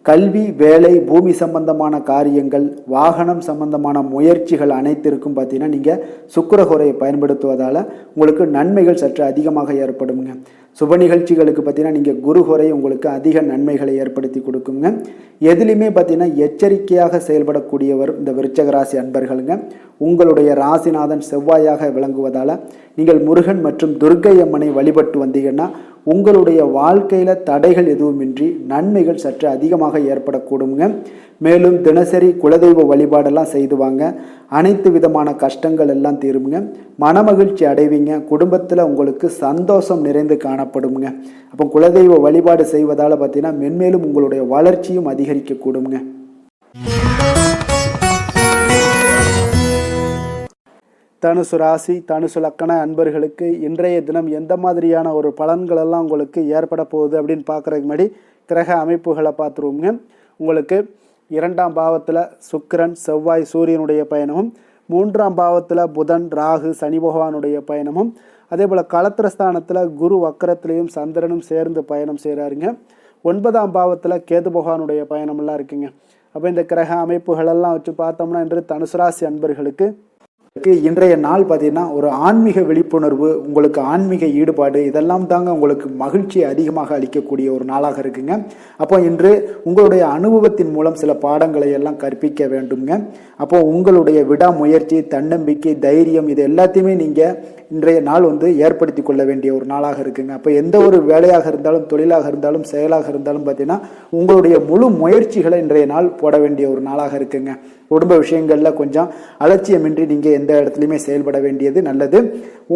கல்வி, வேலை, பூமி சம்பந்தமான காரியங்கள், வாகனம் சம்பந்தமான முயற்சிகள் அனைத்திற்கும் பார்த்தீங்கன்னா நீங்கள் சுக்கிரஹோரையை பயன்படுத்துவதால் உங்களுக்கு நன்மைகள் சற்று அதிகமாக ஏற்படுங்க. சுப நிகழ்ச்சிகளுக்கு பார்த்தீங்கன்னா நீங்கள் குருஹோரை உங்களுக்கு அதிக நன்மைகளை ஏற்படுத்தி கொடுக்குங்க. எதுலையுமே பார்த்தீங்கன்னா எச்சரிக்கையாக செயல்படக்கூடியவர் இந்த விருச்சக ராசி அன்பர்களுங்க. உங்களுடைய ராசிநாதன் செவ்வாயாக விளங்குவதால் நீங்கள் முருகன் மற்றும் துர்க்கை அம்மனை வழிபட்டு வந்தீங்கன்னா உங்களுடைய வாழ்க்கையில் தடைகள் எதுவுமின்றி நன்மைகள் சற்று அதிகமாக ஏற்படக்கூடுங்க. மேலும் தினசரி குலதெய்வ வழிபாடெல்லாம் செய்து வாங்க. அனைத்து விதமான கஷ்டங்கள் எல்லாம் தீருங்க. மனமகிழ்ச்சி அடைவீங்க. குடும்பத்தில் உங்களுக்கு சந்தோஷம் நிறைந்து காணப்படுங்க. அப்போ குலதெய்வ வழிபாடு செய்வதால் பார்த்தீங்கன்னா மென்மேலும் உங்களுடைய வளர்ச்சியும் அதிகரிக்கக்கூடுங்க. தனுசு ராசி, தனுசு லக்கண அன்பர்களுக்கு இன்றைய தினம் எந்த மாதிரியான ஒரு பலன்களெல்லாம் உங்களுக்கு ஏற்பட போகுது அப்படின்னு பார்க்குறதுக்கு முன்னாடி கிரக அமைப்புகளை பார்த்துருவோங்க. உங்களுக்கு 2ஆம் பாவத்தில் சுக்கிரன், செவ்வாய், சூரியனுடைய பயணமும், 3ஆம் பாவத்தில் புதன், ராகு, சனி பகவானுடைய பயணமும், அதே போல் களத்திரஸ்தானத்தில் குரு வக்கரத்திலையும் சந்திரனும் சேர்ந்து பயணம் செய்கிறாருங்க. 9ஆம் பாவத்தில் கேது பகவானுடைய பயணமெல்லாம் இருக்குங்க. அப்போ இந்த கிரக அமைப்புகளெல்லாம் வச்சு பார்த்தோம்னா இன்று தனுசு ராசி அன்பர்களுக்கு இன்றைய நாள் பார்த்தீங்கன்னா ஒரு ஆன்மீக விழிப்புணர்வு, உங்களுக்கு ஆன்மீக ஈடுபாடு, இதெல்லாம் தாங்க உங்களுக்கு மகிழ்ச்சியை அதிகமாக அளிக்கக்கூடிய ஒரு நாளாக இருக்குங்க. அப்போ இன்று உங்களுடைய அனுபவத்தின் மூலம் சில பாடங்களை எல்லாம் கற்பிக்க வேண்டுங்க. அப்போ உங்களுடைய விடாமுயற்சி, தன்னம்பிக்கை, தைரியம் இது எல்லாத்தையுமே நீங்கள் இன்றைய நாள் ஏற்படுத்தி கொள்ள வேண்டிய ஒரு நாளாக இருக்குங்க. அப்போ எந்த ஒரு வேலையாக இருந்தாலும், தொழிலாக இருந்தாலும், செயலாக இருந்தாலும் பார்த்தீங்கன்னா உங்களுடைய முழு முயற்சிகளை இன்றைய நாள் போட வேண்டிய ஒரு நாளாக இருக்குங்க. குடும்ப விஷயங்கள்ல கொஞ்சம் அலட்சியமின்றி நீங்க எந்த இடத்துலையுமே செயல்பட வேண்டியது நல்லது.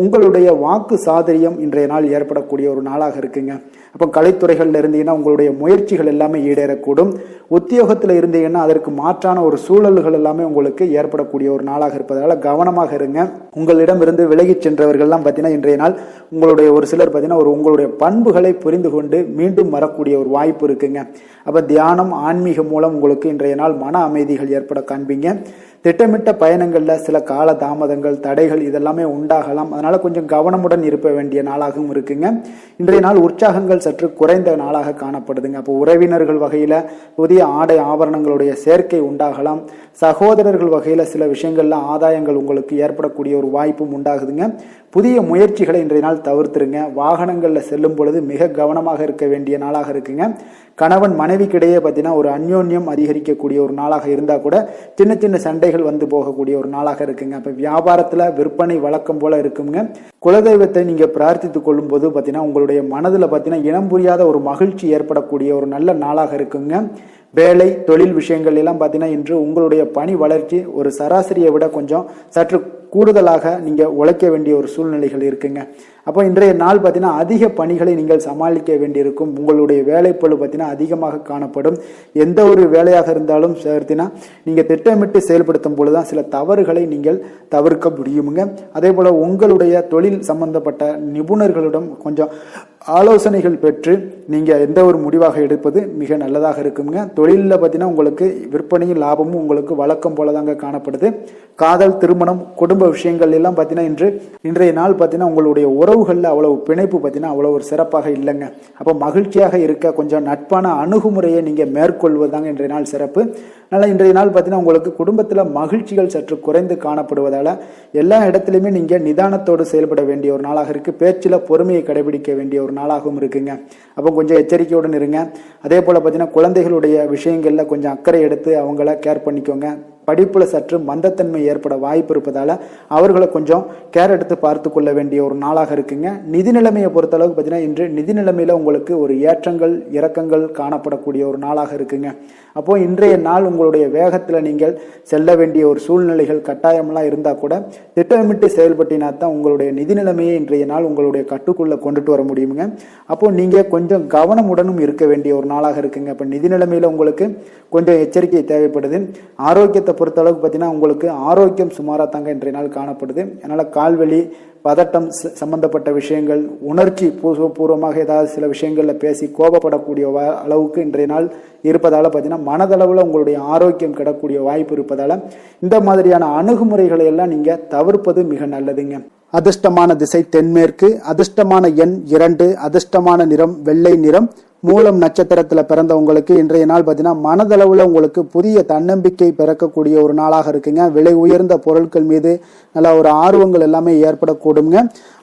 உங்களுடைய வாக்கு சாதுரியம் இன்றைய நாள் ஏற்படக்கூடிய ஒரு நாளாக இருக்குங்க. அப்போ கலைத்துறைகள்ல இருந்தீங்கன்னா உங்களுடைய முயற்சிகள் எல்லாமே ஈடேறக்கூடும். உத்தியோகத்தில் இருந்தீங்கன்னா அதற்கு மாற்றான ஒரு சூழல்கள் எல்லாமே உங்களுக்கு ஏற்படக்கூடிய ஒரு நாளாக இருப்பதால கவனமாக இருங்க. உங்களிடம் இருந்து விலகி சென்றவர்கள்லாம் பார்த்தீங்கன்னா இன்றைய நாள் உங்களுடைய ஒரு சிலர் பார்த்தீங்கன்னா உங்களுடைய பண்புகளை புரிந்து கொண்டு மீண்டும் வரக்கூடிய ஒரு வாய்ப்பு இருக்குங்க. அப்போ தியானம், ஆன்மீகம் மூலம் உங்களுக்கு இன்றைய நாள் மன அமைதிகள் ஏற்பட காண்பீங்க. திட்டமிட்ட பயணங்களில் சில கால தாமதங்கள், தடைகள் இதெல்லாமே உண்டாகலாம். அதனால கொஞ்சம் கவனமுடன் இருக்க வேண்டிய நாளாகவும் இருக்குங்க. இன்றைய நாள் உற்சாகங்கள் சற்று குறைந்த நாளாக காணப்படுதுங்க. அப்போ உறவினர்கள் வகையில் புதிய ஆடை ஆபரணங்களுடைய சேர்க்கை உண்டாகலாம். சகோதரர்கள் வகையில் சில விஷயங்கள்ல ஆதாயங்கள் உங்களுக்கு ஏற்படக்கூடிய ஒரு வாய்ப்பும் உண்டாகுதுங்க. புதிய முயற்சிகளை இன்றைய நாள் தவிர்த்துருங்க. வாகனங்களில் செல்லும் பொழுது மிக கவனமாக இருக்க வேண்டிய நாளாக இருக்குங்க. கணவன் மனைவிக்கிடையே பார்த்தீங்கன்னா ஒரு அந்யோன்யம் அதிகரிக்கக்கூடிய ஒரு நாளாக இருந்தால் கூட சின்ன சின்ன சண்டைகள் போகக்கூடிய ஒரு நாளாக இருக்குங்க. அப்போ வியாபாரத்தில் விற்பனை வழக்கம் போல இருக்குங்க. குலதெய்வத்தை நீங்கள் பிரார்த்தித்துக் கொள்ளும் போது பார்த்தீங்கன்னா உங்களுடைய மனதில் பார்த்தீங்கன்னா இனம் புரியாத ஒரு மகிழ்ச்சி ஏற்படக்கூடிய ஒரு நல்ல நாளாக இருக்குங்க. வேலை, தொழில் விஷயங்கள் எல்லாம் பார்த்தீங்கன்னா இன்று உங்களுடைய பணி வளர்ச்சி ஒரு சராசரியை விட கொஞ்சம் சற்று கூடுதலாக நீங்கள் உழைக்க வேண்டிய ஒரு சூழ்நிலைகள் இருக்குங்க. அப்போ இன்றைய நாள் பார்த்தீங்கன்னா அதிக பணிகளை நீங்கள் சமாளிக்க வேண்டியிருக்கும். உங்களுடைய வேலைப்பளு பார்த்தீங்கன்னா அதிகமாக காணப்படும். எந்த ஒரு வேலையாக இருந்தாலும் பார்த்தீங்கன்னா நீங்கள் திட்டமிட்டு செயல்படுத்தும் பொழுதுதான் சில தவறுகளை நீங்கள் தவிர்க்க முடியுமுங்க. அதே போல் உங்களுடைய தொழில் சம்பந்தப்பட்ட நிபுணர்களிடம் கொஞ்சம் ஆலோசனைகள் பெற்று நீங்கள் எந்த ஒரு முடிவாக எடுப்பது மிக நல்லதாக இருக்குங்க. தொழிலில் பார்த்தீங்கன்னா உங்களுக்கு விற்பனையும் லாபமும் உங்களுக்கு வழக்கம் போல தாங்க காணப்படுது. காதல், திருமணம், குடும்ப விஷயங்கள் எல்லாம் பார்த்தீங்கன்னா இன்றைய நாள் பார்த்தீங்கன்னா உங்களுடைய உறவுகளில் அவ்வளவு பிணைப்பு பார்த்தீங்கன்னா அவ்வளோ ஒரு சிறப்பாக இல்லைங்க. அப்போ மகிழ்ச்சியாக இருக்க கொஞ்சம் நட்பான அணுகுமுறையை நீங்கள் மேற்கொள்வதாங்க இன்றைய நாள் சிறப்பு. அதனால் இன்றைய நாள் பார்த்தீங்கன்னா உங்களுக்கு குடும்பத்தில் மகிழ்ச்சிகள் சற்று குறைந்து காணப்படுவதால் எல்லா இடத்துலையுமே நீங்கள் நிதானத்தோடு செயல்பட வேண்டிய ஒரு நாளாக இருக்குது. பேச்சில் பொறுமையை கடைபிடிக்க வேண்டிய ஒரு நாளாகவும் இருக்குங்க. அப்போ கொஞ்சம் எச்சரிக்கையுடன் இருங்க. அதே போல் பார்த்தீங்கன்னா குழந்தைகளுடைய விஷயங்களில் கொஞ்சம் அக்கறை எடுத்து அவங்கள கேர் பண்ணிக்கோங்க. படிப்புல சற்று மந்தத்தன்மை ஏற்பட வாய்ப்பு இருப்பதால அவர்களை கொஞ்சம் கேர் எடுத்து பார்த்து கொள்ள வேண்டிய ஒரு நாளாக இருக்குங்க. நிதி நிலைமையை பொறுத்த அளவுக்கு பார்த்தீங்கன்னா இன்று நிதி நிலைமையில உங்களுக்கு ஒரு ஏற்றங்கள் இறக்கங்கள் காணப்படக்கூடிய ஒரு நாளாக இருக்குங்க. அப்போ இன்றைய நாள் உங்களுடைய வேகத்தில் நீங்கள் செல்ல வேண்டிய ஒரு சூழ்நிலைகள் கட்டாயமெல்லாம் இருந்தால் கூட திட்டமிட்டு செயல்பட்டினா தான் உங்களுடைய நிதி நிலைமையை இன்றைய நாள் உங்களுடைய கட்டுக்குள்ளே கொண்டுட்டு வர முடியுங்க. அப்போ நீங்கள் கொஞ்சம் கவனமுடனும் இருக்க வேண்டிய ஒரு நாளாக இருக்குங்க. அப்போ நிதி நிலைமையில் உங்களுக்கு கொஞ்சம் எச்சரிக்கை தேவைப்படுது. ஆரோக்கியத்தை பொறுத்த அளவுக்கு பார்த்தீங்கன்னா உங்களுக்கு ஆரோக்கியம் சுமாராக தாங்க இன்றைய நாள் காணப்படுது. அதனால் கால்வலி, பதட்டம் சம்பந்தப்பட்ட விஷயங்கள், உணர்ச்சி பூர்வமாக ஏதாவது சில விஷயங்களில் பேசி கோபப்படக்கூடிய அளவுக்கு இன்றைய நாள் இருப்பதால் பார்த்தீங்கன்னா மனதளவில் உங்களுடைய ஆரோக்கியம் கிடக்கூடிய வாய்ப்பு இருப்பதால் இந்த மாதிரியான அணுகுமுறைகளை எல்லாம் நீங்கள் தவிர்ப்பது மிக நல்லதுங்க. அதிர்ஷ்டமான திசை தென்மேற்கு, அதிர்ஷ்டமான எண் 2, அதிர்ஷ்டமான நிறம் வெள்ளை நிறம், மூலம் நட்சத்திரத்துல பிறந்தவங்களுக்கு இன்றைய நாள் பார்த்தீங்கன்னா மனதளவுல உங்களுக்கு புதிய தன்னம்பிக்கை பிறக்கக்கூடிய ஒரு நாளாக இருக்குங்க. விலை உயர்ந்த பொருட்கள் மீது நல்ல ஒரு ஆர்வங்கள் எல்லாமே ஏற்படக்கூடுங்க.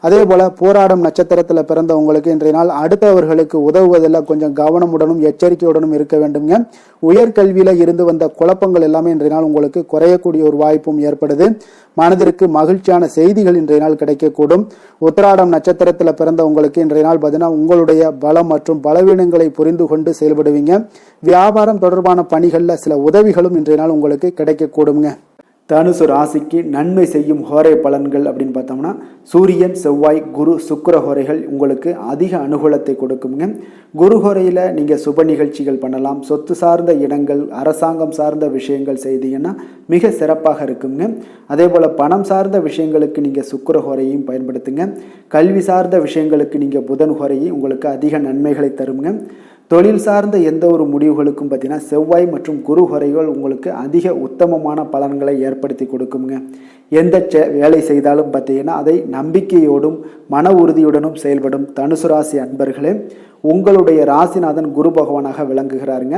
அதே போல போராடும் நட்சத்திரத்துல பிறந்தவங்களுக்கு இன்றைய நாள் அடுத்தவர்களுக்கு உதவுவதில் கொஞ்சம் கவனமுடனும் எச்சரிக்கையுடனும் இருக்க வேண்டுங்க. உயர்கல்வியில இருந்து வந்த குழப்பங்கள் எல்லாமே இன்றைய நாள் உங்களுக்கு குறையக்கூடிய ஒரு வாய்ப்பும் ஏற்படுது. மனதிற்கு மகிழ்ச்சியான செய்திகள் இன்றைய நாள் கிடைக்கக்கூடும். உத்திராடம் நட்சத்திரத்துல பிறந்தவங்களுக்கு இன்றைய நாள் பார்த்தீங்கன்னா உங்களுடைய பலம் மற்றும் பலவீனங்களை புரிந்து கொண்டு செயல்படுவீங்க. வியாபாரம் தொடர்பான பணிகள்ல சில உதவிகளும் இன்றைய நாள் உங்களுக்கு கிடைக்கக்கூடுங்க. தனுசு ராசிக்கு நன்மை செய்யும் ஹோரை பலன்கள் அப்படின்னு பார்த்தோம்னா சூரியன், செவ்வாய், குரு, சுக்கிர ஹோரைகள் உங்களுக்கு அதிக அனுகூலத்தை கொடுக்குங்க. குரு ஹோரையில் நீங்கள் சுப நிகழ்ச்சிகள் பண்ணலாம். சொத்து சார்ந்த இடங்கள், அரசாங்கம் சார்ந்த விஷயங்கள் செய்தீங்கன்னா மிக சிறப்பாக இருக்குங்க. அதே போல் பணம் சார்ந்த விஷயங்களுக்கு நீங்கள் சுக்கிர ஹோரையும் பயன்படுத்துங்க. கல்வி சார்ந்த விஷயங்களுக்கு நீங்கள் புதன் ஹோரையும் உங்களுக்கு அதிக நன்மைகளை தருங்க. தொழில் சார்ந்த எந்த ஒரு முடிவுகளுக்கும் பார்த்தீங்கன்னா செவ்வாய் மற்றும் குரு ஹோரைகள் உங்களுக்கு அதிக உத்தமமான பலன்களை ஏற்படுத்தி கொடுக்குங்க. எந்த வேலை செய்தாலும் பார்த்தீங்கன்னா அதை நம்பிக்கையோடும் மன உறுதியுடனும் செயல்படும் தனுசு ராசி அன்பர்களே, உங்களுடைய ராசிநாதன் குரு பகவானாக விளங்குகிறாருங்க.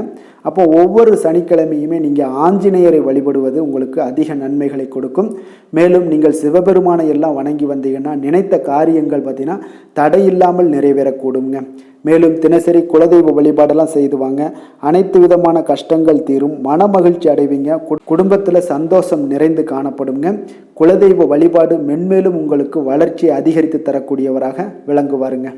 அப்போ ஒவ்வொரு சனிக்கிழமையுமே நீங்கள் ஆஞ்சநேயரை வழிபடுவது உங்களுக்கு அதிக நன்மைகளை கொடுக்கும். மேலும் நீங்கள் சிவபெருமானை எல்லாம் வணங்கி வந்தீங்கன்னா நினைத்த காரியங்கள் பார்த்தீங்கன்னா தடையில்லாமல் நிறைவேறக்கூடுங்க. மேலும் தினசரி குலதெய்வ வழிபாடெல்லாம் செய்துவாங்க. அனைத்து விதமான கஷ்டங்கள் தீரும், மன மகிழ்ச்சி அடைவீங்க. குடும்பத்தில் சந்தோஷம் நிறைந்து காணப்படுங்க. குலதெய்வ வழிபாடு மென்மேலும் உங்களுக்கு வளர்ச்சியை அதிகரித்து தரக்கூடியவராக விளங்குவாருங்க.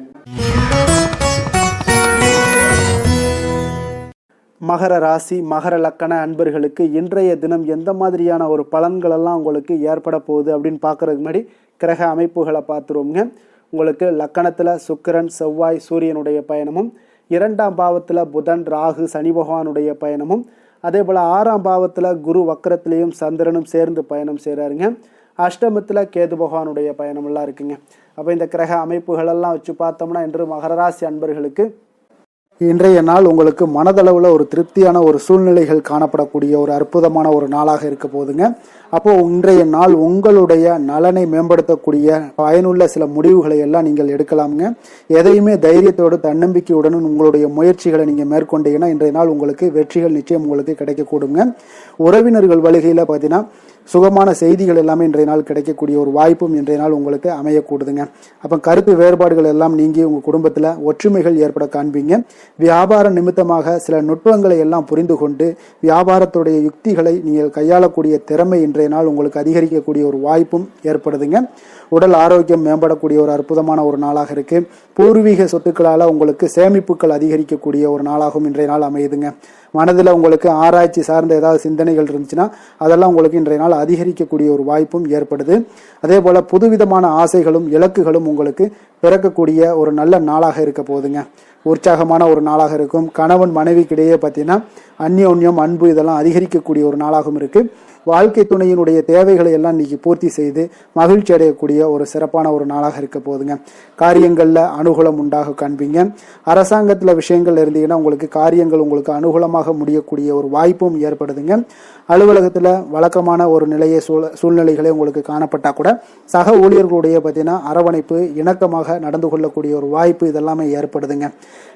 மகர ராசி மகர லக்கண அன்பர்களுக்கு இன்றைய தினம் எந்த மாதிரியான ஒரு பலன்களெல்லாம் உங்களுக்கு ஏற்பட போகுது அப்படின்னு பார்க்கறதுக்கு முன்னாடி கிரக அமைப்புகளை பார்த்துருவோங்க. உங்களுக்கு லக்கணத்தில் சுக்கிரன், செவ்வாய், சூரியனுடைய பயணமும், 2ஆம் பாவத்தில் புதன், ராகு, சனி பகவானுடைய பயணமும், அதே போல் 6ஆம் பாவத்தில் குரு வக்கரத்திலையும் சந்திரனும் சேர்ந்து பயணம் செய்கிறாருங்க. அஷ்டமத்தில் கேது பகவானுடைய பயணமெல்லாம் இருக்குங்க. அப்போ இந்த கிரக அமைப்புகளெல்லாம் வச்சு பார்த்தோம்னா இன்று மகர ராசி அன்பர்களுக்கு இன்றைய நாள் உங்களுக்கு மனதளவில் ஒரு திருப்தியான ஒரு சூழ்நிலைகள் காணப்படக்கூடிய ஒரு அற்புதமான ஒரு நாளாக இருக்க போகுதுங்க. அப்போ இன்றைய நாள் உங்களுடைய நலனை மேம்படுத்தக்கூடிய பயனுள்ள சில முடிவுகளை எல்லாம் நீங்கள் எடுக்கலாமுங்க. எதையுமே தைரியத்தோடு தன்னம்பிக்கையுடனும் உங்களுடைய முயற்சிகளை நீங்கள் மேற்கொண்டீங்கன்னா இன்றைய நாள் உங்களுக்கு வெற்றிகள் நிச்சயம் உங்களுக்கு கிடைக்கக்கூடுங்க. உறவினர்கள் வழிகையில் பார்த்தீங்கன்னா சுகமான செய்திகள் எல்லாமே இன்றைய நாள் கிடைக்கக்கூடிய ஒரு வாய்ப்பும் இன்றைய நாள் உங்களுக்கு அமையக்கூடுதுங்க. அப்போ கருத்து வேறுபாடுகள் எல்லாம் நீங்கி உங்கள் குடும்பத்தில் ஒற்றுமைகள் ஏற்பட காண்பீங்க. வியாபார நிமித்தமாக சில நுட்பங்களை எல்லாம் புரிந்து கொண்டு வியாபாரத்துடைய யுக்திகளை நீங்கள் கையாளக்கூடிய திறமை இன்றைய நாள் உங்களுக்கு அதிகரிக்கக்கூடிய ஒரு வாய்ப்பும் ஏற்படுதுங்க. உடல் ஆரோக்கியம் மேம்படக்கூடிய ஒரு அற்புதமான ஒரு நாளாக இருக்கு. பூர்வீக சொத்துக்களால் உங்களுக்கு சேமிப்புகள் அதிகரிக்கக்கூடிய ஒரு நாளாகவும் இன்றைய நாள் அமையுதுங்க. மனதில் உங்களுக்கு ஆராய்ச்சி சார்ந்த ஏதாவது சிந்தனைகள் இருந்துச்சுன்னா அதெல்லாம் உங்களுக்கு இன்றைய நாள் அதிகரிக்கக்கூடிய ஒரு வாய்ப்பும் ஏற்படுது. அதே போல் புதுவிதமான ஆசைகளும் இலக்குகளும் உங்களுக்கு பிறக்கக்கூடிய ஒரு நல்ல நாளாக இருக்க போகுதுங்க. உற்சாகமான ஒரு நாளாக இருக்கும். கணவன் மனைவிக்கிடையே பார்த்தீங்கன்னா அந்யோன்யம், அன்பு இதெல்லாம் அதிகரிக்கக்கூடிய ஒரு நாளாகவும் இருக்கு. வாழ்க்கை துணையினுடைய தேவைகளை எல்லாம் இன்னைக்கு பூர்த்தி செய்து மகிழ்ச்சி அடையக்கூடிய ஒரு சிறப்பான ஒரு நாளாக இருக்க போகுதுங்க. காரியங்களில் அனுகூலம் உண்டாக காண்பீங்க. அரசாங்கத்தில் விஷயங்கள் இருந்தீங்கன்னா உங்களுக்கு காரியங்கள் உங்களுக்கு அனுகூலமாக முடியக்கூடிய ஒரு வாய்ப்பும் ஏற்படுதுங்க. அலுவலகத்தில் வழக்கமான ஒரு நிலையை சூழ்நிலைகளே உங்களுக்கு காணப்பட்டால் கூட சக ஊழியர்களுடைய பார்த்தீங்கன்னா அரவணைப்பு, இணக்கமாக நடந்து கொள்ளக்கூடிய ஒரு வாய்ப்பு இதெல்லாமே ஏற்படுதுங்க.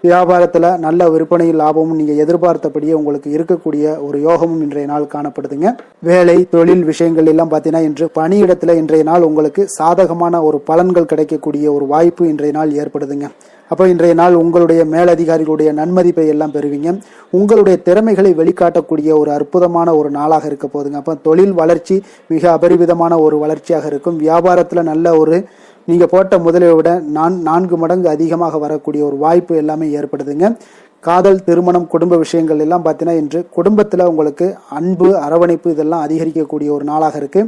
வியாபாரத்தில் நல்ல விற்பனையில் லாபமும் நீங்கள் எதிர்பார்த்தபடியே உங்களுக்கு இருக்கக்கூடிய ஒரு யோகமும் இன்றைய நாள் காணப்படுதுங்க. வேலை தொழில் விஷயங்கள் எல்லாம் பார்த்தீங்கன்னா இன்று பணியிடத்தில் இன்றைய நாள் உங்களுக்கு சாதகமான ஒரு பலன்கள் கிடைக்கக்கூடிய ஒரு வாய்ப்பு இன்றைய நாள் ஏற்படுதுங்க. அப்போ இன்றைய நாள் உங்களுடைய மேலதிகாரிகளுடைய நன்மதிப்பை எல்லாம் பெறுவீங்க. உங்களுடைய திறமைகளை வெளிக்காட்டக்கூடிய ஒரு அற்புதமான ஒரு நாளாக இருக்க போதுங்க. அப்போ தொழில் வளர்ச்சி மிக அபரிவிதமான ஒரு வளர்ச்சியாக இருக்கும். வியாபாரத்தில் நல்ல ஒரு நீங்கள் போட்ட முதலை விட 4 மடங்கு அதிகமாக வரக்கூடிய ஒரு வாய்ப்பு எல்லாமே ஏற்படுதுங்க. காதல், திருமணம், குடும்ப விஷயங்கள் எல்லாம் பார்த்தீங்கன்னா இன்று குடும்பத்தில் உங்களுக்கு அன்பு, அரவணைப்பு இதெல்லாம் அதிகரிக்கக்கூடிய ஒரு நாளாக இருக்கு.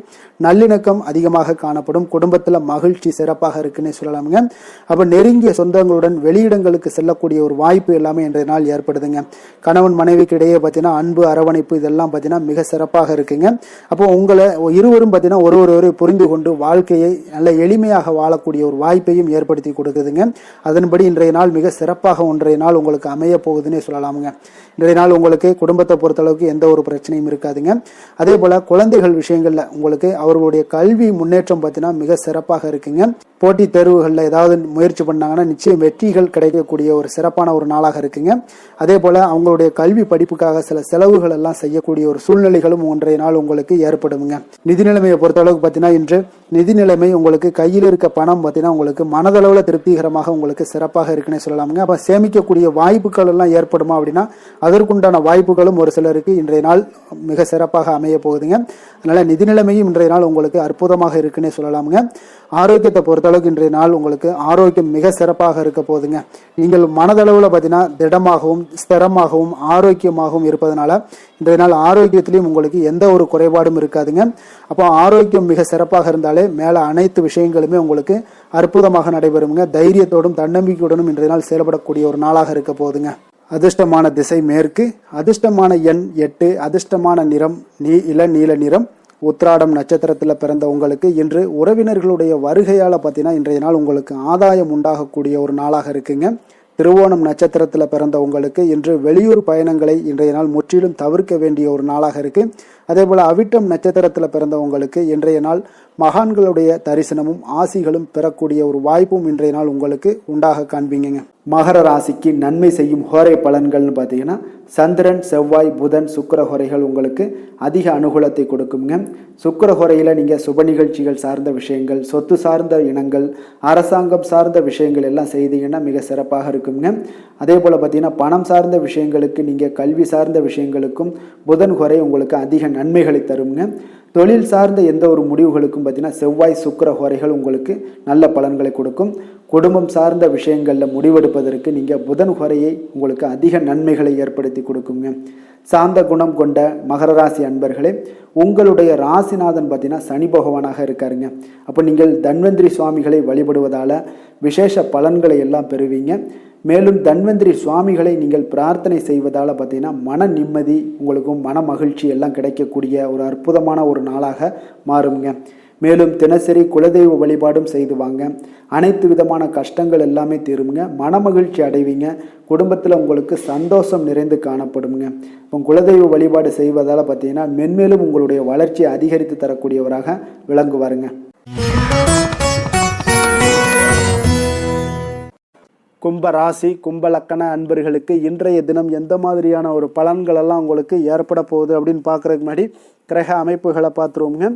நல்லிணக்கம் அதிகமாக காணப்படும். குடும்பத்தில் மகிழ்ச்சி சிறப்பாக இருக்குன்னு சொல்லலாமுங்க. அப்போ நெருங்கிய சொந்தங்களுடன் வெளியிடங்களுக்கு செல்லக்கூடிய ஒரு வாய்ப்பு எல்லாமே இன்றைய நாள் ஏற்படுதுங்க. கணவன் மனைவிக்கு இடையே பார்த்தீங்கன்னா அன்பு, அரவணைப்பு இதெல்லாம் பார்த்தீங்கன்னா மிக சிறப்பாக இருக்குங்க. அப்போ உங்களை இருவரும் பார்த்தீங்கன்னா ஒருவரை புரிந்து கொண்டு வாழ்க்கையை நல்ல எளிமையாக வாழக்கூடிய ஒரு வாய்ப்பையும் ஏற்படுத்தி கொடுக்குதுங்க. அதன்படி இன்றைய நாள் மிக சிறப்பாக ஒன்றைய நாள் உங்களுக்கு அமைய போகுதுன்னே சொல்லலாமுங்க. இன்றைய நாள் உங்களுக்கு குடும்பத்தை பொறுத்தளவுக்கு எந்த ஒரு பிரச்சனையும் இருக்காதுங்க. அதே போல குழந்தைகள் விஷயங்கள்ல உங்களுக்கு அவர்களுடைய கல்வி முன்னேற்றம் பார்த்தீங்கன்னா மிக சிறப்பாக இருக்குங்க. போட்டித் தேர்வுகளில் ஏதாவது முயற்சி பண்ணாங்கன்னா நிச்சயம் வெற்றிகள் கிடைக்கக்கூடிய ஒரு சிறப்பான ஒரு நாளாக இருக்குங்க. அதே போல அவங்களுடைய கல்வி படிப்புக்காக சில செலவுகள் எல்லாம் செய்யக்கூடிய ஒரு சூழ்நிலைகளும் இன்றைய நாள் உங்களுக்கு ஏற்படுங்க. நிதி நிலைமையை பொறுத்தளவுக்கு பார்த்தீங்கன்னா இன்று நிதி நிலைமை உங்களுக்கு கையில் இருக்க பணம் பார்த்தீங்கன்னா உங்களுக்கு மனதளவுல திருப்திகரமாக உங்களுக்கு சிறப்பாக இருக்குன்னு சொல்லலாமுங்க. அப்ப சேமிக்கக்கூடிய வாய்ப்புகள் எல்லாம் ஏற்படுமா அப்படின்னா அதற்குண்டான வாய்ப்புகளும் ஒரு சிலருக்கு இன்றைய நாள் மிக சிறப்பாக அமைய போகுதுங்க. அதனால நிதி நிலைமையும் இன்றைய நாள் உங்களுக்கு அற்புதமாக இருக்குன்னே சொல்லலாமுங்க. ஆரோக்கியத்தை பொறுத்தளவுக்கு இன்றைய நாள் உங்களுக்கு ஆரோக்கியம் மிக சிறப்பாக இருக்க போகுதுங்க. நீங்கள் மனதளவுல பார்த்தீங்கன்னா திடமாகவும் ஸ்திரமாகவும் ஆரோக்கியமாகவும் இருப்பதனால இன்றைய நாள் ஆரோக்கியத்திலையும் உங்களுக்கு எந்த ஒரு குறைபாடும் இருக்காதுங்க. அப்போ ஆரோக்கியம் மிக சிறப்பாக இருந்தாலே மேல அனைத்து விஷயங்களுமே உங்களுக்கு அற்புதமாக நடைபெறுங்க. தைரியத்தோடும் தன்னம்பிக்கையுடனும் இன்றைய நாள் செயல்படக்கூடிய ஒரு நாளாக இருக்க போகுதுங்க. அதிர்ஷ்டமான திசை மேற்கு, அதிர்ஷ்டமான எண் 8, அதிர்ஷ்டமான நிறம் இளநீல நிறம். உத்திராடம் நட்சத்திரத்தில் பிறந்த உங்களுக்கு இன்று உறவினர்களுடைய வருகையால் பார்த்தீங்கன்னா இன்றைய நாள் உங்களுக்கு ஆதாயம் உண்டாகக்கூடிய ஒரு நாளாக இருக்குங்க. திருவோணம் நட்சத்திரத்தில் பிறந்த உங்களுக்கு இன்று வெளியூர் பயணங்களை இன்றைய நாள் முற்றிலும் தவிர்க்க வேண்டிய ஒரு நாளாக இருக்கு. அதே போல அவிட்டம் நட்சத்திரத்தில் பிறந்த உங்களுக்கு இன்றைய நாள் மகான்களுடைய தரிசனமும் ஆசிகளும் பெறக்கூடிய ஒரு வாய்ப்பும் இன்றைய நாள் உங்களுக்கு உண்டாக காண்பீங்க. மகர ராசிக்கு நன்மை செய்யும் ஹோரை பலன்கள்னு பார்த்தீங்கன்னா சந்திரன், செவ்வாய், புதன், சுக்கிர ஹோரைகள் உங்களுக்கு அதிக அனுகூலத்தை கொடுக்குங்க. சுக்கிர ஹோரையில் நீங்கள் சுப நிகழ்ச்சிகள் சார்ந்த விஷயங்கள், சொத்து சார்ந்த இனங்கள், அரசாங்கம் சார்ந்த விஷயங்கள் எல்லாம் செய்தீங்கன்னா மிக சிறப்பாக இருக்குங்க. அதே போல் பார்த்தீங்கன்னா பணம் சார்ந்த விஷயங்களுக்கு, நீங்கள் கல்வி சார்ந்த விஷயங்களுக்கும் புதன் ஹோரை உங்களுக்கு அதிக நன்மைகளை தருங்க. தொழில் சார்ந்த எந்த ஒரு முடிவுகளுக்கும் பார்த்தீங்கன்னா செவ்வாய், சுக்கிர ஹோரைகள் உங்களுக்கு நல்ல பலன்களை கொடுக்கும். குடும்பம் சார்ந்த விஷயங்களில் முடிவெடுப்பதற்கு நீங்கள் புதன் ஹோரையை உங்களுக்கு அதிக நன்மைகளை ஏற்படுத்தி கொடுக்குங்க. சாந்த குணம் கொண்ட மகர ராசி அன்பர்களே, உங்களுடைய ராசிநாதன் பார்த்தீங்கன்னா சனி பகவானாக இருக்காருங்க. அப்போ நீங்கள் தன்வந்திரி சுவாமிகளை வழிபடுவதால் விசேஷ பலன்களை எல்லாம் பெறுவீங்க. மேலும் தன்வந்திரி சுவாமிகளை நீங்கள் பிரார்த்தனை செய்வதால் பார்த்தீங்கன்னா மன நிம்மதி உங்களுக்கும் மன மகிழ்ச்சி எல்லாம் கிடைக்கக்கூடிய ஒரு அற்புதமான ஒரு நாளாக மாறுங்க. மேலும் தினசரி குலதெய்வ வழிபாடும் செய்து வாங்க. அனைத்து விதமான கஷ்டங்கள் எல்லாமே தீருங்க. மன மகிழ்ச்சி அடைவீங்க. குடும்பத்தில் உங்களுக்கு சந்தோஷம் நிறைந்து காணப்படுங்க. இப்போ குலதெய்வ வழிபாடு செய்வதால் பார்த்தீங்கன்னா மென்மேலும் உங்களுடைய வளர்ச்சியை அதிகரித்து தரக்கூடியவராக விளங்குவாருங்க. கும்ப ராசி, கும்ப லக்கண அன்பர்களுக்கு இன்றைய தினம் எந்த மாதிரியான ஒரு பலன்கள் எல்லாம் உங்களுக்கு ஏற்பட போகுது அப்படின்னு பார்க்குறதுக்கு முன்னாடி கிரக அமைப்புகளை பார்த்துருவோங்க.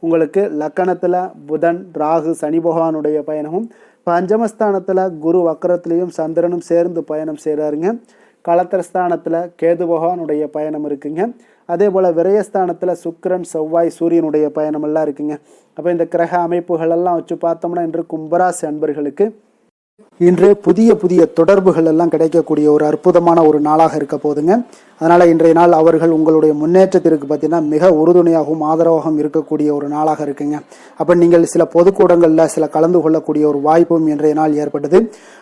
உங்களுக்கு லக்கணத்தில் புதன், ராகு, சனி பகவானுடைய பயணமும், பஞ்சமஸ்தானத்தில் குரு வக்கரத்திலையும் சந்திரனும் சேர்ந்து பயணம் செய்கிறாருங்க. களத்திரஸ்தானத்தில் கேது பகவானுடைய பயணம் இருக்குங்க. அதே போல் விரயஸ்தானத்தில் சுக்கிரன், செவ்வாய், சூரியனுடைய பயணம் எல்லாம் இருக்குங்க. அப்போ இந்த கிரக அமைப்புகள் எல்லாம் வச்சு பார்த்தோம்னா இன்று கும்பராசி அன்பர்களுக்கு இன்று புதிய தொடர்புகள் எல்லாம் கிடைக்கக்கூடிய ஒரு அற்புதமான ஒரு நாளாக இருக்க போதுங்க. அதனால இன்றைய நாள் அவர்கள் உங்களுடைய முன்னேற்றத்திற்கு பார்த்தீங்கன்னா மிக உறுதுணையாகவும் ஆதரவாகவும் இருக்கக்கூடிய ஒரு நாளாக இருக்குங்க. அப்போ நீங்கள் சில பொதுக்கூடங்களில் சில கலந்து கொள்ளக்கூடிய ஒரு வாய்ப்பும் இன்றைய நாள் ஏற்பட்டது.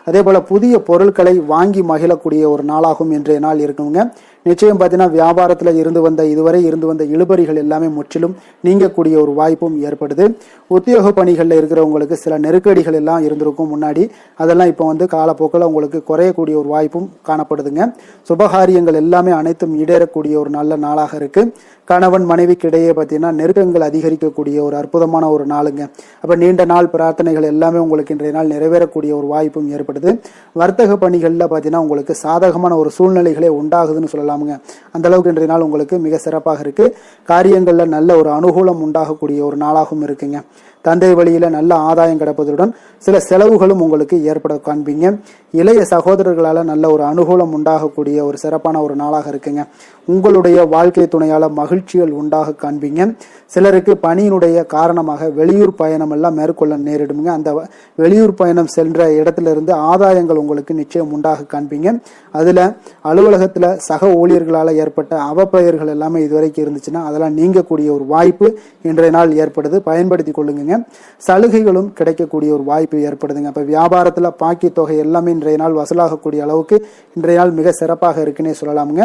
அதே போல புதிய பொருட்களை வாங்கி மகிழக்கூடிய ஒரு நாளாகவும் இன்றைய நாள் இருக்குங்க. நிச்சயம் பார்த்தீங்கன்னா வியாபாரத்தில் இதுவரை இருந்து வந்த இழுபறிகள் எல்லாமே முற்றிலும் நீங்கக்கூடிய ஒரு வாய்ப்பும் ஏற்படுது. உத்தியோக பணிகளில் இருக்கிறவங்களுக்கு சில நெருக்கடிகள் எல்லாம் இருந்திருக்கும் முன்னாடி, அதெல்லாம் இப்போ காலப்போக்கில் உங்களுக்கு குறையக்கூடிய ஒரு வாய்ப்பும் காணப்படுதுங்க. சுபகாரியங்கள் எல்லாமே அனைத்தும் ஈடேறக்கூடிய ஒரு நல்ல நாளாக இருக்கு. கணவன் மனைவிக்கு இடையே பார்த்தீங்கன்னா நெருக்கங்கள் அதிகரிக்கக்கூடிய ஒரு அற்புதமான ஒரு நாளுங்க. அப்போ நீண்ட நாள் பிரார்த்தனைகள் எல்லாமே உங்களுக்கு இன்றைய நாள் நிறைவேறக்கூடிய ஒரு வாய்ப்பும் ஏற்படுது. வர்த்தக பணிகளில் பார்த்தீங்கன்னா உங்களுக்கு சாதகமான ஒரு சூழ்நிலைகளே உண்டாகுதுன்னு சொல்லலாமுங்க. அந்த அளவுக்கு இன்றைய நாள் உங்களுக்கு மிக சிறப்பாக இருக்கு. காரியங்களில் நல்ல ஒரு அனுகூலம் உண்டாகக்கூடிய ஒரு நாளாகவும் இருக்குங்க. தந்தை வழியில நல்ல ஆதாயம் கிடைப்பதுடன் சில செலவுகளும் உங்களுக்கு ஏற்பட காண்பீங்க. இளைய சகோதரர்களால் நல்ல ஒரு அனுகூலம் உண்டாகக்கூடிய ஒரு சிறப்பான ஒரு நாளாக இருக்குங்க. உங்களுடைய வாழ்க்கை துணையால மகிழ்ச்சிகள் உண்டாக காண்பீங்க. சிலருக்கு பணியினுடைய காரணமாக வெளியூர் பயணம் எல்லாம் மேற்கொள்ள நேரிடுங்க. அந்த வெளியூர் பயணம் சென்ற இடத்துல இருந்து ஆதாயங்கள் உங்களுக்கு நிச்சயம் உண்டாக காண்பீங்க. அதுல அலுவலகத்துல சக ஊழியர்களால் ஏற்பட்ட அவப்பெயர்கள் எல்லாமே இதுவரைக்கும் இருந்துச்சுன்னா அதெல்லாம் நீங்கக்கூடிய ஒரு வாய்ப்பு இன்றைய நாள் ஏற்படுது. பயன்படுத்தி கொள்ளுங்க. ஏற்படுதுங்க. சலுகைகளும் கிடைக்கக்கூடிய ஒரு வாய்ப்பு ஏற்படுதுங்க. இப்போ வியாபாரத்தில் பாக்கி தொகை எல்லாமே இன்றைய நாள் வசூலாகக்கூடிய அளவுக்கு இன்றைய நாள் மிக சிறப்பாக இருக்குன்னே சொல்லலாமுங்க.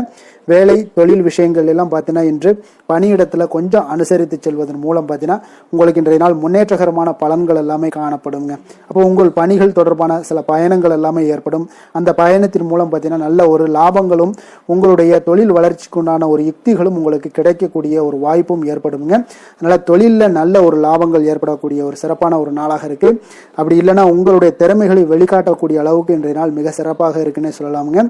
வேலை தொழில் விஷயங்கள் எல்லாம் பார்த்தீங்கன்னா இன்று பணியிடத்தில் கொஞ்சம் அனுசரித்து செல்வதன் மூலம் பார்த்தீங்கன்னா உங்களுக்கு இன்றைய நாள் முன்னேற்றகரமான பலன்கள் எல்லாமே காணப்படுங்க. அப்போ உங்கள் பணிகள் தொடர்பான சில பயணங்கள் எல்லாமே ஏற்படும். அந்த பயணத்தின் மூலம் பார்த்தீங்கன்னா நல்ல ஒரு லாபங்களும் உங்களுடைய தொழில் வளர்ச்சிக்கு உண்டான ஒரு யுக்திகளும் உங்களுக்கு கிடைக்கக்கூடிய ஒரு வாய்ப்பும் ஏற்படுங்க. அதனால தொழிலில் நல்ல ஒரு லாபங்கள் ஏற்படக்கூடிய ஒரு சிறப்பான ஒரு நாளாக இருக்கு. அப்படி இல்லைன்னா உங்களுடைய திறமைகளை வெளிக்காட்டக்கூடிய அளவுக்கு இன்றைய நாள் மிக சிறப்பாக இருக்குன்னு சொல்லலாமுங்க.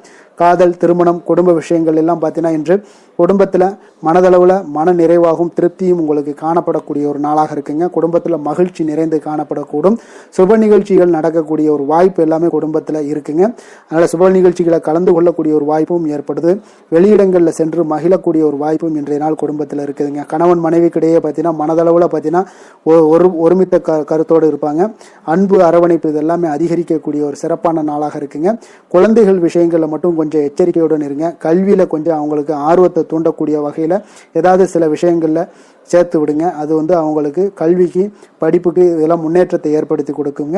காதல், திருமணம், குடும்ப விஷயங்கள் எல்லாம் பார்த்தீங்கன்னா இன்று குடும்பத்தில் மனதளவில் மன நிறைவாகவும் திருப்தியும் உங்களுக்கு காணப்படக்கூடிய ஒரு நாளாக இருக்குங்க. குடும்பத்தில் மகிழ்ச்சி நிறைந்து காணப்படக்கூடும். சுப நிகழ்ச்சிகள் நடக்கக்கூடிய ஒரு வாய்ப்பு எல்லாமே குடும்பத்தில் இருக்குங்க. அதனால் சுப நிகழ்ச்சிகளை கலந்து கொள்ளக்கூடிய ஒரு வாய்ப்பும் ஏற்படுது. வெளியிடங்களில் சென்று மகிழக்கூடிய ஒரு வாய்ப்பும் இன்றைய நாள் குடும்பத்தில் இருக்குதுங்க. கணவன் மனைவிக்கிடையே பார்த்தீங்கன்னா மனதளவில் பார்த்தீங்கன்னா ஒருமித்த கருத்தோடு இருப்பாங்க. அன்பு, அரவணைப்பு இதெல்லாமே அதிகரிக்கக்கூடிய ஒரு சிறப்பான நாளாக இருக்குங்க. குழந்தைகள் விஷயங்களில் மட்டும் கொஞ்சம் எச்சரிக்கையுடன் இருங்க. கல்வியில் கொஞ்சம் அவங்களுக்கு ஆர்வத்தை தூண்டக்கூடிய வகையில் ஏதாவது சில விஷயங்களில் சேர்த்து விடுங்க. அது அவங்களுக்கு கல்விக்கு, படிப்புக்கு இதெல்லாம் முன்னேற்றத்தை ஏற்படுத்தி கொடுக்குங்க.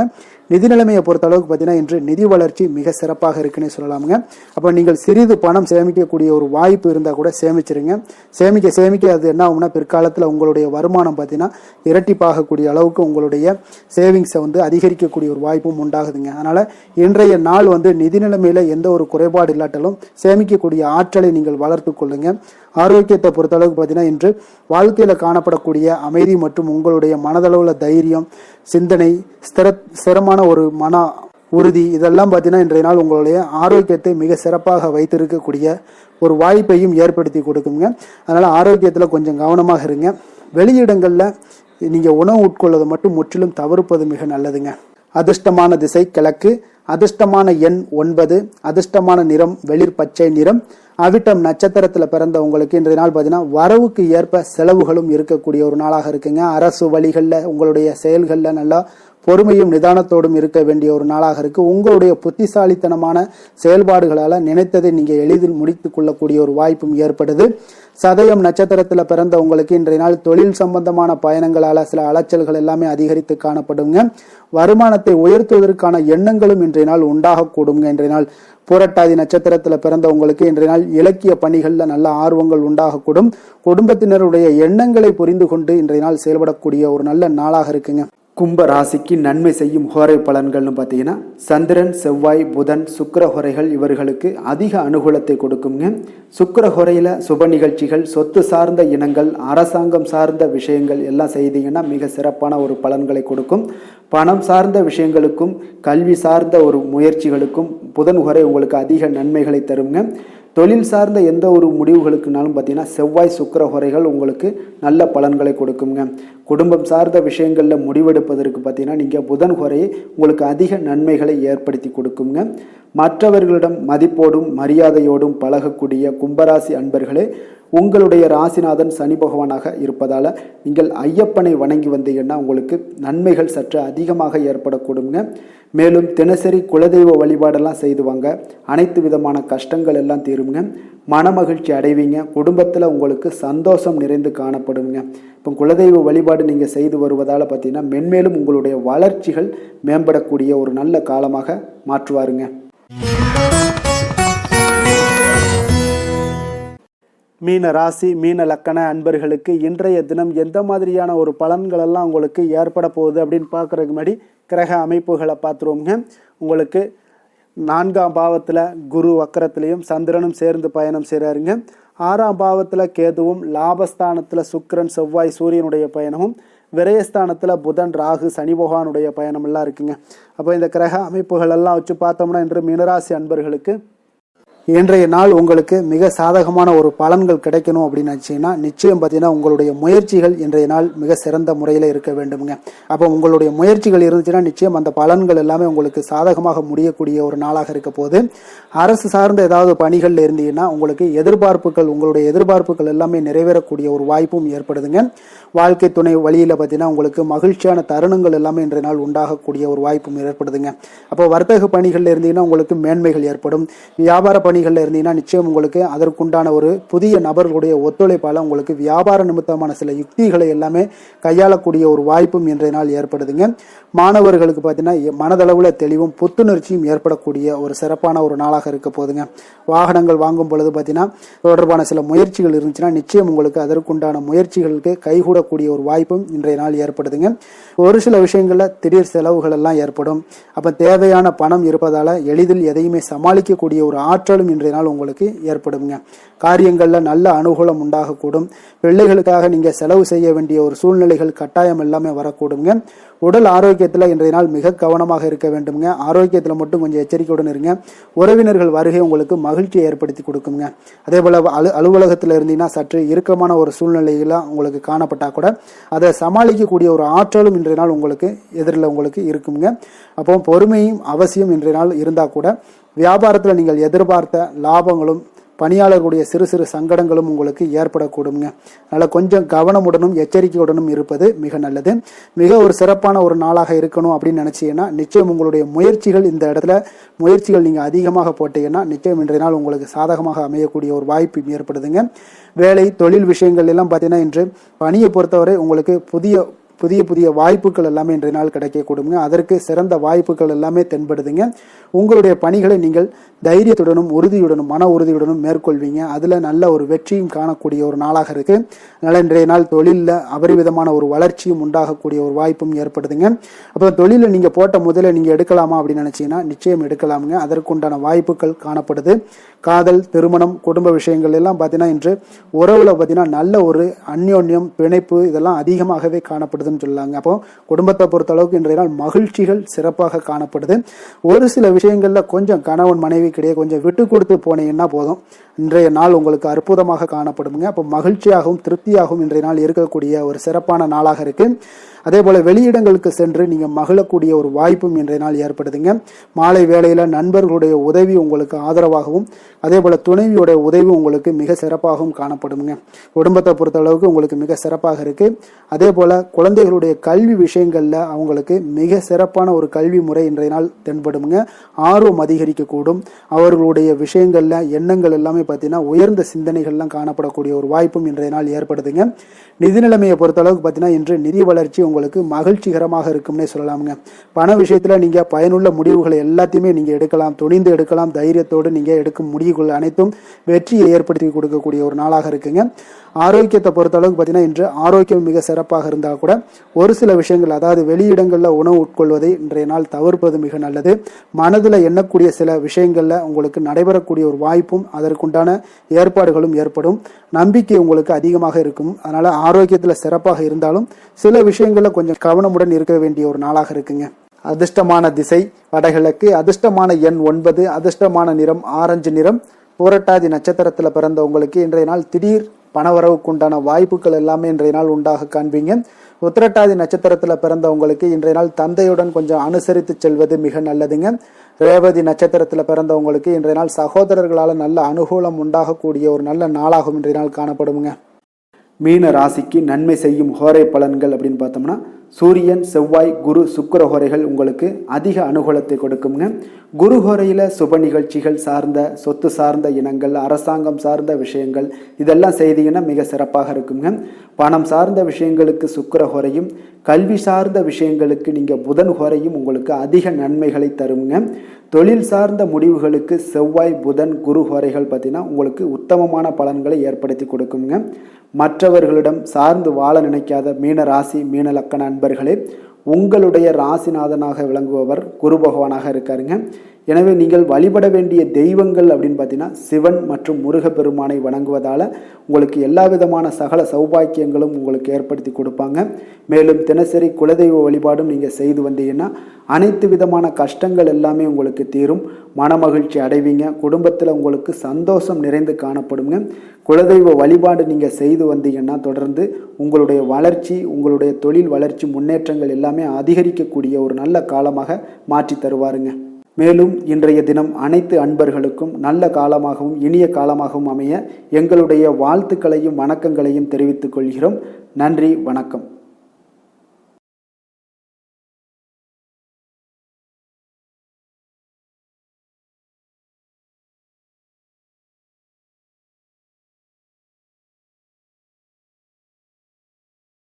நிதி நிலைமையை பொறுத்த அளவுக்கு பார்த்தீங்கன்னா இன்று நிதி வளர்ச்சி மிக சிறப்பாக இருக்குன்னு சொல்லலாமுங்க. அப்போ நீங்கள் சிறிது பணம் சேமிக்கக்கூடிய ஒரு வாய்ப்பு இருந்தால் கூட சேமிச்சிருங்க. சேமிக்க அது என்ன ஆகும்னா பிற்காலத்தில் உங்களுடைய வருமானம் பார்த்தீங்கன்னா இரட்டிப்பாகக்கூடிய அளவுக்கு உங்களுடைய சேவிங்ஸை அதிகரிக்கக்கூடிய ஒரு வாய்ப்பும் உண்டாகுதுங்க. அதனால இன்றைய நாள் நிதி நிலைமையில எந்த ஒரு குறைபாடு இல்லாட்டாலும் சேமிக்கக்கூடிய ஆற்றலை நீங்கள் வளர்த்து கொள்ளுங்க. ஆரோக்கியத்தை பொறுத்த அளவுக்கு பார்த்தீங்கன்னா இன்று வாழ்க்கையில காணப்படக்கூடிய அமைதி மற்றும் உங்களுடைய மனதளவுல தைரியம், சிந்தனை, ஸ்திரமான ஒரு மன உறுதி இதெல்லாம் பார்த்தீங்கன்னா இன்றைய நாள் உங்களுடைய ஆரோக்கியத்தை மிக சிறப்பாக வைத்திருக்கக்கூடிய ஒரு வாய்ப்பையும் ஏற்படுத்தி கொடுக்குங்க. அதனால ஆரோக்கியத்தில் கொஞ்சம் கவனமாக இருங்க. வெளியிடங்கள்ல நீங்க உணவு உட்கொள்வதை மட்டும் முற்றிலும் தவிர்ப்பது மிக நல்லதுங்க. அதிர்ஷ்டமான திசை கிழக்கு, அதிர்ஷ்டமான எண் 9, அதிர்ஷ்டமான நிறம் வெளிர் பச்சை நிறம். அவிட்டம் நட்சத்திரத்தில் பிறந்த உங்களுக்கு இன்றைய நாள் பார்த்தீங்கன்னா வரவுக்கு ஏற்ப செலவுகளும் இருக்கக்கூடிய ஒரு நாளாக இருக்குங்க. அரசு வழிகளில் உங்களுடைய செயல்களில் நல்லா பொறுமையும் நிதானத்தோடும் இருக்க வேண்டிய ஒரு நாளாக இருக்கு. உங்களுடைய புத்திசாலித்தனமான செயல்பாடுகளால் நினைத்ததை நீங்க எளிதில் முடித்து கொள்ளக்கூடிய ஒரு வாய்ப்பும் ஏற்படுது. சதயம் நட்சத்திரத்தில் பிறந்த உங்களுக்கு இன்றைய நாள் தொழில் சம்பந்தமான பயணங்களால சில அலைச்சல்கள் எல்லாமே அதிகரித்து காணப்படுங்க. வருமானத்தை உயர்த்துவதற்கான எண்ணங்களும் இன்றைய நாள் உண்டாகக்கூடுங்க. இன்றைய நாள் பூரட்டாதி நட்சத்திரத்தில் பிறந்த உங்களுக்கு இன்றைய நாள் இலக்கிய பணிகளில் நல்ல ஆர்வங்கள் உண்டாகக்கூடும். குடும்பத்தினருடைய எண்ணங்களை புரிந்து கொண்டு இன்றைய நாள் செயல்படக்கூடிய ஒரு நல்ல நாளாக இருக்குங்க. கும்ப ராசிக்கு நன்மை செய்யும் ஹோரை பலன்கள்னு பார்த்தீங்கன்னா சந்திரன், செவ்வாய், புதன், சுக்கிர ஹோரைகள் இவர்களுக்கு அதிக அனுகூலத்தை கொடுக்குங்க. சுக்கிர ஹோரையில் சுப நிகழ்ச்சிகள், சொத்து சார்ந்த இனங்கள், அரசாங்கம் சார்ந்த விஷயங்கள் எல்லாம் செய்தீங்கன்னா மிக சிறப்பான ஒரு பலன்களை கொடுக்கும். பணம் சார்ந்த விஷயங்களுக்கும் கல்வி சார்ந்த ஒரு முயற்சிகளுக்கும் புதன் ஹோரை உங்களுக்கு அதிக நன்மைகளை தருங்க. தொழில் சார்ந்த எந்த ஒரு முடிவுகளுக்குனாலும் பார்த்தீங்கன்னா செவ்வாய், சுக்கிர ஹோரைகள் உங்களுக்கு நல்ல பலன்களை கொடுக்குங்க. குடும்பம் சார்ந்த விஷயங்களில் முடிவெடுப்பதற்கு பார்த்தீங்கன்னா நீங்கள் புதன் ஹோரையை உங்களுக்கு அதிக நன்மைகளை ஏற்படுத்தி கொடுக்குங்க. மற்றவர்களிடம் மதிப்போடும் மரியாதையோடும் பழகக்கூடிய கும்பராசி அன்பர்களே, உங்களுடைய ராசிநாதன் சனி பகவானாக இருப்பதால் நீங்கள் ஐயப்பனை வணங்கி வந்தீங்கன்னா உங்களுக்கு நன்மைகள் சற்று அதிகமாக ஏற்படக்கூடுங்க. மேலும் தினசரி குலதெய்வ வழிபாடெல்லாம் செய்து வாங்க. அனைத்து விதமான கஷ்டங்கள் எல்லாம் தீருங்க. மனமகிழ்ச்சி அடைவீங்க. குடும்பத்தில் உங்களுக்கு சந்தோஷம் நிறைந்து காணப்படுங்க. இப்போ குலதெய்வ வழிபாடு நீங்கள் செய்து வருவதால் பார்த்தீங்கன்னா மென்மேலும் உங்களுடைய வளர்ச்சிகள் மேம்படக்கூடிய ஒரு நல்ல காலமாக மாற்றுவாருங்க. மீன ராசி, மீன லக்கண அன்பர்களுக்கு இன்றைய தினம் எந்த மாதிரியான ஒரு பலன்களெல்லாம் உங்களுக்கு ஏற்பட போகுது அப்படின்னு பார்க்குறதுக்கு முன்னாடி கிரக அமைப்புகளை பார்த்துருவோங்க. உங்களுக்கு 4ஆம் பாவத்தில் குரு வக்கரத்திலையும் சந்திரனும் சேர்ந்து பயணம் செய்கிறாருங்க. 6ஆம் பாவத்தில் கேதுவும், லாபஸ்தானத்தில் சுக்கிரன், செவ்வாய், சூரியனுடைய பயணமும், விரயஸ்தானத்தில் புதன், ராகு, சனி பகவானுடைய பயணமெல்லாம் இருக்குங்க. அப்போ இந்த கிரக அமைப்புகள் எல்லாம் வச்சு பார்த்தோம்னா இன்று மீனராசி அன்பர்களுக்கு இன்றைய நாள் உங்களுக்கு மிக சாதகமான ஒரு பலன்கள் கிடைக்கணும் அப்படின்னு நினச்சிங்கன்னா நிச்சயம் பார்த்தீங்கன்னா உங்களுடைய முயற்சிகள் இன்றைய நாள் மிக சிறந்த முறையில் இருக்க வேண்டுமுங்க. அப்போ உங்களுடைய முயற்சிகள் இருந்துச்சுன்னா நிச்சயம் அந்த பலன்கள் எல்லாமே உங்களுக்கு சாதகமாக முடியக்கூடிய ஒரு நாளாக இருக்க போது. அரசு சார்ந்த ஏதாவது பணிகளில் இருந்தீங்கன்னா உங்களுக்கு உங்களுடைய எதிர்பார்ப்புகள் எல்லாமே நிறைவேறக்கூடிய ஒரு வாய்ப்பும் ஏற்படுதுங்க. வாழ்க்கை துணை வழியில் பார்த்தீங்கன்னா உங்களுக்கு மகிழ்ச்சியான தருணங்கள் எல்லாமே இன்றைய நாள் உண்டாகக்கூடிய ஒரு வாய்ப்பும் ஏற்படுதுங்க. அப்போ வர்த்தக பணிகளில் இருந்தீங்கன்னா உங்களுக்கு மேன்மைகள் ஏற்படும். வியாபார பணிகள் பணிகளில் இருந்தீங்கன்னா நிச்சயம் உங்களுக்கு அதற்குண்டான ஒரு புதிய நபர்களுடைய ஒத்துழைப்பால் உங்களுக்கு வியாபார நிமித்தமான சில யுக்திகளை எல்லாமே கையாளக்கூடிய ஒரு வாய்ப்பும் இன்றைய நாள் ஏற்படுதுங்க. மாணவர்களுக்கு பார்த்தீங்கன்னா மனதளவில் தெளிவும் புத்துணர்ச்சியும் ஏற்படக்கூடிய ஒரு சிறப்பான ஒரு நாளாக இருக்க போதுங்க. வாகனங்கள் வாங்கும் பொழுது பார்த்தீங்கன்னா தொடர்பான சில முயற்சிகள் இருந்துச்சுன்னா நிச்சயம் உங்களுக்கு அதற்குண்டான முயற்சிகளுக்கு கைகூடக்கூடிய ஒரு வாய்ப்பும் இன்றைய நாள் ஏற்படுதுங்க. ஒரு சில விஷயங்களில் திடீர் செலவுகள் எல்லாம் ஏற்படும். அப்போ தேவையான பணம் இருப்பதால எளிதில் எதையுமே சமாளிக்கக்கூடிய ஒரு ஆற்றலும் இன்றைய நாள் உங்களுக்கு ஏற்படுங்க. காரியங்களில் நல்ல அனுகூலம் உண்டாகக்கூடும். பிள்ளைகளுக்காக நீங்க செலவு செய்ய வேண்டிய ஒரு சூழ்நிலைகள் கட்டாயம் எல்லாமே வரக்கூடுங்க. உடல் ஆரோக்கியத்தில் இன்றைய நாள் மிக கவனமாக இருக்க வேண்டுங்க. ஆரோக்கியத்தில் மட்டும் கொஞ்சம் எச்சரிக்கையுடன் இருங்க. உறவினர்கள் வருகை உங்களுக்கு மகிழ்ச்சியை ஏற்படுத்தி கொடுக்குங்க. அதே போல அலுவலகத்தில் இருந்தீங்கன்னா சற்று இறுக்கமான ஒரு சூழ்நிலையில உங்களுக்கு காணப்பட்டா கூட அதை சமாளிக்கக்கூடிய ஒரு ஆற்றலும் இன்றைய நாள் உங்களுக்கு எதிரில் உங்களுக்கு இருக்குங்க. அப்போ பொறுமையும் அவசியம் இன்றைய நாள் இருந்தால் கூட வியாபாரத்தில் நீங்கள் எதிர்பார்த்த லாபங்களும் பணியாளர்களுடைய சிறு சிறு சங்கடங்களும் உங்களுக்கு ஏற்படக்கூடுங்க. அதனால் கொஞ்சம் கவனமுடனும் எச்சரிக்கையுடனும் இருப்பது மிக நல்லது. மிக ஒரு சிறப்பான ஒரு நாளாக இருக்கணும் அப்படின்னு நினைச்சீங்கன்னா நிச்சயம் உங்களுடைய முயற்சிகள் இந்த இடத்துல முயற்சிகள் நீங்கள் அதிகமாக போட்டீங்கன்னா நிச்சயம் இன்றைய நாள் உங்களுக்கு சாதகமாக அமையக்கூடிய ஒரு வாய்ப்பு ஏற்படுதுங்க. வேலை தொழில் விஷயங்கள் எல்லாம் பார்த்தீங்கன்னா இன்று பணியை பொறுத்தவரை உங்களுக்கு புதிய வாய்ப்புகள் எல்லாமே இன்றைய நாள் கிடைக்கக்கூடுங்க. அதற்கு சிறந்த வாய்ப்புகள் எல்லாமே தென்படுதுங்க. உங்களுடைய பணிகளை நீங்கள் தைரியத்துடனும் உறுதியுடனும் மன உறுதியுடனும் மேற்கொள்வீங்க. அதுல நல்ல ஒரு வெற்றியும் காணக்கூடிய ஒரு நாளாக இருக்கு. அதனால இன்றைய நாள் தொழிலில் அபரிவிதமான ஒரு வளர்ச்சியும் உண்டாகக்கூடிய ஒரு வாய்ப்பும் ஏற்படுதுங்க. அப்போ தொழிலில் நீங்க போட்ட முதல்ல நீங்க எடுக்கலாமா அப்படின்னு நினைச்சீங்கன்னா நிச்சயம் எடுக்கலாமுங்க. அதற்குண்டான வாய்ப்புகள் காணப்படுது. காதல், திருமணம், குடும்ப விஷயங்கள் எல்லாம் பார்த்தீங்கன்னா இன்று உறவுல பார்த்தீங்கன்னா நல்ல ஒரு அந்யோன்யம், பிணைப்பு இதெல்லாம் அதிகமாகவே காணப்படுதுன்னு சொல்லலாங்க. அப்போ குடும்பத்தை பொறுத்த அளவுக்கு இன்றைய நாள் மகிழ்ச்சிகள் சிறப்பாக காணப்படுது. ஒரு சில விஷயங்கள்ல கொஞ்சம் கணவன் மனைவி கிடையாது கொஞ்சம் விட்டு கொடுத்து போனீங்கன்னா போதும், இன்றைய நாள் உங்களுக்கு அற்புதமாக காணப்படுங்க. அப்போ மகிழ்ச்சியாகவும் திருப்தியாகவும் இன்றைய நாள் இருக்கக்கூடிய ஒரு சிறப்பான நாளாக இருக்கு. அதே போல வெளியிடங்களுக்கு சென்று நீங்க மகிழக்கூடிய ஒரு வாய்ப்பும் இன்றைய நாள் ஏற்படுதுங்க. மாலை வேளையில நண்பர்களுடைய உதவி உங்களுக்கு ஆதரவாகவும் அதே போல துணைவியோடைய உதவி உங்களுக்கு மிக சிறப்பாகவும் காணப்படுங்க. குடும்பத்தை பொறுத்த அளவுக்கு உங்களுக்கு மிக சிறப்பாக இருக்கு. அதே போல குழந்தைகளுடைய கல்வி விஷயங்கள்ல அவங்களுக்கு மிக சிறப்பான ஒரு கல்வி முறை இன்றைய நாள் தென்படுங்க. ஆர்வம் அதிகரிக்க கூடும். அவர்களுடைய விஷயங்கள்ல எண்ணங்கள் எல்லாமே பார்த்தீங்கன்னா உயர்ந்த சிந்தனைகள்லாம் காணப்படக்கூடிய ஒரு வாய்ப்பும் இன்றைய நாள் ஏற்படுதுங்க. நிதி நிலைமையை பொறுத்த அளவுக்கு பார்த்தீங்கன்னா இன்று நிதி வளர்ச்சி உங்களுக்கு மகிழ்ச்சிகரமாக இருக்கும்னே சொல்லலாமுங்க. பண விஷயத்துல நீங்க பயனுள்ள முடிவுகளை எல்லாத்தையுமே நீங்க எடுக்கலாம், துணிந்து எடுக்கலாம். தைரியத்தோடு நீங்க எடுக்கும் முடிவுகள் அனைத்தும் வெற்றியை ஏற்படுத்தி கொடுக்கக்கூடிய ஒரு நாளாக இருக்குங்க. ஆரோக்கியத்தை பொறுத்த அளவுக்கு பார்த்தீங்கன்னா இன்று ஆரோக்கியம் மிக சிறப்பாக இருந்தால் கூட ஒரு சில விஷயங்கள் அதாவது வெளியிடங்களில் உணவு உட்கொள்வதை இன்றைய நாள் தவிர்ப்பது மிக நல்லது. மனதில் எண்ணக்கூடிய சில விஷயங்கள்ல உங்களுக்கு நடைபெறக்கூடிய ஒரு வாய்ப்பும் அதற்குண்டான ஏற்பாடுகளும் ஏற்படும். நம்பிக்கை உங்களுக்கு அதிகமாக இருக்கும். அதனால ஆரோக்கியத்தில் சிறப்பாக இருந்தாலும் சில விஷயங்கள்ல கொஞ்சம் கவனமுடன் இருக்க வேண்டிய ஒரு நாளாக இருக்குங்க. அதிர்ஷ்டமான திசை வடகிழக்கு, அதிர்ஷ்டமான எண் 9, அதிர்ஷ்டமான நிறம் ஆரஞ்சு நிறம். புரட்டாதி நட்சத்திரத்தில் பிறந்த உங்களுக்கு இன்றைய நாள் திடீர் பணவரவுக்குண்டான வாய்ப்புகள் எல்லாமே இன்றைய நாள் உண்டாக காண்பீங்க. உத்திரட்டாதி நட்சத்திரத்தில் பிறந்தவங்களுக்கு இன்றைய நாள் தந்தையுடன் கொஞ்சம் அனுசரித்து செல்வது மிக நல்லதுங்க. ரேவதி நட்சத்திரத்தில் பிறந்தவங்களுக்கு இன்றைய நாள் சகோதரர்களால் நல்ல அனுகூலம் உண்டாகக்கூடிய ஒரு நல்ல நாளாகவும் இன்றைய நாள் காணப்படுங்க. மீன ராசிக்கு நன்மை செய்யும் ஹோரை பலன்கள் அப்படின்னு பார்த்தோம்னா சூரியன், செவ்வாய், குரு, சுக்கிர ஹோரைகள் உங்களுக்கு அதிக அனுகூலத்தை கொடுக்குங்க. குரு ஹோரையில் சுப நிகழ்ச்சிகள் சார்ந்த சொத்து சார்ந்த இனங்கள், அரசாங்கம் சார்ந்த விஷயங்கள் இதெல்லாம் செய்தீங்கன்னா மிக சிறப்பாக இருக்குங்க. பணம் சார்ந்த விஷயங்களுக்கு சுக்கிர ஹோரையும், கல்வி சார்ந்த விஷயங்களுக்கு நீங்கள் புதன் ஹோரையும் உங்களுக்கு அதிக நன்மைகளை தருங்க. தொழில் சார்ந்த முடிவுகளுக்கு செவ்வாய், புதன், குரு ஹோரைகள் பார்த்தீங்கன்னா உங்களுக்கு உத்தமமான பலன்களை ஏற்படுத்தி கொடுக்குங்க. மற்றவர்களிடம் சார்ந்து வாழ நினைக்காத மீன ராசி மீன லக்கண அன்பர்களே, உங்களுடைய ராசிநாதனாக விளங்குபவர் குரு பகவானாக இருக்காருங்க. எனவே நீங்கள் வழிபட வேண்டிய தெய்வங்கள் அப்படின்னு பார்த்தீங்கன்னா சிவன் மற்றும் முருகப்பெருமானை வணங்குவதால் உங்களுக்கு எல்லா விதமான சகல சௌபாக்கியங்களும் உங்களுக்கு ஏற்படுத்தி கொடுப்பாங்க. மேலும் தினசரி குலதெய்வ வழிபாடும் நீங்கள் செய்து வந்தீங்கன்னா அனைத்து விதமான கஷ்டங்கள் எல்லாமே உங்களுக்கு தீரும். மனமகிழ்ச்சி அடைவீங்க. குடும்பத்தில் உங்களுக்கு சந்தோஷம் நிறைந்து காணப்படுங்க. குலதெய்வ வழிபாடு நீங்கள் செய்து வந்தீங்கன்னா தொடர்ந்து உங்களுடைய வளர்ச்சி, உங்களுடைய தொழில் வளர்ச்சி, முன்னேற்றங்கள் எல்லாமே அதிகரிக்கக்கூடிய ஒரு நல்ல காலமாக மாற்றி தருவாருங்க. மேலும் இன்றைய தினம் அனைத்து அன்பர்களுக்கும் நல்ல காலமாகவும் இனிய காலமாகவும் அமைய எங்களுடைய வாழ்த்துக்களையும் வணக்கங்களையும் தெரிவித்துக் கொள்கிறோம். நன்றி, வணக்கம்.